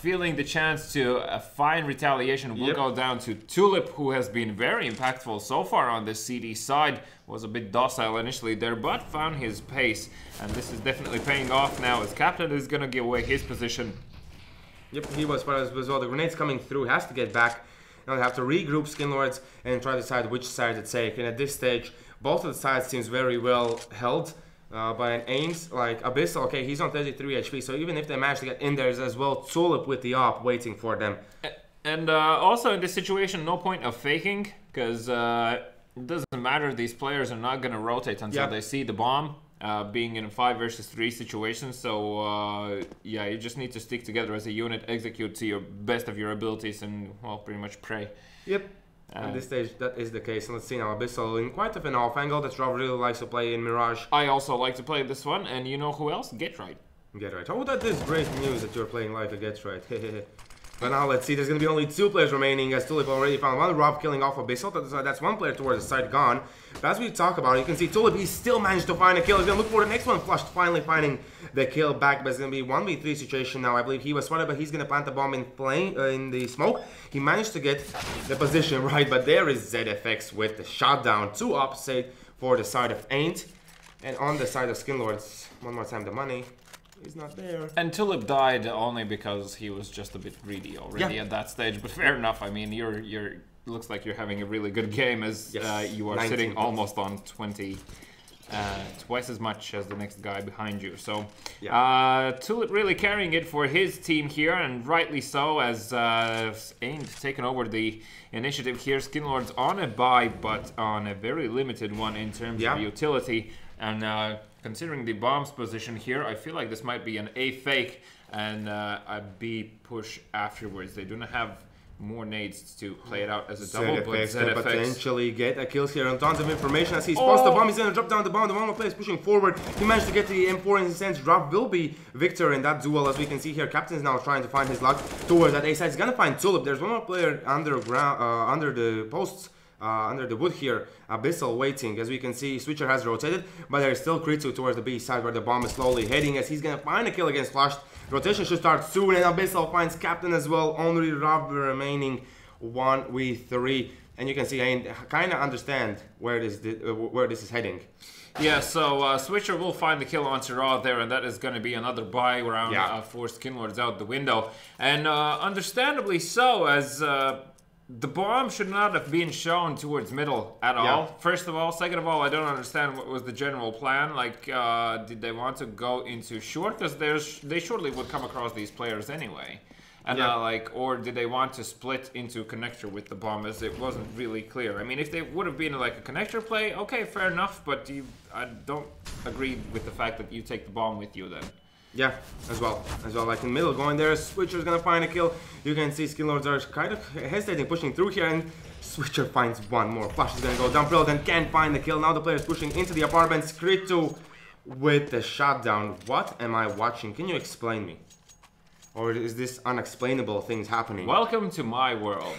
feeling the chance to find retaliation will go down to Tulip, who has been very impactful so far on the CD side. Was a bit docile initially there, but found his pace, and this is definitely paying off now as Captain is gonna give away his position.
Yep, he was part as well. The grenades coming through, has to get back. Now they have to regroup Skinlords and try to decide which side to take. And at this stage, both of the sides seems very well held by an AYN's. Like Abyssal, okay, he's on 33 HP, so even if they manage to get in there as well, Tulip with the op waiting for them.
And also in this situation, no point of faking, because it doesn't matter. These players are not going to rotate until they see the bomb. Being in a 5 versus 3 situation, so yeah, you just need to stick together as a unit, execute to your best of your abilities, and well, pretty much pray.
Yep. At this stage, that is the case. And let's see now, Abyssal in quite of an off angle that Rob really likes to play in Mirage.
I also like to play this one, and you know who else? Get Right.
Get Right. Oh, that is great news that you're playing like a Get Right. But now let's see, there's going to be only 2 players remaining as Tulip already found one. Rob killing off Abyssal, that's 1 player towards the side gone. But as we talk about it, you can see Tulip, he still managed to find a kill. He's going to look for the next one, Flushed, finally finding the kill back. But it's going to be 1v3 situation now. I believe he was spotted, but he's going to plant the bomb in flame, in the smoke. He managed to get the position right, but there is ZFX with the shutdown. 2 opposite for the side of AYN. And on the side of Skinlords, one more time the money. He's not there.
And Tulip died only because he was just a bit greedy already at that stage. But fair enough. I mean, you're looks like you're having a really good game as you are sitting almost on 20, twice as much as the next guy behind you. So Tulip really carrying it for his team here, and rightly so, as AYN taken over the initiative here. Skinlords on a buy, but on a very limited one in terms of utility. And considering the bomb's position here, I feel like this might be an A fake and a B push afterwards. They do not have more nades to play it out as a double, but
ZFX can potentially get a kill here on tons of information as he spots the bomb. He's going to drop down the bomb. The one more player is pushing forward. He managed to get to the M4 in his sense. Drop will be victor in that duel, as we can see here. Captain's now trying to find his luck towards that A side. He's going to find Tulip. There's one more player underground, under the posts. Under the wood here, Abyssal waiting. As we can see, Switcher has rotated, but there is still Krito towards the B side where the bomb is slowly heading as he's gonna find a kill against Flushed. Rotation should start soon, and Abyssal finds Captain as well. Only Rob remaining 1v3, and you can see I kind of understand where this is heading.
Yeah, so Switcher will find the kill on Suurhall there, and that is going to be another buy round for Skinlords out the window. And understandably so, as the bomb should not have been shown towards middle at all, first of all. Second of all, I don't understand what was the general plan. Like, did they want to go into short? Because they surely would come across these players anyway. And or did they want to split into connector with the bomb? As it wasn't really clear. I mean, if they would have been like a connector play, okay, fair enough. But I don't agree with the fact that you take the bomb with you then.
Yeah, as well. Like in the middle, going there, Switcher's gonna find a kill. You can see Skinlords are kind of hesitating, pushing through here, and Switcher finds one more. Flash is gonna go down, Preloden can't find the kill. Now the player is pushing into the apartments. Kritu with the shutdown. What am I watching? Can you explain me? Or is this unexplainable things happening?
Welcome to my world.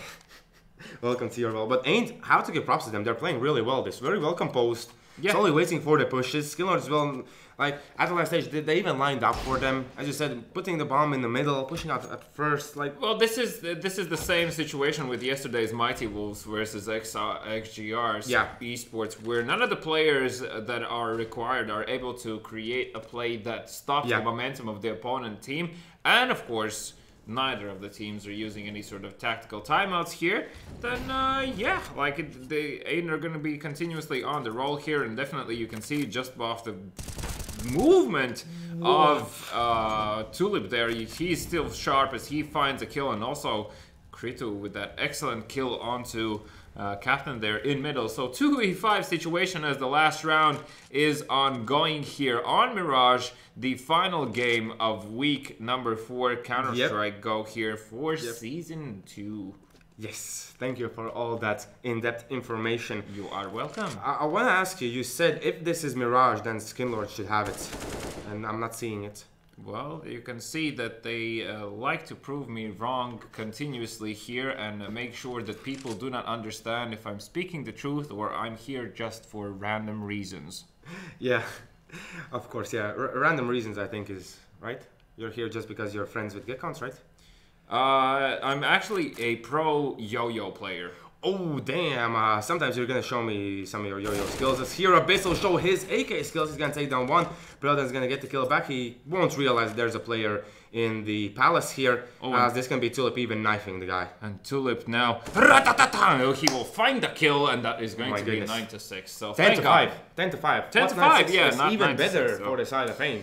Welcome to your world. But ain't how to give props to them. They're playing really well. This very well composed.
Yeah.
Solely waiting for the pushes. Skinlords will, like, at the last stage, they even lined up for them. As you said, putting the bomb in the middle, pushing out at first, like...
Well, this is the same situation with yesterday's Mighty Wolves versus XGR's eSports, where none of the players that are required are able to create a play that stops the momentum of the opponent team. And, of course, neither of the teams are using any sort of tactical timeouts here, then the AYN are going to be continuously on the roll here, and definitely you can see just off the movement of Tulip there, he's still sharp as he finds a kill, and also Kritu with that excellent kill onto Captain there in middle. So 2v5 situation as the last round is ongoing here on Mirage, the final game of week number 4 Counter-Strike Go here for Season 2.
Yes, thank you for all that in-depth information.
You are welcome.
I want to ask you, you said if this is Mirage, then Skinlord should have it, and I'm not seeing it.
Well, you can see that they like to prove me wrong continuously here and make sure that people do not understand if I'm speaking the truth or I'm here just for random reasons.
Yeah, of course, yeah. Random reasons, I think, is right. You're here just because you're friends with Gekons, right?
I'm actually a pro yo-yo player.
Oh, damn. Sometimes you're going to show me some of your yo-yo skills. As here, BESL will show his AK skills. He's going to take down one. Preloden's going to get the kill back. He won't realize there's a player in the palace here. As this can be Tulip even knifing the guy.
And Tulip now, he will find the kill, and that is going to be 9-6. So
10 to 5. 10 to 5.
10 to 5, yeah. Not
even better for the side of AYN.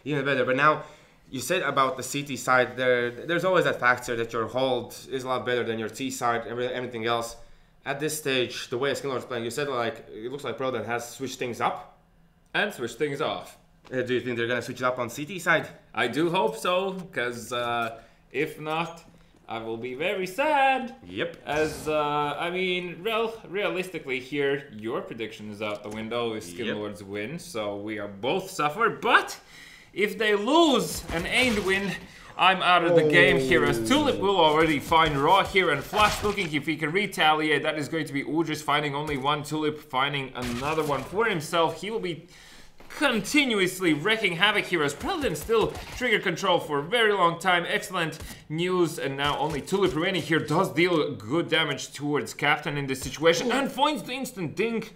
Even better. But now, you said about the CT side, there's always that factor that your hold is a lot better than your T side, everything else. At this stage, the way Skinlord is playing, you said like it looks like Preloden has switched things up.
And switched things off.
Do you think they're going to switch it up on CT side?
I do hope so, because if not, I will be very sad.
Yep.
As, I mean, realistically here, your prediction is out the window if Skinlords win, so we are both suffer, but... if they lose and AYN win, I'm out of the game here, as Tulip will already find Raw here, and Flash looking if he can retaliate. That is going to be Udris finding only one, Tulip finding another one for himself. He will be continuously wrecking havoc here, as Preloden still trigger control for a very long time. Excellent news, and now only Tulip remaining here does deal good damage towards Captain in this situation, and finds the instant dink.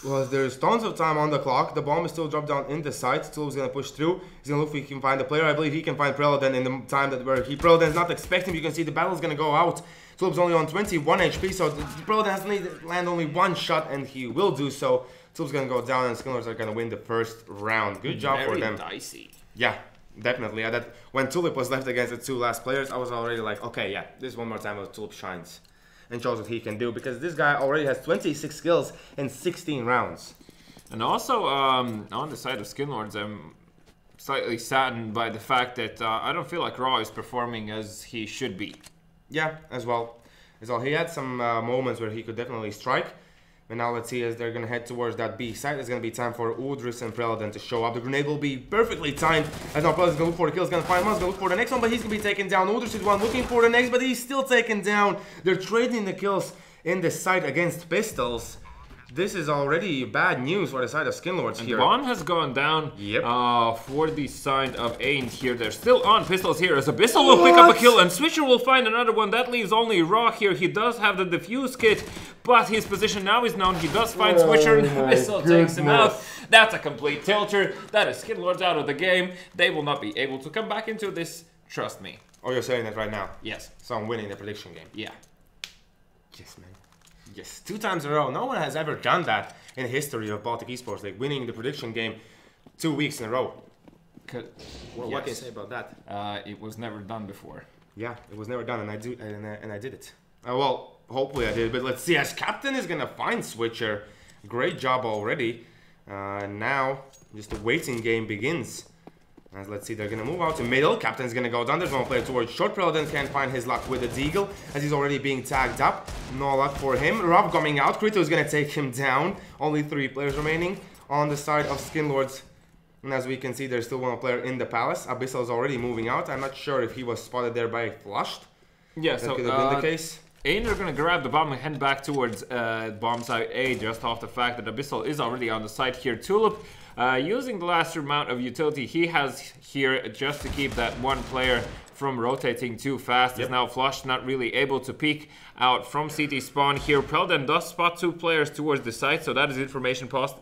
Well, there's tons of time on the clock. The bomb is still dropped down in the site. Tulip's gonna push through. He's gonna look if he can find the player. I believe he can find Preloden in the time that Preloden's not expecting. You can see the battle's gonna go out. Tulip's only on 21 HP, so Preloden has to land only one shot, and he will do so. Tulip's gonna go down, and Skinlords are gonna win the first round. Good job for them.
Very dicey.
Yeah, definitely. When Tulip was left against the two last players, I was already like, okay, yeah, this one more time where Tulip shines and shows what he can do, because this guy already has 26 kills in 16 rounds.
And also, on the side of Skinlords, I'm slightly saddened by the fact that I don't feel like Raw is performing as he should be.
Yeah, as well. He had some moments where he could definitely strike. But now let's see, as they're going to head towards that B site, it's going to be time for Udris and Preloden to show up. The grenade will be perfectly timed. As now Preloden's going to look for the kill, he's going to find one, he's going to look for the next one, but he's going to be taken down. Udris is one looking for the next, but he's still taken down. They're trading the kills in the site against pistols. this is already bad news for the side of Skinlords here.
Bomb has gone down for the side of AYN here. They're still on pistols here as Abyssal will pick up a kill and Switcher will find another one. That leaves only Raw here. He does have the defuse kit, but his position now is known. He does find Switcher and Abyssal takes him out. That's a complete tilter. That is Skinlords out of the game. They will not be able to come back into this. Trust me.
Oh, you're saying that right now?
Yes.
So I'm winning the prediction game.
Yeah.
Yes, man. Yes. 2 times in a row. No one has ever done that in the history of Baltic Esports League, winning the prediction game 2 weeks in a row. Well, what can you say about that?
It was never done before.
Yeah, it was never done, and I did it. Well, hopefully I did, but let's see. As Captain is gonna find Switcher. Great job already. Now, just the waiting game begins. As let's see, they're gonna move out to middle. Captain's gonna go down. There's one player towards short. Preldon can't find his luck with the Deagle as he's already being tagged up. No luck for him. Rob coming out. Krito is gonna take him down. Only 3 players remaining on the side of Skinlords. And as we can see, there's still one player in the palace. Abyssal is already moving out. I'm not sure if he was spotted there by Flushed.
Yeah,
that
so
could have been the case.
AYN are going to grab the bomb and head back towards bomb site A, just off the fact that Abyssal is already on the site here. Tulip, using the last amount of utility he has here just to keep that one player from rotating too fast, is now flushed, not really able to peek out from CT spawn here. Preldon does spot 2 players towards the site, so that is information passed.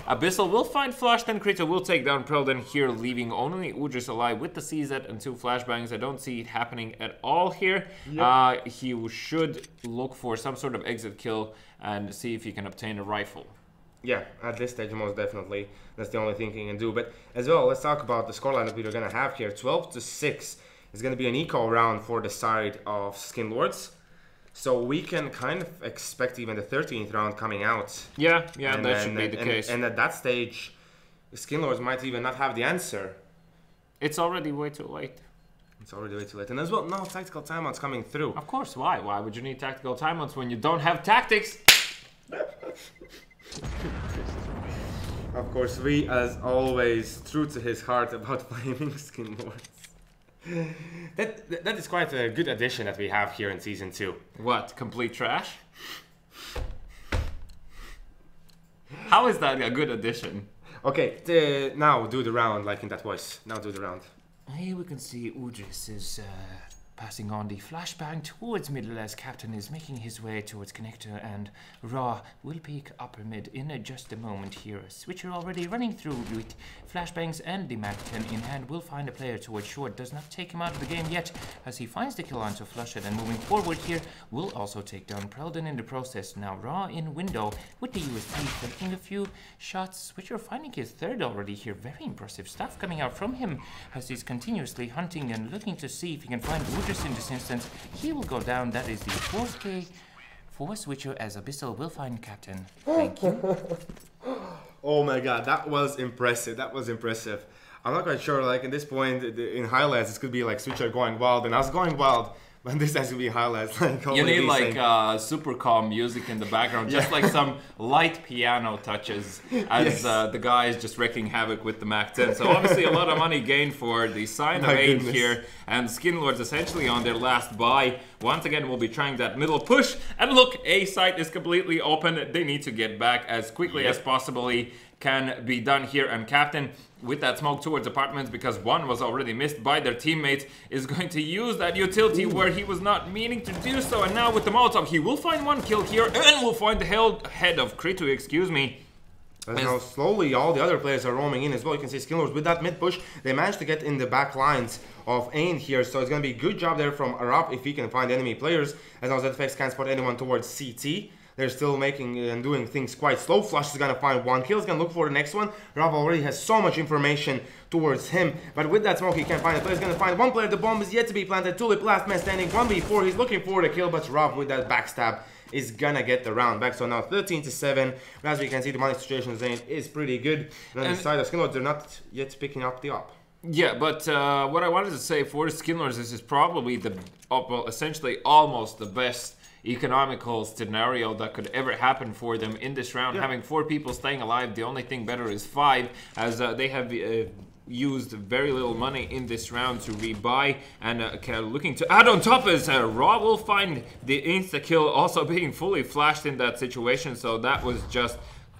Abyssal will find flushed, and Krito will take down Preldon here, leaving only Udris alive with the CZ and 2 flashbangs. I don't see it happening at all here. He should look for some sort of exit kill and see if he can obtain a rifle.
Yeah, at this stage, most definitely. That's the only thing he can do. But as well, let's talk about the scoreline that we're going to have here. 12-6 is going to be an eco round for the side of Skinlords. So we can kind of expect even the 13th round coming out.
Yeah, that should be the case.
And at that stage, Skinlords might even not have the answer.
It's already way too late.
It's already way too late. And as well, no tactical timeouts coming through.
Of course, why? Why would you need tactical timeouts when you don't have tactics?
Of course, we, as always, true to his heart about blaming Skinlords. That is quite a good addition that we have here in Season 2.
What? Complete trash? How is that a good addition?
Okay, now do the round like in that voice. Now do the round.
Here we can see Udris is passing on the flashbang towards middle as Captain is making his way towards connector, and Raw will peek upper mid in just a moment here. Switcher already running through with flashbangs and the Mac 10 in hand will find a player towards short. Does not take him out of the game yet as he finds the kill onto Flushed, and moving forward here will also take down Preldon in the process. Now Raw in window with the USP taking a few shots. Switcher finding his 3rd already here. Very impressive stuff coming out from him as he's continuously hunting and looking to see if he can find Udris in this instance. He will go down. That is the 4K for Switcher as Abyssal will find Captain. Thank you.
Oh my god, that was impressive. That was impressive. I'm not quite sure, like, at this point, in highlights, this could be like Switcher going wild and us going wild. But this has to be highlights. Like,
you need like super calm music in the background, just like some light piano touches as the guy is just wreaking havoc with the Mac 10. So obviously a lot of money gained for the side of AYN here, and Skinlords essentially on their last buy. Once again, we'll be trying that middle push. And look, A site is completely open. They need to get back as quickly as possibly can be done here, and Captain with that smoke towards apartments, because one was already missed by their teammates, is going to use that utility where he was not meaning to do so. And now with the Molotov, he will find 1 kill here and will find the head of Krito, excuse me.
As now slowly all the other players are roaming in as well. You can see Skinlords with that mid push, they managed to get in the back lines of AYN here, so it's going to be a good job there from Arab if he can find enemy players, as long as ZFX can't spot anyone towards CT. They're still making and doing things quite slow. Flush is going to find 1 kill. He's going to look for the next one. Rav already has so much information towards him. But with that smoke, he can't find a player. He's going to find 1 player. The bomb is yet to be planted. Tulip, last man standing. 1v4. He's looking for the kill. But Rav with that backstab is going to get the round back. So now 13-7. As we can see, the money situation Zane is pretty good. And on the side of Skinlords, they're not yet picking up the up.
Yeah, but what I wanted to say for Skinlords, this is probably the, well, essentially almost the best economical scenario that could ever happen for them in this round. Having 4 people staying alive, the only thing better is 5, as they have used very little money in this round to rebuy, and looking to add on top as Raw will find the insta-kill also being fully flashed in that situation, so that was just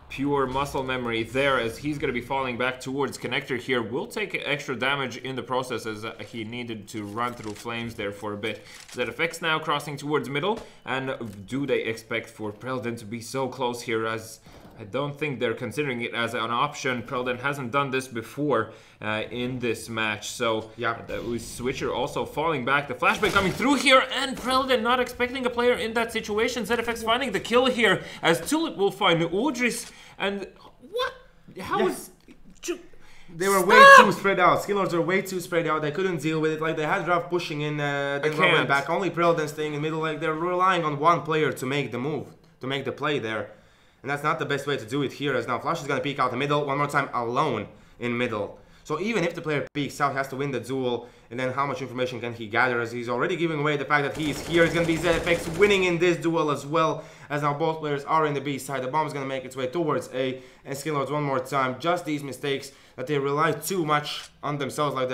pure muscle memory there, as he's going to be falling back towards Connector here. Will take extra damage in the process, as he needed to run through flames there for a bit. ZFX now crossing towards middle, and do they expect for Preldon to be so close here, as I don't think they're considering it as an option. Preldon hasn't done this before in this match, so yeah, Switcher also falling back. The flashback coming through here, and Preldon not expecting a player in that situation. ZFX finding the kill here, as Tulip will find Udris, and what? How is...
They were way too spread out. Skillords were way too spread out. They couldn't deal with it. Like, they had Rav pushing in, then Rav went back. Only Preldon staying in the middle. Like, they're relying on one player to make the move, to make the play there. And that's not the best way to do it here, as now Flash is going to peek out the middle one more time alone in middle. So even if the player peeks out, he has to win the duel, and then how much information can he gather, as he's already giving away the fact that he is here. It's going to be ZFX winning in this duel as well, as now both players are in the B side. The bomb is going to make its way towards A, and Skillords one more time. Just these mistakes, that they rely too much on themselves, like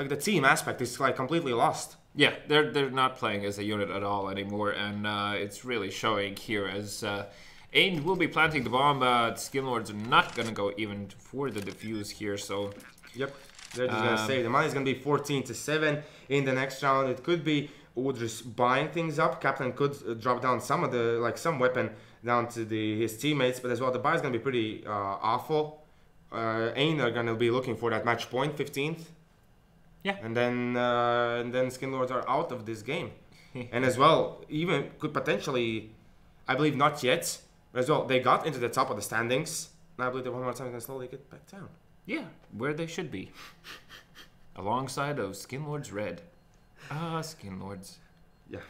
the team aspect is like completely lost.
Yeah, they're not playing as a unit at all anymore, and it's really showing here, as AYN will be planting the bomb, but Skillords are not going to go even for the defuse here, so...
Yep, they're just going to say the money is going to be 14-7 in the next round. It could be Udris buying things up. Captain could drop down some of the, like, some weapon down to his teammates, but as well, the buy is going to be pretty awful. AYN are going to be looking for that match point, 15th.
Yeah.
And then Skillords are out of this game. And as well, even could potentially, I believe not yet, as well, they got into the top of the standings. And I believe that one more time can slowly get back down.
Yeah, where they should be. Alongside of Skinlords Red. Ah, Skinlords.
Yeah.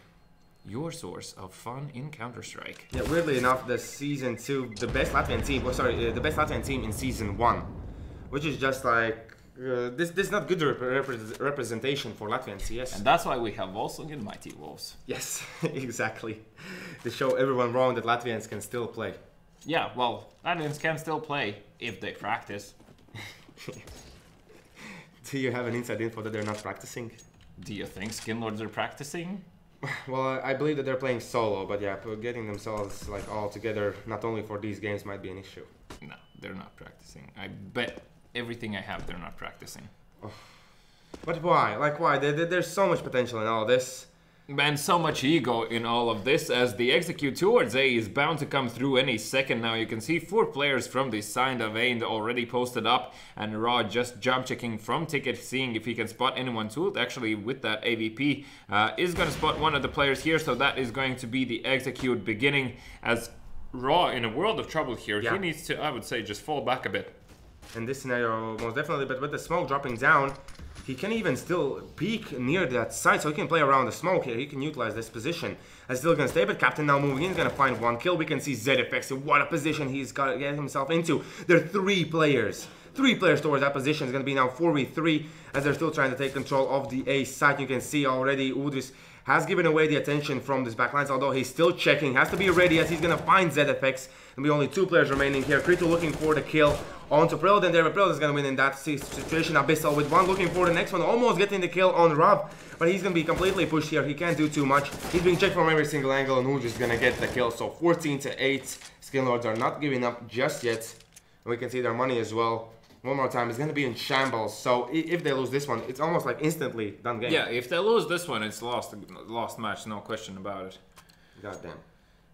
Your source of fun in Counter-Strike.
Yeah, weirdly enough, the Season 2, the best Latvian team, the best Latvian team in Season 1. Which is just like, this is not good representation for Latvian CS.
And that's why we have also good Mighty Wolves.
Yes, exactly. To show everyone wrong that Latvians can still play.
Yeah, well, Latvians can still play if they practice.
Do you have an inside info that they're not practicing?
Do you think Skinlords are practicing?
Well, I believe that they're playing solo, but yeah, getting themselves like all together, not only for these games, might be an issue.
No, they're not practicing. I bet everything I have, they're not practicing.
Oh. But why? Like, why? There's so much potential in all this.
And so much ego in all of this, as the execute towards A is bound to come through any second now. You can see 4 players from the side of AYN already posted up, and Raw just jump checking from Ticket, seeing if he can spot anyone too. Actually, with that AVP, is going to spot one of the players here, so that is going to be the execute beginning, as Raw in a world of trouble here. Yeah. He needs to, I would say, just fall back a bit.
In this scenario, most definitely, but with the smoke dropping down, he can even still peek near that side, so he can play around the smoke here. He can utilize this position. And still gonna stay, but Captain now moving in, he's gonna find 1 kill. We can see ZFX, what a position he's got to get himself into. There are 3 players. 3 players towards that position. It's gonna be now 4v3, as they're still trying to take control of the A side. You can see already Udris has given away the attention from this backlines, although he's still checking. Has to be ready, as he's gonna find ZFX. There'll be only 2 players remaining here. Krito looking for the kill onto Preldon there, but Preldon's gonna win in that situation. BESL with 1 looking for the next one, almost getting the kill on Rav, but he's gonna be completely pushed here. He can't do too much. He's being checked from every single angle, and who's just gonna get the kill. So 14-8. Skillords are not giving up just yet. And we can see their money as well. One more time, it's gonna be in shambles. So if they lose this one, it's almost like instantly done game.
Yeah, if they lose this one, it's lost match, no question about it.
Goddamn.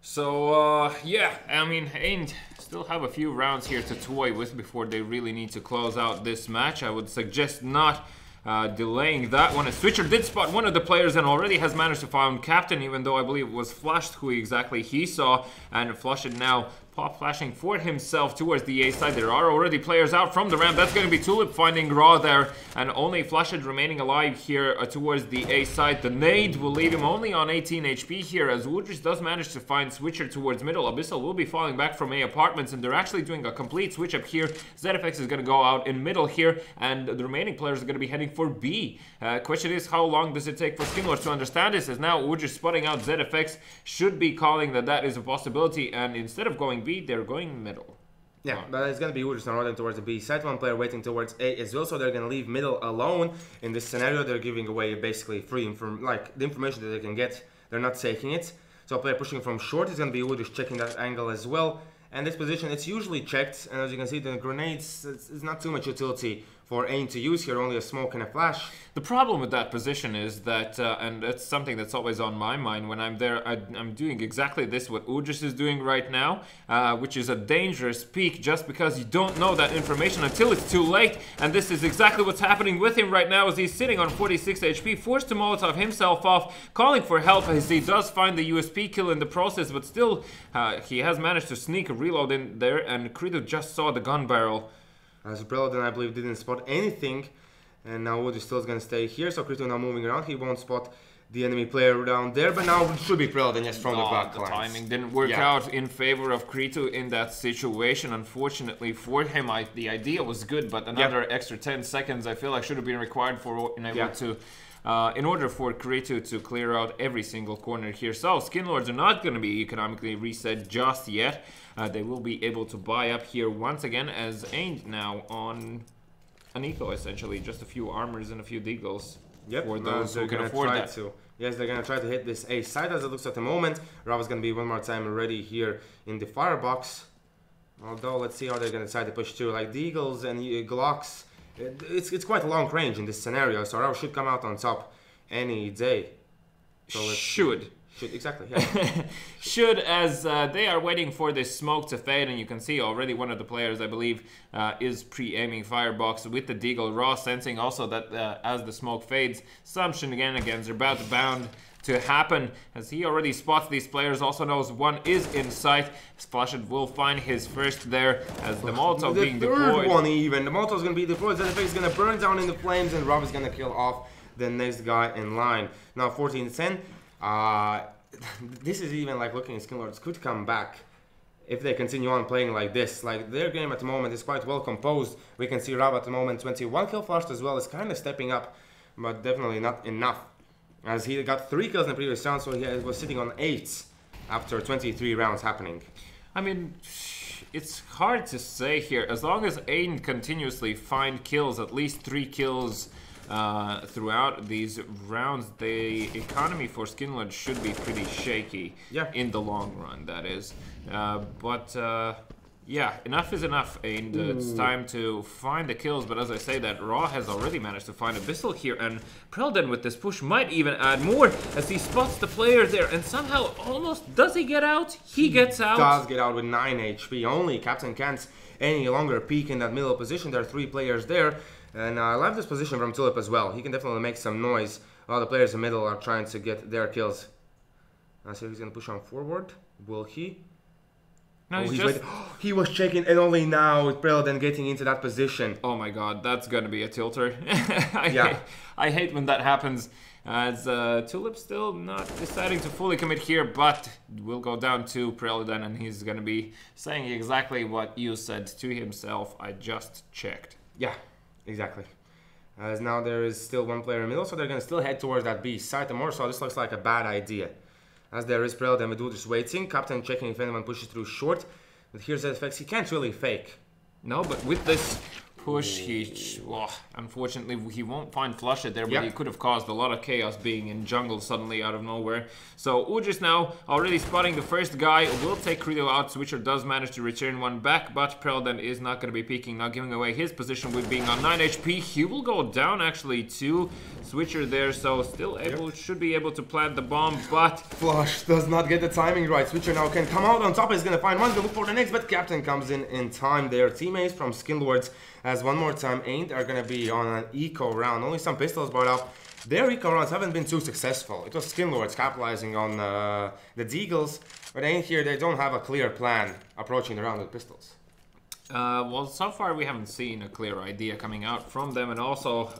So, yeah, I mean, AYN still have a few rounds here to toy with before they really need to close out this match. I would suggest not delaying that one. A Switcher did spot one of the players and already has managed to find Captain, even though I believe it was flashed who exactly he saw, and flushed it now. pop flashing for himself towards the A side. There are already players out from the ramp. That's going to be Tulip finding Raw there, and only Flushed remaining alive here towards the A side. The nade will leave him only on 18 HP here, as Woodridge does manage to find Switcher towards middle. Abyssal will be falling back from A apartments, and they're actually doing a complete switch up here. ZFX is going to go out in middle here, and the remaining players are going to be heading for B. Question is, how long does it take for Skinlords to understand this, as now Woodridge spotting out ZFX should be calling that is a possibility, and instead of going B, they're going middle.
Yeah, but it's going to be Woodridge now running towards the B side. One player waiting towards A as well, so they're going to leave middle alone. In this scenario, they're giving away basically free the information that they can get. They're not taking it. So a player pushing from short is going to be Woodridge checking that angle as well. And this position, it's usually checked. And as you can see, the grenades, it's not too much utility for AYN to use here, only a smoke and a flash.
The problem with that position is that, and it's something that's always on my mind when I'm there, I'm doing exactly this, what Woodridge is doing right now, which is a dangerous peak just because you don't know that information until it's too late. And this is exactly what's happening with him right now, as he's sitting on 46 HP, forced to Molotov himself off, calling for help as he does find the USP kill in the process, but still he has managed to sneak a reload in there, and Credo just saw the gun barrel.
As Preloden, I believe, didn't spot anything, and now Woodridge still is going to stay here, so Credo now moving around. He won't spot the enemy player down there, but now it should be Preloden, yes, from the back lines.
The timing didn't work out in favor of Credo in that situation, unfortunately for him. The idea was good, but another extra 10 seconds I feel like should have been required for in order for Credo to clear out every single corner here. So Skinlords are not going to be economically reset just yet. They will be able to buy up here once again, as AYN now on an eco essentially, just a few armors and a few deagles for those who can afford that.
Yes, they're going to try to hit this A side as it looks at the moment. Rav is going to be one more time ready here in the firebox. Although, let's see how they're going to decide to push through. Like Deagles and Glocks, it's quite a long range in this scenario, so Rav should come out on top any day. So
should, exactly, yeah. Should, as they are waiting for this smoke to fade, and you can see already one of the players, I believe, is pre-aiming firebox with the Deagle. Raw sensing also that as the smoke fades, some shenanigans are about to happen, as he already spots these players, also knows one is in sight. Flushed will find his first there, as the Molotov being deployed.
The third one even, the Molotov is going to be deployed, ZFX is going to burn down in the flames, and Rob is going to kill off the next guy in line. Now 14-10, this is even like looking at Skinlords could come back if they continue on playing like this. Like their game at the moment is quite well composed. We can see Rob at the moment 21 kill. Flushed as well is kind of stepping up, but definitely not enough, as he got 3 kills in the previous round, so he was sitting on 8 after 23 rounds happening.
I mean, it's hard to say here. As long as AYN continuously find kills, at least 3 kills throughout these rounds, the economy for Skinlords should be pretty shaky in the long run, that is. Yeah, enough is enough, and it's time to find the kills. But as I say that, Raw has already managed to find a BESL here, and Preldon with this push might even add more, as he spots the player there, and somehow almost, does he get out? He gets out.
Does get out with 9 HP only. Captain can't any longer peek in that middle position. There are 3 players there, and I love this position from Tulip as well. He can definitely make some noise while the players in the middle are trying to get their kills. I see he's going to push on forward. Will he?
No,
he was checking, and only now with Preldon getting into that position.
Oh my god, that's gonna be a tilter. I hate when that happens, as Tulip still not deciding to fully commit here, but will go down to Preldon, and he's gonna be saying exactly what you said to himself. I just checked.
Yeah, exactly. As now there is still 1 player in the middle, so they're gonna still head towards that B site. The more so, this looks like a bad idea. As there is Preldon with Woodridge waiting. Captain checking if anyone pushes through short. But here's ZFX. He can't really fake.
No, but with this push, unfortunately, he won't find Flushed there, but he could have caused a lot of chaos being in jungle suddenly out of nowhere. So Woodridge now already spotting the first guy, will take Credo out. Switcher does manage to return 1 back, but Preldon is not going to be peeking, not giving away his position with being on 9 HP. He will go down actually to Switcher there, so still should be able to plant the bomb, but
Flush does not get the timing right. Switcher now can come out on top. He's going to find one, to look for the next, but Captain comes in time there. Teammates from Skinlords, as one more time AYN are going to be on an eco round. Only some pistols brought up, their recon runs haven't been too successful. It was Skinlords capitalizing on the Deagles, but in here they don't have a clear plan approaching the round with pistols.
Well, so far we haven't seen a clear idea coming out from them, and also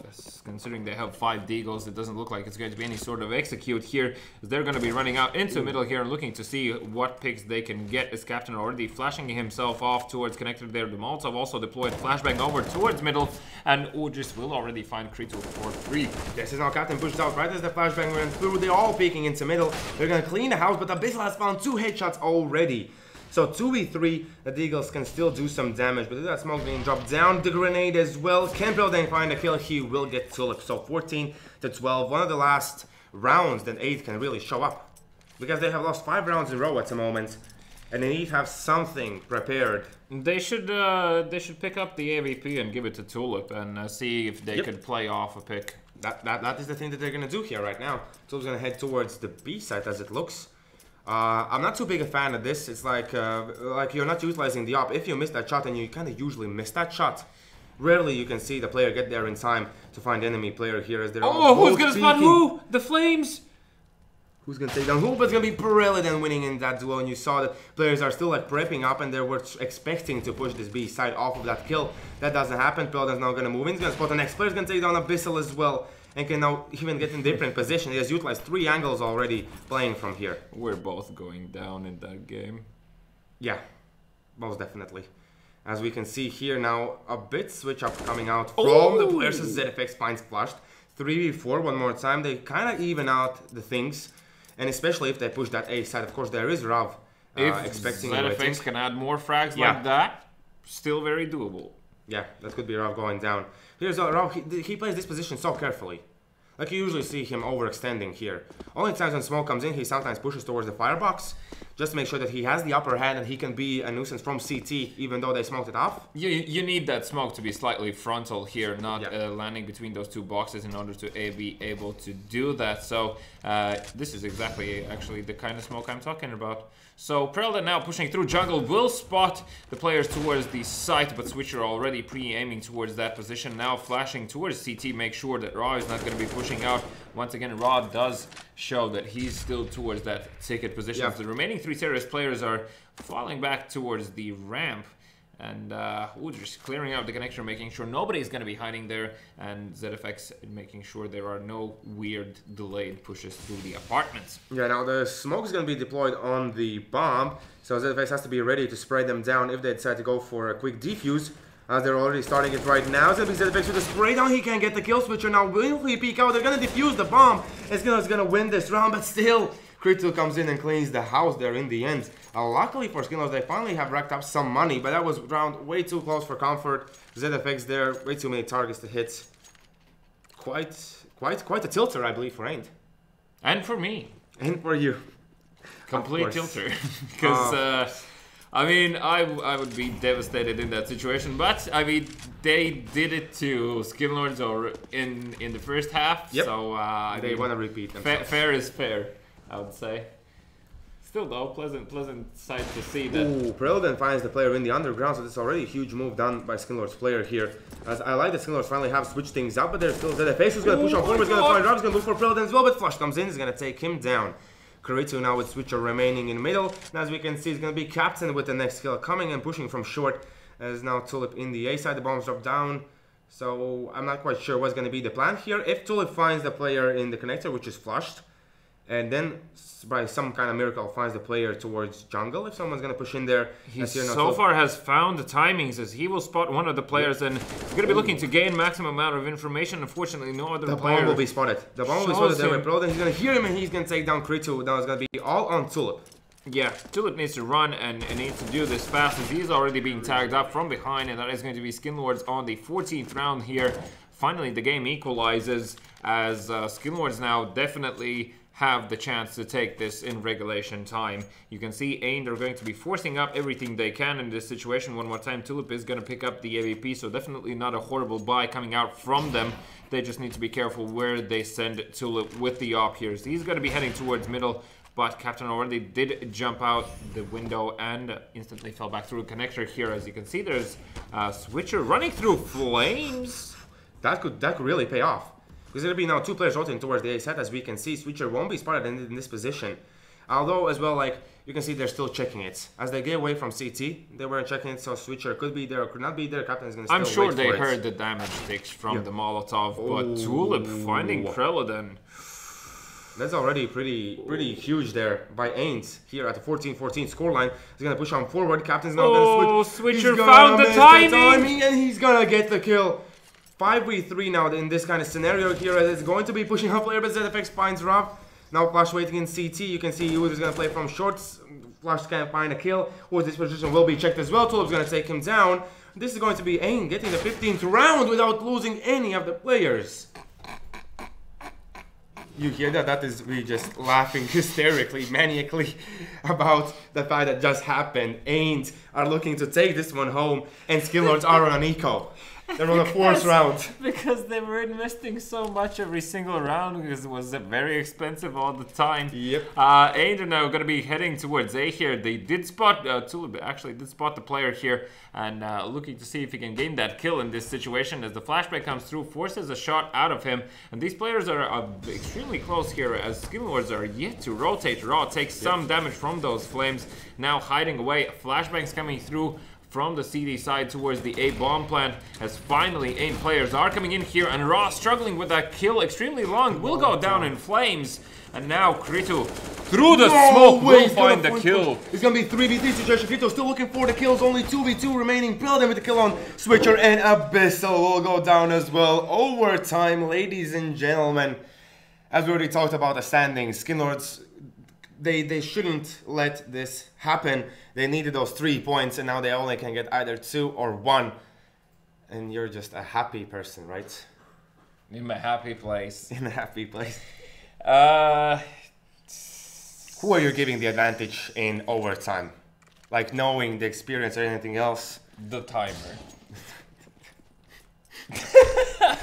considering they have 5 Deagles, it doesn't look like it's going to be any sort of execute here. They're going to be running out into middle here and looking to see what picks they can get. As Captain already flashing himself off towards connector there. The Molotov also deployed flashbang over towards middle, and Udris will already find Kritu for 3.
This is now Captain pushed out right as the flashbang went through. They're all peeking into middle. They're going to clean the house, but the BESL has found 2 headshots already. So 2v3, the Deagles can still do some damage, but that smoke being dropped down, the grenade as well. Campbell then find a kill, he will get Tulip. So 14 to 12, one of the last rounds that 8 can really show up. Because they have lost 5 rounds in a row at the moment, and they need to have something prepared.
They should pick up the AVP and give it to Tulip and see if they could play off a pick.
That is the thing that they're going to do here right now. Tulip's going to head towards the B side as it looks. I'm not too big a fan of this. It's like you're not utilizing the op. If you miss that shot, and you kind of usually miss that shot, rarely you can see the player get there in time to find enemy player here as they're
who's gonna spot who? The Flames!
Who's gonna take down who? But it's gonna be Pirelli then winning in that duel, and you saw that players are still like prepping up and they were expecting to push this B side off of that kill. That doesn't happen. Pirelli's now gonna move in. He's gonna spot the next player. He's gonna take down a BESL as well, and can now even get in different position. He has utilized 3 angles already playing from here.
We're both going down in that game.
Yeah, most definitely. As we can see here now, a bit switch up coming out from the players as ZFX finds flushed. 3v4 one more time. They kind of even out the things. And especially if they push that A side. Of course, there is Rav expecting
ZFX can add more frags like that, still very doable.
Yeah, that could be Rav going down. Here's Rav, he plays this position so carefully. Like you usually see him overextending here. Only times when smoke comes in, he sometimes pushes towards the firebox, just to make sure that he has the upper hand and he can be a nuisance from CT, even though they smoked it off.
You need that smoke to be slightly frontal here, not landing between those 2 boxes in order to be able to do that. So this is exactly actually the kind of smoke I'm talking about. So Prelda now pushing through jungle will spot the players towards the site, but Switcher already pre-aiming towards that position. Now flashing towards CT, make sure that Raw is not going to be pushing out. Once again, Raw does show that he's still towards that ticket position. The remaining 3 serious players are falling back towards the ramp. And just clearing out the connection, making sure nobody's going to be hiding there. And ZFX making sure there are no weird delayed pushes through the apartments.
Yeah, now the smoke is going to be deployed on the bomb. So ZFX has to be ready to spray them down if they decide to go for a quick defuse. As they're already starting it right now. It's going to be ZFX with a spray down. He can't get the kill switcher. Now will he peek out? They're going to defuse the bomb. It's going to win this round, but still... Kritu comes in and cleans the house there in the end. Luckily for Skinlords, they finally have racked up some money, but that was round way too close for comfort. ZFX there, way too many targets to hit. Quite a tilter, I believe, for AYN.
And for me.
And for you.
Complete tilter. Because, I mean, I would be devastated in that situation, but, I mean, they did it to Skinlords or in the first half, so...
they want to repeat themselves.
Fair is fair, I would say. Still though, pleasant sight to see that.
Ooh, Prelden finds the player in the underground, so it's already a huge move done by Skinlord's player here. As I like that Skinlords finally have switched things up, but there's still ZFX who's going to push on forward, he's going to find Rob, he's going to look for Prelden as well, but Flush comes in, he's going to take him down. Kuritu now with Switcher remaining in the middle, and as we can see, he's going to be Captain with the next kill, coming and pushing from short, as now Tulip in the A side, the bombs drop down. So I'm not quite sure what's going to be the plan here. If Tulip finds the player in the connector, which is flushed, and then by some kind of miracle finds the player towards jungle, if someone's going to push in there.
He so far has found the timings as he will spot one of the players and he's going to be looking to gain maximum amount of information. Unfortunately, no other player.
The bomb will be spotted. The bomb will be spotted there with Pro, then he's going to hear him and he's going to take down Kritu. Now it's going to be all on Tulip.
Yeah, Tulip needs to run and needs to do this fast as he's already being tagged up from behind, and that is going to be Skinlords on the 14th round here. Finally, the game equalizes as Skinlords now definitely have the chance to take this in regulation time. You can see AYN, they're going to be forcing up everything they can in this situation. One more time, Tulip is going to pick up the AVP, so definitely not a horrible buy coming out from them. They just need to be careful where they send Tulip with the op here. So he's going to be heading towards middle, but Captain already did jump out the window and instantly fell back through a connector here. As you can see, there's Switcher running through flames.
That could really pay off. Because it'll be now 2 players rotating towards the A side. As we can see, Switcher won't be spotted in this position. Although, as well, like, you can see they're still checking it. As they get away from CT, they weren't checking it, so Switcher could be there or could not be there. Captain is going to still
I'm sure
wait
they
for
heard the damage ticks from the Molotov, but Tulip finding Preloden.
That's already pretty huge there by AYN here at the 14-14 scoreline. He's going to push on forward. Captain's now going to switch.
Switcher found the timing!
And he's going to get the kill. 5v3 now in this kind of scenario here. It's going to be pushing up player, but ZFX finds Rob. Now Flash waiting in CT. You can see Udyr is going to play from shorts. Flash can't find a kill. Or this position will be checked as well. Tulip's going to take him down. This is going to be AYN getting the 15th round without losing any of the players. You hear that? That is we just laughing hysterically, maniacally about the fact that just happened. AYN are looking to take this one home, and Skillords are on an eco. They're on the 4th round.
Because they were investing so much every single round because it was very expensive all the time.
Yep.
AYN are now going to be heading towards A here. They did spot, Tulip actually did spot the player here and looking to see if he can gain that kill in this situation as the flashback comes through, forces a shot out of him. And these players are extremely close here as Skillords are yet to rotate. Raw takes some damage from those flames, now hiding away. Flashbangs coming through from the CD side towards the A bomb plant as finally AYN players are coming in here and Raw struggling with that kill extremely long will go down in flames and now Krito through the smoke will find the kill.
It's gonna be 3v3 situation. Krito still looking for the kills, only 2v2 remaining. Preloden with the kill on Switcher and Abyssal will go down as well. Overtime, ladies and gentlemen. As we already talked about the standings, Skillords, they shouldn't let this happen. They needed those 3 points and now they only can get either 2 or 1. And you're just a happy person, right?
In my happy place.
In a happy place.
Who
are you giving the advantage in overtime? Like knowing the experience or anything else?
The timer.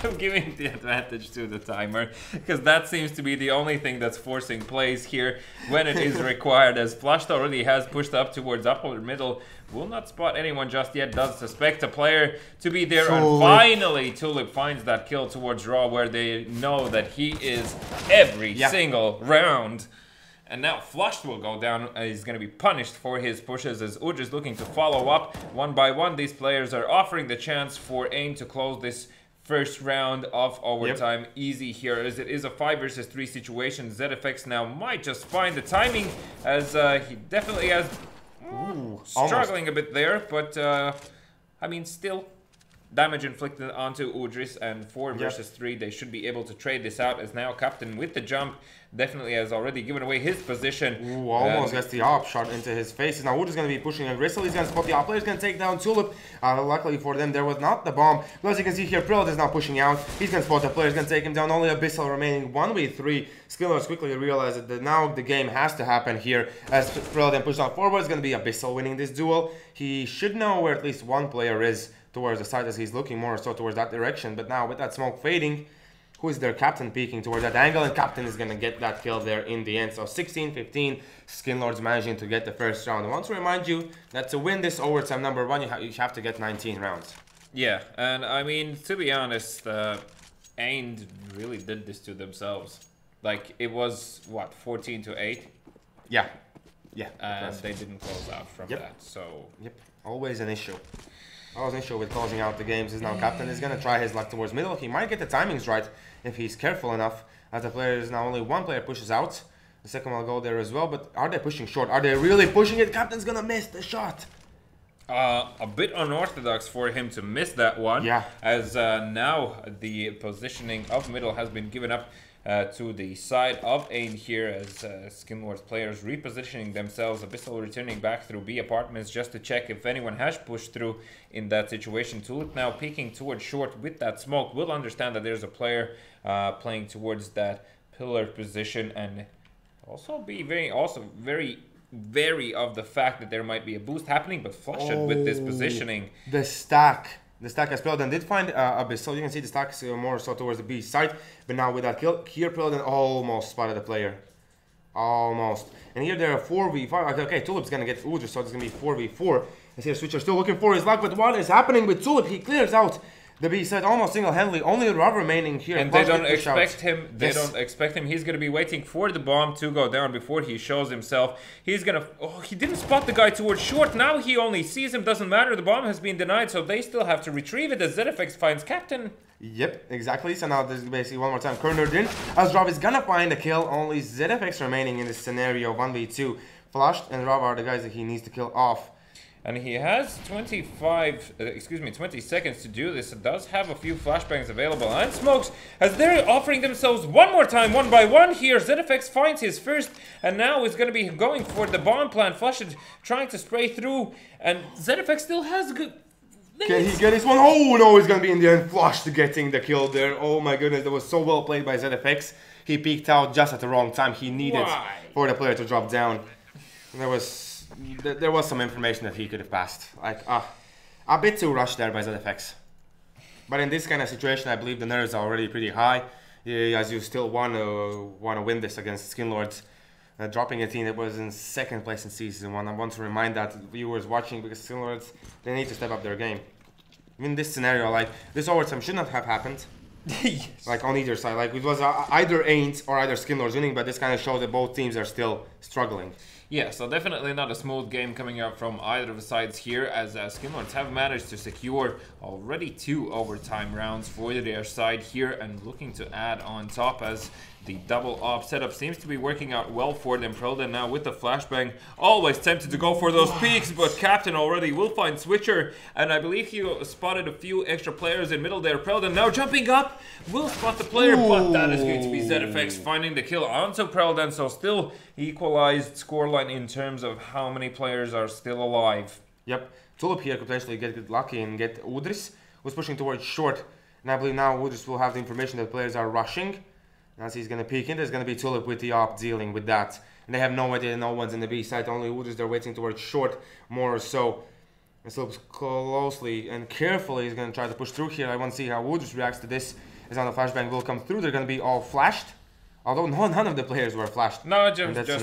I'm giving the advantage to the timer because that seems to be the only thing that's forcing plays here when it is required, as Flushed already has pushed up towards upper middle, will not spot anyone just yet, does suspect a player to be there, and finally Tulip finds that kill towards Raw where they know that he is every single round. And now Flushed will go down. He's going to be punished for his pushes as Udyr is looking to follow up. One by one, these players are offering the chance for AYN to close this first round of overtime easy here, as it is a 5 versus 3 situation. ZFX now might just find the timing, as he definitely has struggling a bit there, but I mean, still damage inflicted onto Udyr, and 4 versus 3, they should be able to trade this out, as now Captain with the jump definitely has already given away his position.
Ooh, almost gets the op shot into his face. Now Udyr's going to be pushing aggressively. He's going to spot the op player. He's going to take down Tulip. Luckily for them, there was not the bomb. But as you can see here, Preloden is now pushing out. He's going to spot the player. He's going to take him down. Only Abyssal remaining 1v3. Skillords quickly realize that now the game has to happen here. As Preloden pushes on forward, it's going to be Abyssal winning this duel. He should know where at least one player is towards the side, as he's looking more so towards that direction. But now with that smoke fading, who is their Captain peeking towards that angle, and Captain is going to get that kill there in the end. So 16-15, Skillords managing to get the first round. I want to remind you that to win this overtime number 1, you have to get 19 rounds.
Yeah, and I mean, to be honest, AYN really did this to themselves. Like, it was, what, 14-8?
Yeah.
And they didn't close out from that, so...
Always an issue. Always an issue with closing out the games. Is now Captain is going to try his luck towards middle. He might get the timings right if he's careful enough. As the player is now only one player pushes out. The second will go there as well. But are they pushing short? Are they really pushing it? Captain's going to miss the shot.
A bit unorthodox for him to miss that one.
Yeah.
As now the positioning of middle has been given up to the side of AYN here, as Skillords players repositioning themselves. Abyssal returning back through B apartments just to check if anyone has pushed through in that situation. Tulip now peeking towards short with that smoke. Will understand that there's a player playing towards that pillar position, and also be very wary of the fact that there might be a boost happening, but flush it with this positioning.
The stack as Preloden did find Abyssal. You can see the stack is more so towards the B side. But now with that kill, here Preloden almost spotted the player. Almost. And here there are 4v5. Okay, Tulip's going to get Udyr, so it's going to be 4v4. And here Switcher still looking for his luck. But what is happening with Tulip? He clears out the B side almost single-handedly. Only Rob remaining here.
And they don't expect him. They don't expect him. He's going to be waiting for the bomb to go down before he shows himself. He's going to... Oh, he didn't spot the guy towards short. Now he only sees him. Doesn't matter. The bomb has been denied, so they still have to retrieve it as ZFX finds Captain.
Yep, exactly. So now there's basically one more time cornered in. As Rob is gonna find a kill. Only ZFX remaining in this scenario. 1v2. Flushed, and Rob are the guys that he needs to kill off.
And he has 20 seconds to do this. It does have a few flashbangs available and smokes as they're offering themselves one more time, one by one here. ZFX finds his first, and now is going to be going for the bomb plant. Flush it, trying to spray through, and ZFX still has good...
Can he get this one? Oh no, he's going to be in the end flushed getting the kill there. Oh my goodness, that was so well played by ZFX. He peeked out just at the wrong time. He needed for the player to drop down. There was some information that he could have passed. Like, a bit too rushed there by ZFX. But in this kind of situation, I believe the nerves are already pretty high. As you still want to win this against Skinlords. Dropping a team that was in second place in Season 1. I want to remind that viewers watching, because Skinlords, they need to step up their game. In this scenario, like, this overtime should not have happened.
Yes.
Like, on either side. Like, it was either AYN or either Skinlords winning, but this kind of shows that both teams are still struggling.
Yeah, so definitely not a smooth game coming up from either of the sides here, as Skinlords have managed to secure already 2 overtime rounds for their side here, and looking to add on top as the double op setup seems to be working out well for them. Prelden now with the flashbang, always tempted to go for those peaks, but Captain already will find Switcher, and I believe he spotted a few extra players in middle there. Prelden now jumping up, will spot the player, but that is going to be ZFX finding the kill onto Prelden, so still equalized scoreline in terms of how many players are still alive.
Yep, Tulip here could potentially get lucky and get Udris, who's pushing towards short, and I believe now Udris will have the information that players are rushing. As he's going to peek in, there's going to be Tulip with the op dealing with that. And they have no idea, no one's in the B side, only Udris, they're waiting towards short more or so. And Tulip closely and carefully is going to try to push through here. I want to see how Udris reacts to this, as now the flashbang will come through. They're going to be all flashed. Although none of the players were flashed.
No, just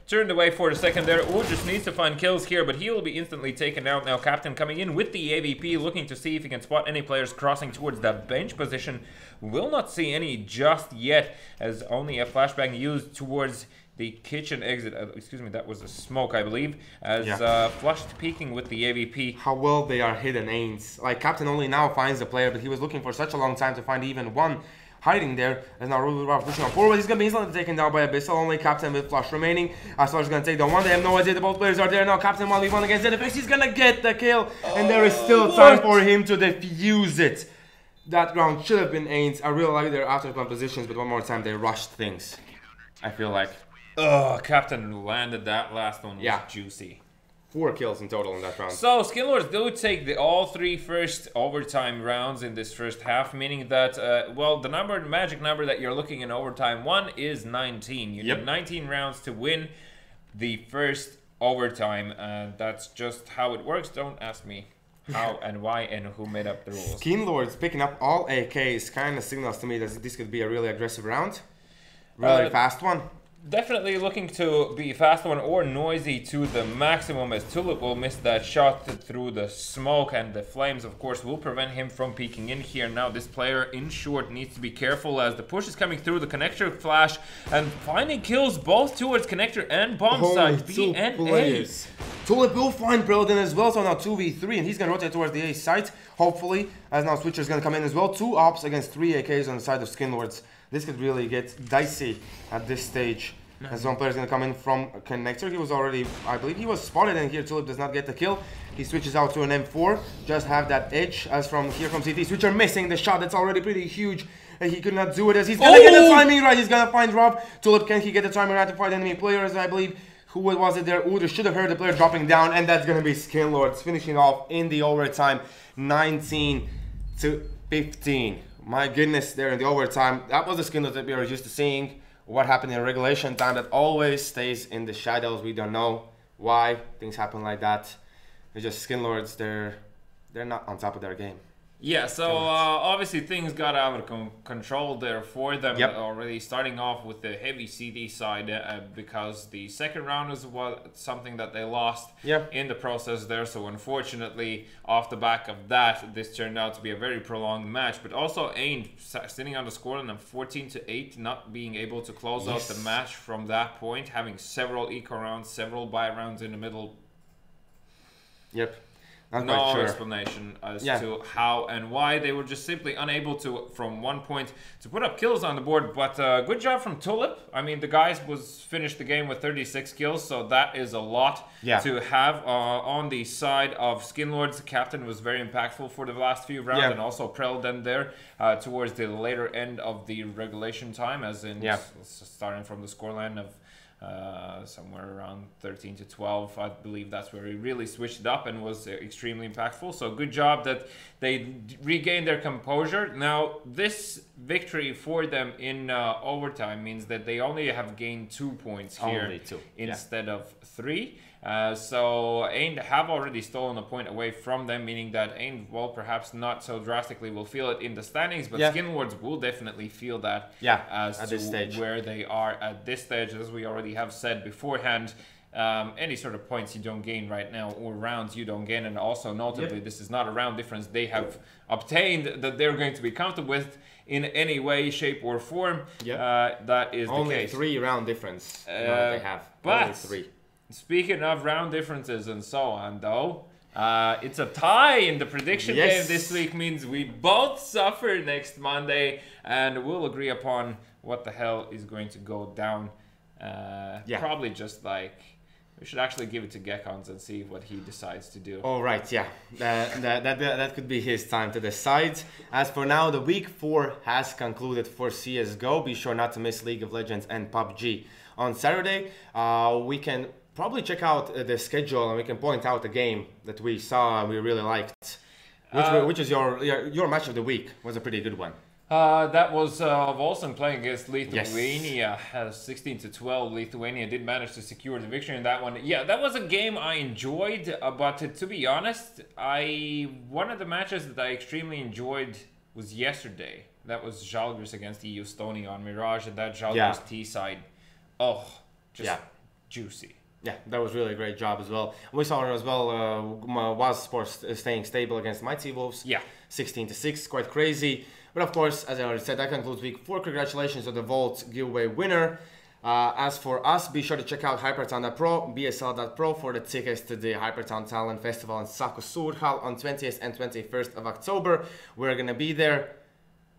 turned away for a second there. Udris needs to find kills here, but he will be instantly taken out. Now Captain coming in with the AVP, looking to see if he can spot any players crossing towards that bench position. Will not see any just yet, as only a flashbang used towards the kitchen exit. Excuse me, that was a smoke, I believe. As flushed peeking with the AVP.
How well they are hidden, AYNs. Like, Captain only now finds the player, but he was looking for such a long time to find even one hiding there. As now Rob pushing on forward. He's going to be instantly taken down by BESL. Only Captain with flush remaining. As Flush is going to take down one. They have no idea that both players are there now. Captain 1v1 against ZFX. He's going to get the kill. And there is still time for him to defuse it. That round should have been AYNs. I really like their after-plan positions, but one more time they rushed things. I feel like.
Captain landed that last one. Was juicy.
4 kills in total in that round.
So Skinlords do take all 3 first overtime rounds in this first half, meaning that well, the magic number that you're looking in overtime 1 is 19. You need 19 rounds to win the first overtime, and that's just how it works. Don't ask me how and why and who made up the rules.
Skinlords picking up all AKs kind of signals to me that this could be a really aggressive round. Really fast one.
Definitely looking to be fast one or noisy to the maximum, as Tulip will miss that shot through the smoke, and the flames of course will prevent him from peeking in here. Now this player in short needs to be careful as the push is coming through the connector flash and finding kills both towards connector and bomb side. B and A.
Tulip will find Prelden as well, so now 2v3, and he's going to rotate towards the A site, hopefully, as now Switcher is going to come in as well. 2 ops against 3 AKs on the side of Skinlords. This could really get dicey at this stage. As one player is going to come in from connector. He was already, I believe he was spotted, and here Tulip does not get the kill. He switches out to an M4, just have that edge as from here from CT. Switcher missing the shot, that's already pretty huge. And he could not do it as he's going to get the timing right. He's going to find Rob. Tulip, can he get the timing right to fight enemy players? I believe, who was it there? Udris should have heard the player dropping down, and that's going to be Skinlords finishing off in the overtime, 19 to 15. My goodness, there in the overtime. That was the Skinlords that we are used to seeing. What happened in regulation time that always stays in the shadows. We don't know why things happen like that. It's just Skinlords, they're not on top of their game.
Yeah, so obviously things got out of control there for them already, starting off with the heavy CD side because the second round was something that they lost in the process there. So unfortunately, off the back of that, this turned out to be a very prolonged match. But also AYN sitting on the scoreline of 14-8, not being able to close out the match from that point, having several eco rounds, several buy rounds in the middle. No explanation as to how and why. They were just simply unable to, from one point, to put up kills on the board. But good job from Tulip. I mean, the guys finished the game with 36 kills, so that is a lot to have. On the side of Skinlords, the captain was very impactful for the last few rounds, and also Prelden there towards the later end of the regulation time, as in starting from the scoreline of somewhere around 13-12. I believe that's where he really switched it up and was extremely impactful. So good job that they regained their composure. Now this victory for them in overtime means that they only have gained 2 points here instead of 3. So AYN have already stolen a point away from them, meaning that AYN, well, perhaps not so drastically will feel it in the standings, but Skinlords will definitely feel that as to this stage, where they are at this stage. As we already have said beforehand, any sort of points you don't gain right now, or rounds you don't gain, and also notably this is not a round difference they have obtained that they're going to be comfortable with in any way, shape or form. That is
only
the case.
3 round difference they have.
But
only 3.
Speaking of round differences and so on, though, it's a tie in the prediction game this week, means we both suffer next Monday, and we'll agree upon what the hell is going to go down. Probably just like, we should actually give it to Gekons and see what he decides to do.
All right, that could be his time to decide. As for now, the week 4 has concluded for CSGO. Be sure not to miss League of Legends and PUBG on Saturday. We can probably check out the schedule, and we can point out a game that we saw and we really liked. Which is your match of the week? Was a pretty good one.
That was Volson playing against Lithuania. 16-12. Lithuania did manage to secure the victory in that one. Yeah, that was a game I enjoyed, but to be honest, one of the matches that I extremely enjoyed was yesterday. That was Žalgiris against EU Estonia on Mirage, and that Žalgiris T side. Oh, just juicy.
Yeah, that was really a great job as well. We saw as well WAS Sports staying stable against Mighty Wolves. 16-6, quite crazy. But of course, as I already said, that concludes week 4. Congratulations to the Vault giveaway winner. As for us, be sure to check out HyperTown.pro, BESL.pro for the tickets to the HyperTown Tallin Festival in Saku, Suurhall on 20th and 21st of October. We're going to be there.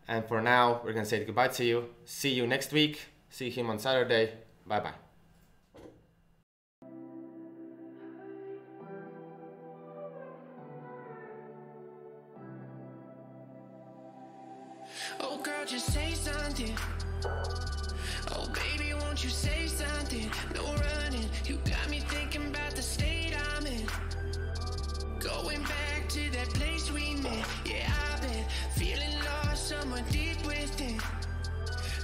And for now, we're going to say goodbye to you. See you next week. See him on Saturday. Bye-bye.
Oh girl, just say something. Oh baby, won't you say something? No running, you got me thinking about the state I'm in. Going back to that place we met. Yeah, I've been feeling lost somewhere deep within.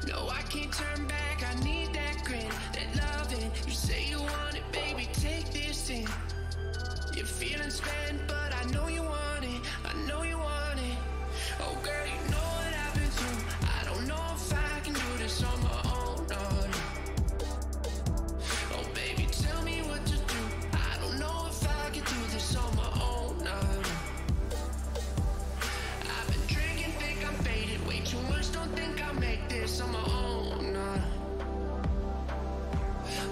No, I can't turn back, I need that grin, that loving. You say you want it, baby, take this in. You're feeling spent, but I know you want it, I know you want it. Oh girl, you know what I've been through. I don't know if I can do this on my own, no. Oh baby, tell me what to do. I don't know if I can do this on my own, no. I've been drinking, think I'm faded. Way too much, don't think I'll make this on my own, no.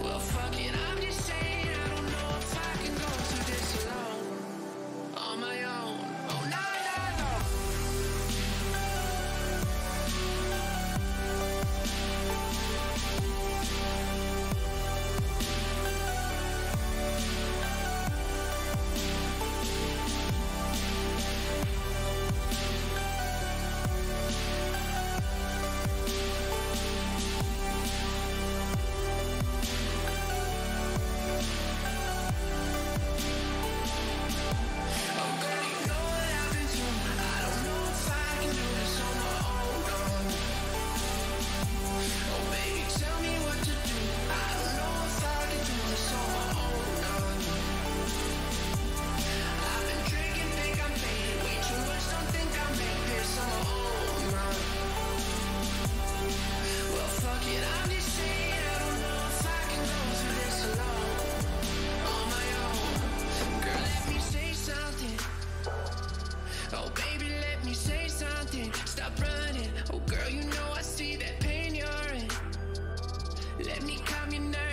Well, fuck it, I'm just saying I don't know if I can go through this alone. On say something. Stop running. Oh girl, you know I see that pain you're in. Let me calm your nerves.